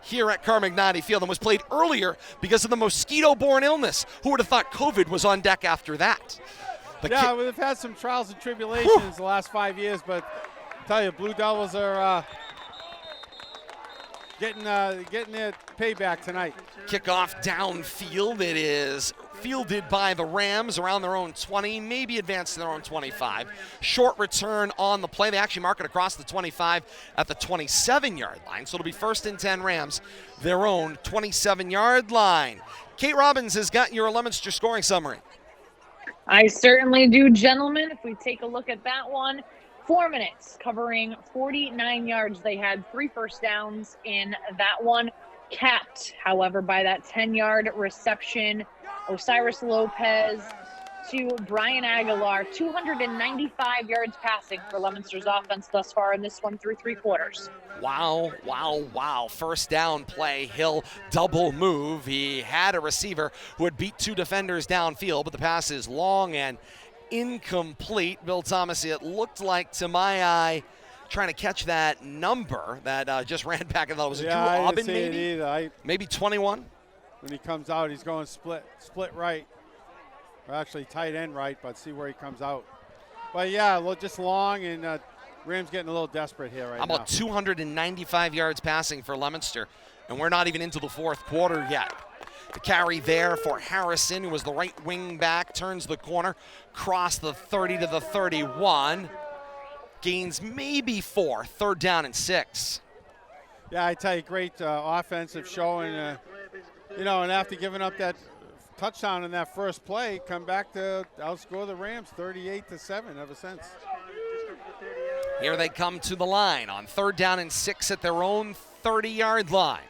here at Carmignati Field and was played earlier because of the mosquito-borne illness. Who would have thought COVID was on deck after that? We've had some trials and tribulations the last 5 years, but I tell you, Blue Devils are getting their payback tonight. Kickoff downfield. It is fielded by the Rams around their own 20, maybe advanced to their own 25. Short return on the play. They actually mark it across the 25 at the 27-yard line. So it'll be 1st and 10 Rams, their own 27-yard line. Kate Robbins has got your Leominster scoring summary. I certainly do, gentlemen. If we take a look at that one, 4 minutes, covering 49 yards. They had 3 first downs in that one, capped, however, by that 10-yard reception. Osiris Lopez to Brian Aguilar, 295 yards passing for Leominster's offense thus far in this one through 3 quarters. Wow, wow, wow. First down play. Hill double move. He had a receiver who had beat 2 defenders downfield, but the pass is long and incomplete. Bill Thomas, it looked like to my eye, trying to catch that number that just ran back. I thought it was a Drew Aubin, maybe? Maybe 21? When he comes out, he's going split right. Or actually tight end right, but see where he comes out. But yeah, just long, and Rams getting a little desperate here right now. How about 295 yards passing for Leominster, and we're not even into the 4th quarter yet. The carry there for Harrison, who was the right wing back, turns the corner, cross the 30 to the 31. Gains maybe 4, 3rd down and 6. Yeah, I tell you, great offensive showing. And after giving up that touchdown in that first play, come back to outscore the Rams 38-7 ever since. Here they come to the line on 3rd down and 6 at their own 30-yard line.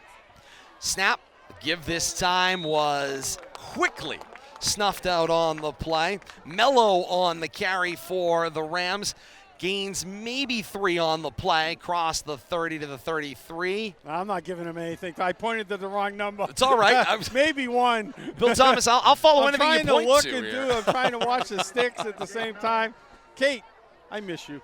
Snap, give this time was quickly snuffed out on the play. Mello on the carry for the Rams. Gains maybe 3 on the play, cross the 30 to the 33. I'm not giving him anything. I pointed to the wrong number. It's all right. Maybe 1. Bill Thomas, I'll follow anything you point to. I'm trying to watch the sticks at the same time. Kate, I miss you.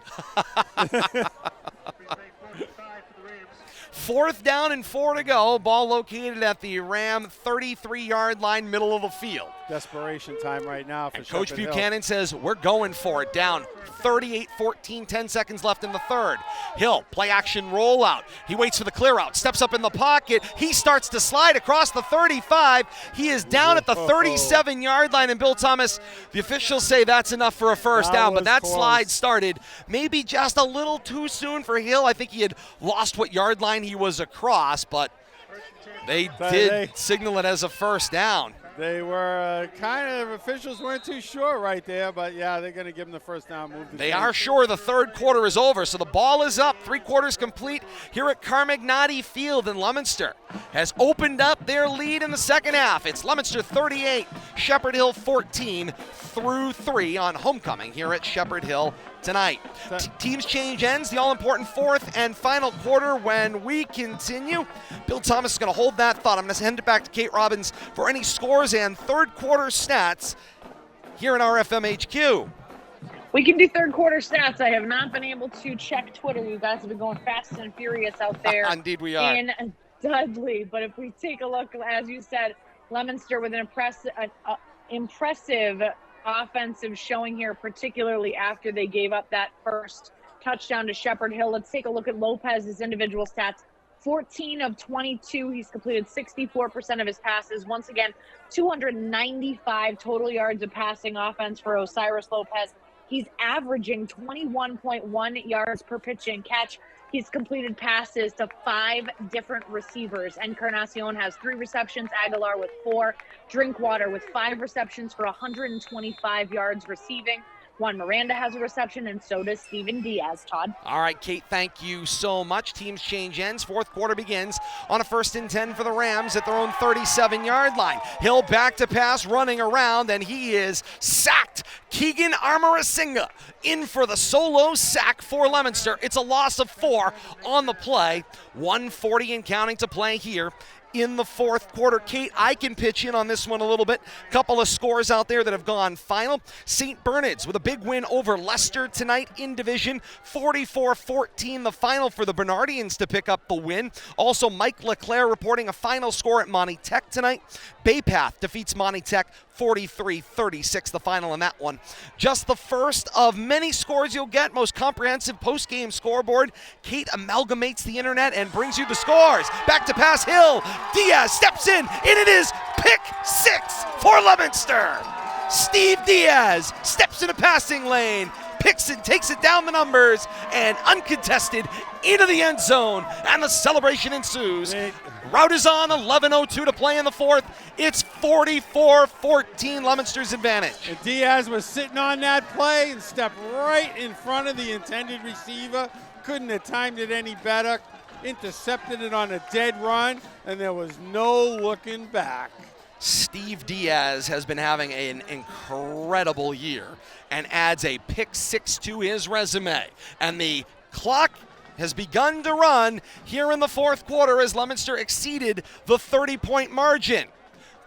4th down and 4 to go. Ball located at the Ram 33-yard line, middle of the field. Desperation time right now for Coach Shepherd Buchanan Hill. says we're going for it. Down 38-14, 10 seconds left in the 3rd. Hill, play action rollout. He waits for the clear out, steps up in the pocket. He starts to slide across the 35. He is down at the 37-yard line, and Bill Thomas, the officials say that's enough for a first down, but that slide started maybe just a little too soon for Hill. I think he had lost what yard line he was across, but they did signal it as a first down. They were officials weren't too sure right there, but yeah, they're going to give them the first down move. They are sure the 3rd quarter is over, so the ball is up, 3 quarters complete here at Carmignati Field, and Leominster has opened up their lead in the 2nd half. It's Leominster 38, Shepherd Hill 14 through 3 on homecoming here at Shepherd Hill tonight. Teams change ends, the all-important 4th and final quarter when we continue. Bill Thomas is going to hold that thought. I'm going to hand it back to Kate Robbins for any scores and 3rd quarter stats here in RFM HQ. We can do 3rd quarter stats. I have not been able to check Twitter. You guys have been going fast and furious out there. Indeed we are. In Dudley. But if we take a look, as you said, Leominster with an impressive offensive showing here, particularly after they gave up that first touchdown to Shepherd Hill. Let's take a look at Lopez's individual stats. 14 of 22. He's completed 64% of his passes. Once again, 295 total yards of passing offense for Osiris Lopez. He's averaging 21.1 yards per pitch and catch. He's completed passes to 5 different receivers. Encarnacion has 3 receptions, Aguilar with 4, Drinkwater with 5 receptions for 125 yards receiving. Juan Miranda has a reception, and so does Steven Diaz, Todd. All right, Kate, thank you so much. Teams change ends. Fourth quarter begins on a 1st and 10 for the Rams at their own 37-yard line. Hill back to pass, running around, and he is sacked. Keegan Amarasinga in for the solo sack for Leominster. It's a loss of 4 on the play. 1:40 and counting to play here in the fourth quarter. Kate, I can pitch in on this one a little bit. Couple of scores out there that have gone final. St. Bernard's with a big win over Leicester tonight in division. 44-14 the final for the Bernardians to pick up the win. Also, Mike Leclerc reporting a final score at Monty Tech tonight. Bay Path defeats Monty Tech 43-36 the final in that one. Just the first of many scores you'll get. Most comprehensive post-game scoreboard. Kate amalgamates the internet and brings you the scores. Back to pass, Hill. Diaz steps in, and it is pick 6 for Leominster. Steve Diaz steps in a passing lane, picks it, takes it down the numbers, and uncontested into the end zone, and the celebration ensues. Route is on, 11:02 to play in the fourth. It's 44-14, Leominster's advantage. And Diaz was sitting on that play and stepped right in front of the intended receiver. Couldn't have timed it any better. Intercepted it on a dead run, and there was no looking back. Steve Diaz has been having an incredible year and adds a pick 6 to his resume. And the clock has begun to run here in the fourth quarter as Leominster exceeded the 30-point margin.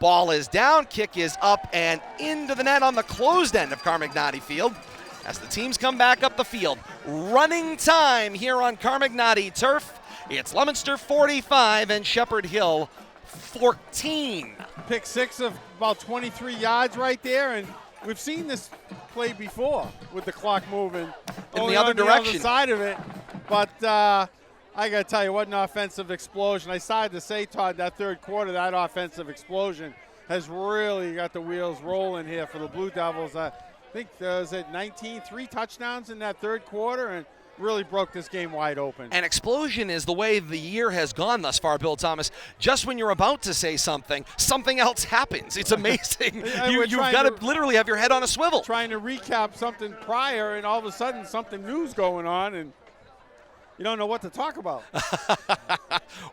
Ball is down, kick is up and into the net on the closed end of Carmignati Field as the teams come back up the field. Running time here on Carmignati turf. It's Leominster 45 and Shepherd Hill 14. Pick 6 of about 23 yards right there, and we've seen this play before with the clock moving in the other direction, the other side of it. But I got to tell you, what an offensive explosion. I started to say, Todd, that third quarter, that offensive explosion has really got the wheels rolling here for the Blue Devils. I think there's 3 touchdowns in that third quarter, and really broke this game wide open. An explosion is the way the year has gone thus far, Bill Thomas. Just when you're about to say something, something else happens. It's amazing. You've got to literally have your head on a swivel. Trying to recap something prior, and all of a sudden something new's going on, and you don't know what to talk about.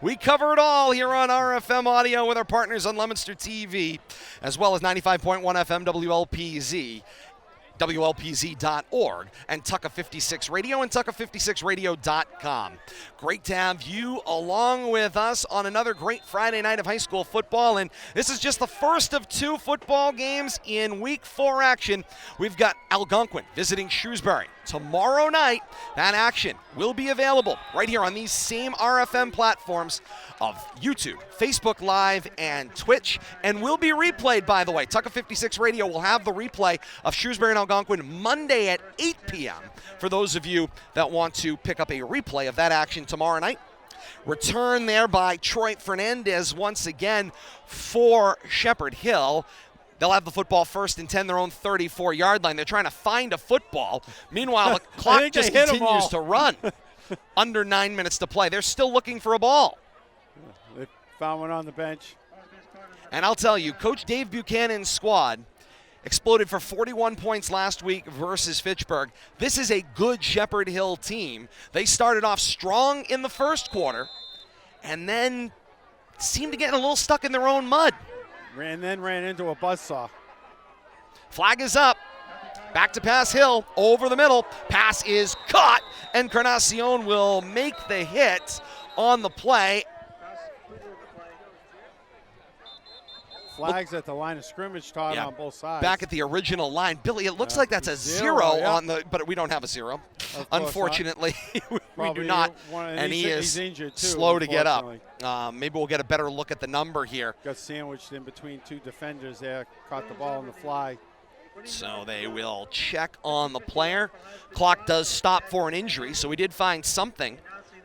We cover it all here on RFM Audio with our partners on Leominster TV, as well as 95.1 FM WLPZ. WLPZ.org, and Tucka 56 Radio and Tucka56radio.com. Great to have you along with us on another great Friday night of high school football, and this is just the first of 2 football games in Week 4 action. We've got Algonquin visiting Shrewsbury. Tomorrow night, that action will be available right here on these same RFM platforms of YouTube, Facebook Live, and Twitch, and will be replayed, by the way. Tucka 56 Radio will have the replay of Shrewsbury and Algonquin Monday at 8 p.m. for those of you that want to pick up a replay of that action tomorrow night. Return there by Troy Fernandez once again for Shepherd Hill. They'll have the football 1st and 10, their own 34-yard line. They're trying to find a football. Meanwhile, the clock just continues to run. Under 9 minutes to play. They're still looking for a ball. They found one on the bench. And I'll tell you, Coach Dave Buchanan's squad exploded for 41 points last week versus Fitchburg. This is a good Shepherd Hill team. They started off strong in the first quarter and then seemed to get a little stuck in their own mud. Ran into a buzzsaw. Flag is up. Back to pass Hill. Over the middle. Pass is caught. And Carnacion will make the hit on the play. Flags at the line of scrimmage, Todd, on both sides. Back at the original line. Billy, it looks like that's a zero on the, but we don't have a zero. Unfortunately, we do not. And he is injured too, slow to get up. Maybe we'll get a better look at the number here. Got sandwiched in between 2 defenders there. Caught the ball on the fly. So they will check on the player. Clock does stop for an injury, so we did find something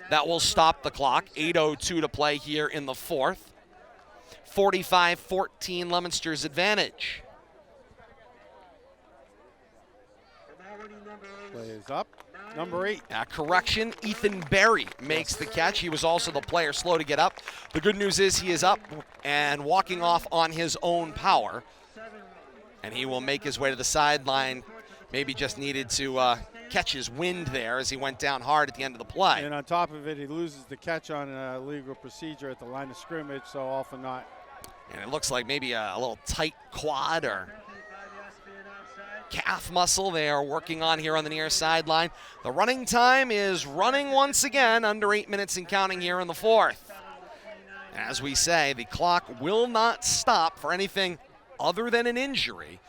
that will stop the clock. 8:02 to play here in the fourth. 45-14 Leominster's advantage. Play is up. Number 8. Correction, Ethan Berry makes the catch. He was also the player slow to get up. The good news is he is up and walking off on his own power. And he will make his way to the sideline. maybe just needed to catch his wind there as he went down hard at the end of the play. And on top of it, he loses the catch on a legal procedure at the line of scrimmage, so all for naught. And it looks like maybe a little tight quad or calf muscle they are working on here on the near sideline. The running time is running once again, under 8 minutes and counting here in the fourth. As we say, the clock will not stop for anything other than an injury.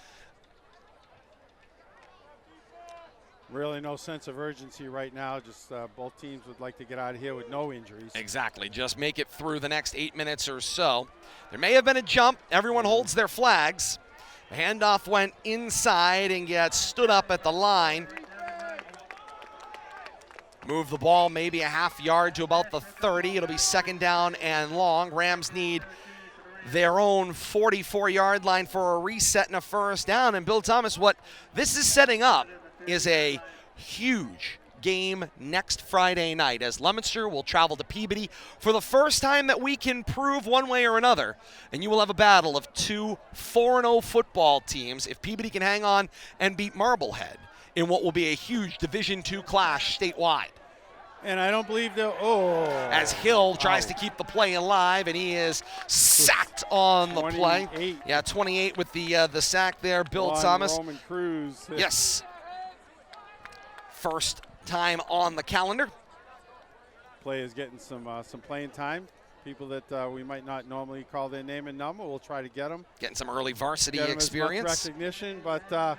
Really no sense of urgency right now. Just both teams would like to get out of here with no injuries. Exactly. Just make it through the next 8 minutes or so. There may have been a jump. Everyone holds their flags. The handoff went inside and gets stood up at the line. Move the ball maybe a half yard to about the 30. It'll be second down and long. Rams need their own 44-yard line for a reset and a first down. And Bill Thomas, what this is setting up is a huge game next Friday night as Leominster will travel to Peabody for the first time that we can prove one way or another. And you will have a battle of two 4-0 football teams if Peabody can hang on and beat Marblehead in what will be a huge Division II clash statewide. And I don't believe they'll, as Hill tries to keep the play alive, and he is sacked on the play. Yeah, 28 with the sack there, Bill Thomas. Roman Cruz. Yes. First time on the calendar. Players getting some playing time. People that we might not normally call their name and number, we'll try to get them. Getting some early varsity experience. Recognition, but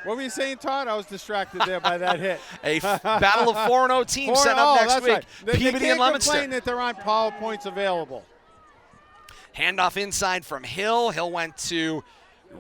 what were you saying, Todd? I was distracted there by that hit. A battle of 4-0 teams set up next week. Right. Peabody and Leominster. They complain that there aren't PowerPoints available. Handoff inside from Hill. Hill went to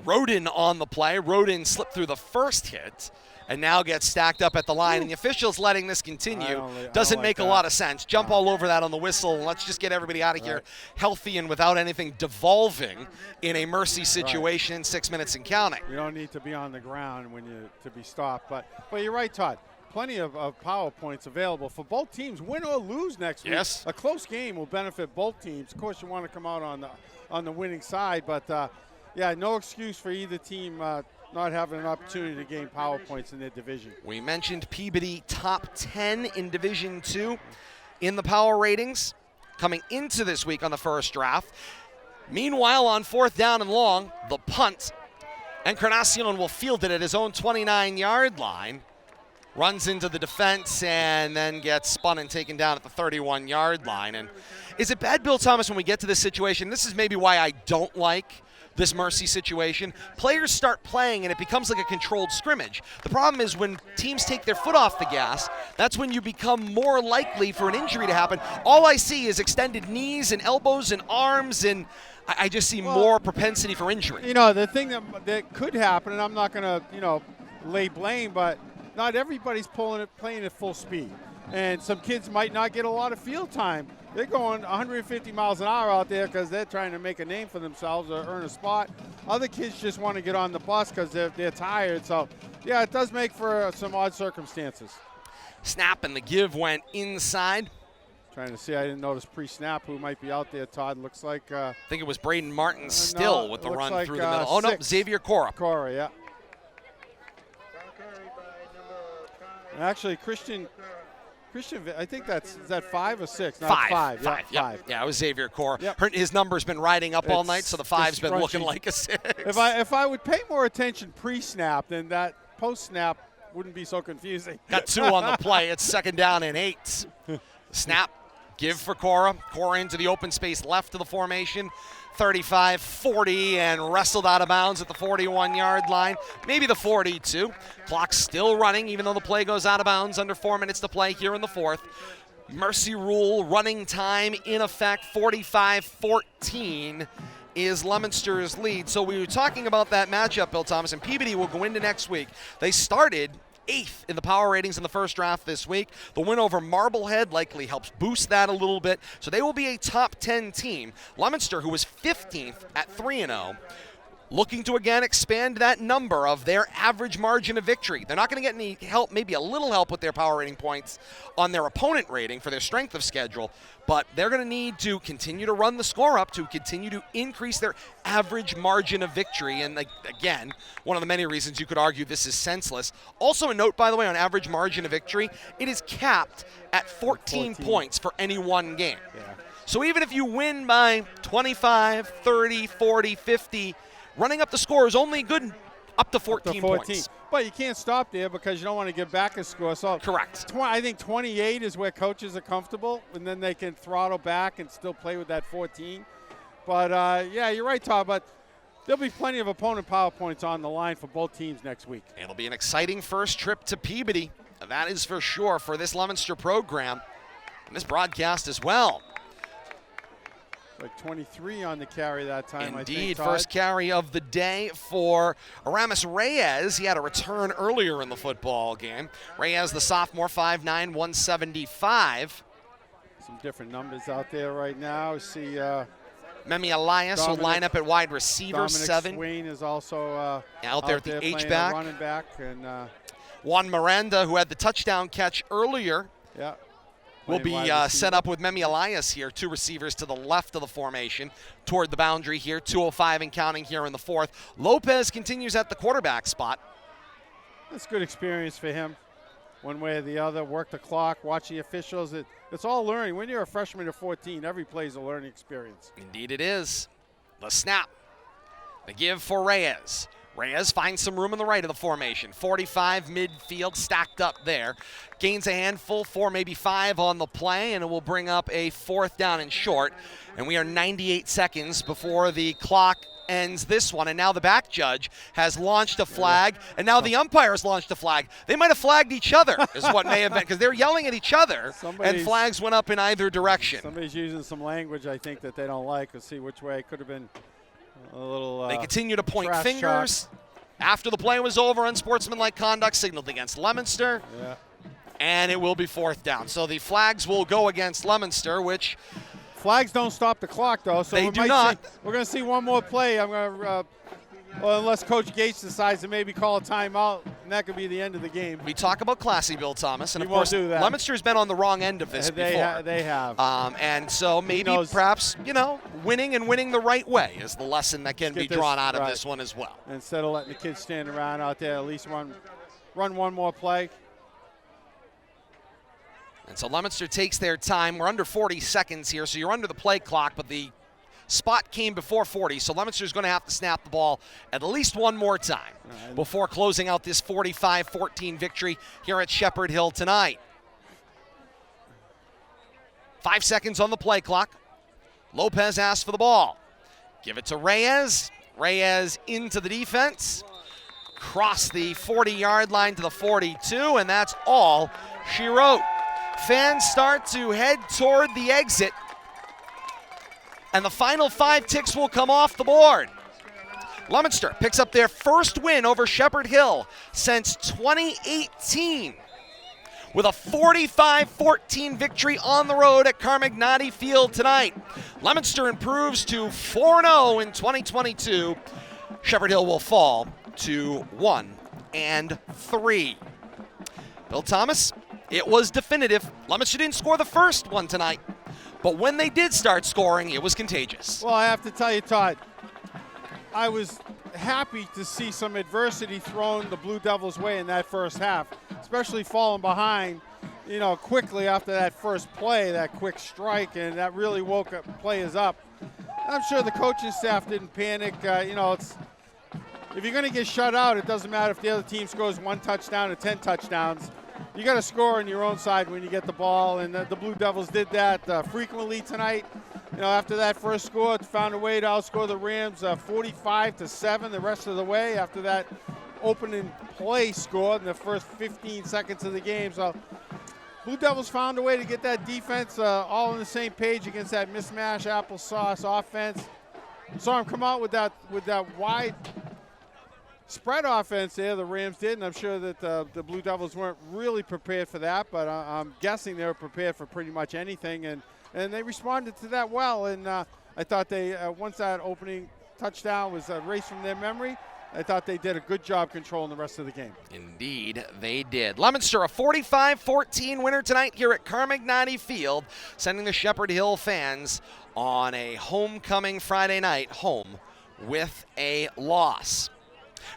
Roden on the play. Roden slipped through the first hit and now gets stacked up at the line. And the officials letting this continue doesn't make a lot of sense. Jump all over that on the whistle, and let's just get everybody out of here healthy and without anything devolving in a mercy situation, 6 minutes and counting. You don't need to be on the ground when to be stopped. But you're right, Todd. Plenty of PowerPoints available for both teams, win or lose next week. Yes. A close game will benefit both teams. Of course, you want to come out on the winning side, but yeah, no excuse for either team not having an opportunity to gain PowerPoints in their division. We mentioned Peabody top 10 in Division II in the power ratings coming into this week on the first draft. Meanwhile, on fourth down and long, the punt, Encarnacion will field it at his own 29-yard line. Runs into the defense and then gets spun and taken down at the 31-yard line. And is it bad, Bill Thomas, when we get to this situation? This is maybe why I don't like this mercy situation. Players start playing and it becomes like a controlled scrimmage. The problem is when teams take their foot off the gas, that's when you become more likely for an injury to happen. All I see is extended knees and elbows and arms, and I just see more propensity for injury. You know, the thing that could happen, and I'm not going to, lay blame, but not everybody's playing at full speed. And some kids might not get a lot of field time. They're going 150 miles an hour out there because they're trying to make a name for themselves or earn a spot. Other kids just want to get on the bus because they're tired. So, yeah, it does make for some odd circumstances. Snap and the give went inside. Trying to see, I didn't notice pre-snap who might be out there, Todd. Looks like I think it was Braden Martin still with the run like, through the middle. Oh, no, Xavier Cora. Cora, yeah. Actually, Christian, I think is that 5 or 6? No, Five. Five. Yeah, it was Xavier Cora. Yep. His number's been riding up all night, so the 5's been looking like a 6. If I would pay more attention pre-snap, then that post-snap wouldn't be so confusing. Got 2 on the play. It's second down and 8. Snap, give for Cora. Cora into the open space left of the formation. 35-40 and wrestled out of bounds at the 41-yard line, maybe the 42. Clock still running even though the play goes out of bounds under 4 minutes to play here in the fourth. Mercy rule running time in effect, 45-14 is Leominster's lead. So we were talking about that matchup, Bill Thomas, and Peabody will go into next week. They started 8th in the power ratings in the first draft this week. The win over Marblehead likely helps boost that a little bit. So they will be a top 10 team. Leominster, who was 15th at 3-0, looking to again expand that number of their average margin of victory. They're not going to get any help, maybe a little help with their power rating points on their opponent rating for their strength of schedule, but they're going to need to continue to run the score up to continue to increase their average margin of victory. And again, one of the many reasons you could argue this is senseless. Also a note, by the way, on average margin of victory, it is capped at 14 points for any one game. Yeah. So even if you win by 25, 30, 40, 50, running up the score is only good up to 14 points. But you can't stop there because you don't want to give back a score. So correct. I think 28 is where coaches are comfortable, and then they can throttle back and still play with that 14. But, yeah, you're right, Todd, but there'll be plenty of opponent power points on the line for both teams next week. It'll be an exciting first trip to Peabody. That is for sure for this Leominster program and this broadcast as well. Like 23 on the carry that time, Indeed, I think, Todd. first carry of the day for Aramis Reyes. He had a return earlier in the football game. Reyes, the sophomore, 5'9", 175. Some different numbers out there right now. See, Memi Elias will line up at wide receiver, Dominic 7. Swain is also out there at the H-back. Running back. And, Juan Miranda, who had the touchdown catch earlier. Yeah. Will be set up with Memi Elias here, 2 receivers to the left of the formation toward the boundary here, 2:05 and counting here in the 4th. Lopez continues at the quarterback spot. That's good experience for him, one way or the other. Work the clock, watch the officials. It's all learning. When you're a freshman at 14, every play is a learning experience. Indeed it is. The snap. The give for Reyes. Reyes finds some room in the right of the formation. 45 midfield stacked up there. Gains a handful, 4, maybe 5 on the play, and it will bring up a 4th down and short. And we are 98 seconds before the clock ends this one. And now the back judge has launched a flag, and now the umpire has launched a flag. They might have flagged each other, is what may have been, because they're yelling at each other, and flags went up in either direction. Somebody's using some language, I think, that they don't like. Let's see which way. It could have been a little they continue to point fingers. After the play was over, unsportsmanlike conduct signaled against Leominster. Yeah. And it will be 4th down. So the flags will go against Leominster, which... Flags don't stop the clock, though. So they do not. We're going to see one more play. I'm going to... well, unless Coach Gates decides to maybe call a timeout, and that could be the end of the game. We talk about classy, Bill Thomas, and He of course, won't do that. Leominster's been on the wrong end of this before. They have. And so maybe perhaps, winning and winning the right way is the lesson that can be drawn out of this one as well. Instead of letting the kids stand around out there, at least run one more play. And so Leominster takes their time. We're under 40 seconds here, so you're under the play clock, but the spot came before 40, so Leominster's going to have to snap the ball at least one more time before closing out this 45-14 victory here at Shepherd Hill tonight. 5 seconds on the play clock. Lopez asks for the ball. Give it to Reyes. Reyes into the defense. Cross the 40-yard line to the 42, and that's all she wrote. Fans start to head toward the exit, and the final 5 ticks will come off the board. Leominster picks up their first win over Shepherd Hill since 2018 with a 45-14 victory on the road at Carmagnati Field tonight. Leominster improves to 4-0 in 2022. Shepherd Hill will fall to 1-3. Bill Thomas, it was definitive. Leominster didn't score the first one tonight, but when they did start scoring, it was contagious. Well, I have to tell you, Todd, I was happy to see some adversity thrown the Blue Devils' way in that first half, especially falling behind, quickly after that first play, that quick strike, and that really woke up players up. I'm sure the coaching staff didn't panic. If you're going to get shut out, it doesn't matter if the other team scores 1 touchdown or 10 touchdowns. You got to score on your own side when you get the ball, and the Blue Devils did that frequently tonight. After that first score, found a way to outscore the Rams 45-7 the rest of the way after that opening play scored in the first 15 seconds of the game. So Blue Devils found a way to get that defense all on the same page against that mismatch applesauce offense. Saw them come out with that wide spread offense there, the Rams did, and I'm sure that the Blue Devils weren't really prepared for that, but I'm guessing they were prepared for pretty much anything, and they responded to that well. And I thought they once that opening touchdown was erased from their memory. I thought they did a good job controlling the rest of the game. Indeed, they did. Leominster, a 45-14 winner tonight here at Carmignati Field, sending the Shepherd Hill fans on a homecoming Friday night home with a loss.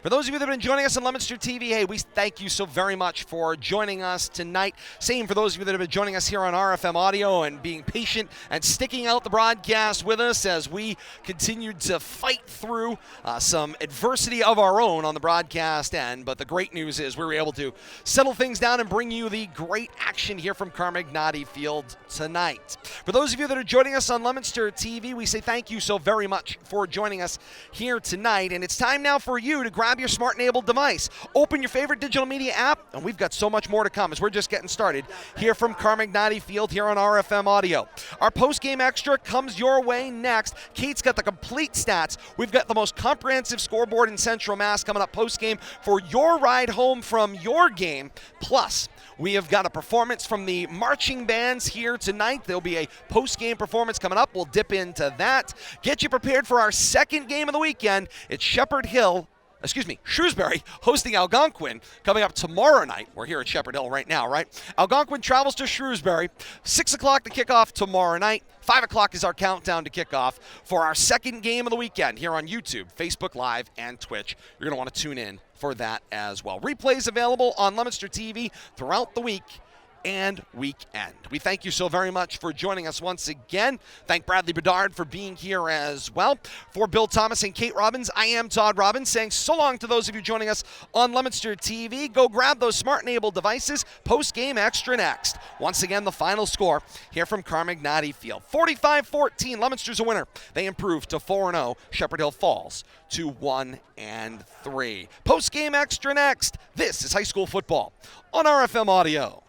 For those of you that have been joining us on Leominster TV, hey, we thank you so very much for joining us tonight. Same for those of you that have been joining us here on RFM Audio and being patient and sticking out the broadcast with us as we continued to fight through some adversity of our own on the broadcast end. But the great news is we were able to settle things down and bring you the great action here from Carmignati Field tonight. For those of you that are joining us on Leominster TV, we say thank you so very much for joining us here tonight. And it's time now for you to grab your smart-enabled device, open your favorite digital media app, and we've got so much more to come as we're just getting started here from Carmignati Field here on RFM Audio. Our post-game extra comes your way next. Kate's got the complete stats. We've got the most comprehensive scoreboard in Central Mass coming up post-game for your ride home from your game. Plus, we have got a performance from the marching bands here tonight. There'll be a post-game performance coming up. We'll dip into that. Get you prepared for our second game of the weekend. It's Shrewsbury hosting Algonquin coming up tomorrow night. We're here at Shepherd Hill right now, right? Algonquin travels to Shrewsbury. 6 o'clock to kick off tomorrow night. 5 o'clock is our countdown to kickoff for our second game of the weekend here on YouTube, Facebook Live, and Twitch. You're going to want to tune in for that as well. Replays available on Leominster TV throughout the week and weekend. We thank you so very much for joining us once again. Thank Bradley Bedard for being here as well. For Bill Thomas and Kate Robbins, I am Todd Robbins saying so long to those of you joining us on Leominster TV. Go grab those smart-enabled devices. Post-game extra next. Once again, the final score here from Carmignati Field. 45-14, Leominster's a winner. They improve to 4-0. Shepherd Hill falls to 1-3. Post-game extra next. This is high school football on RFM Audio.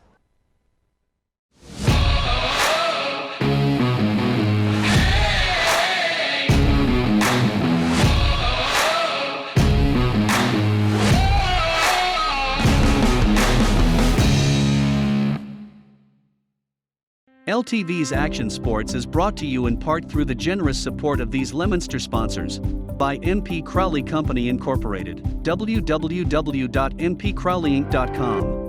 LTV's Action Sports is brought to you in part through the generous support of these Leominster sponsors. By NP Crowley Company Incorporated, www.npcrowleyinc.com.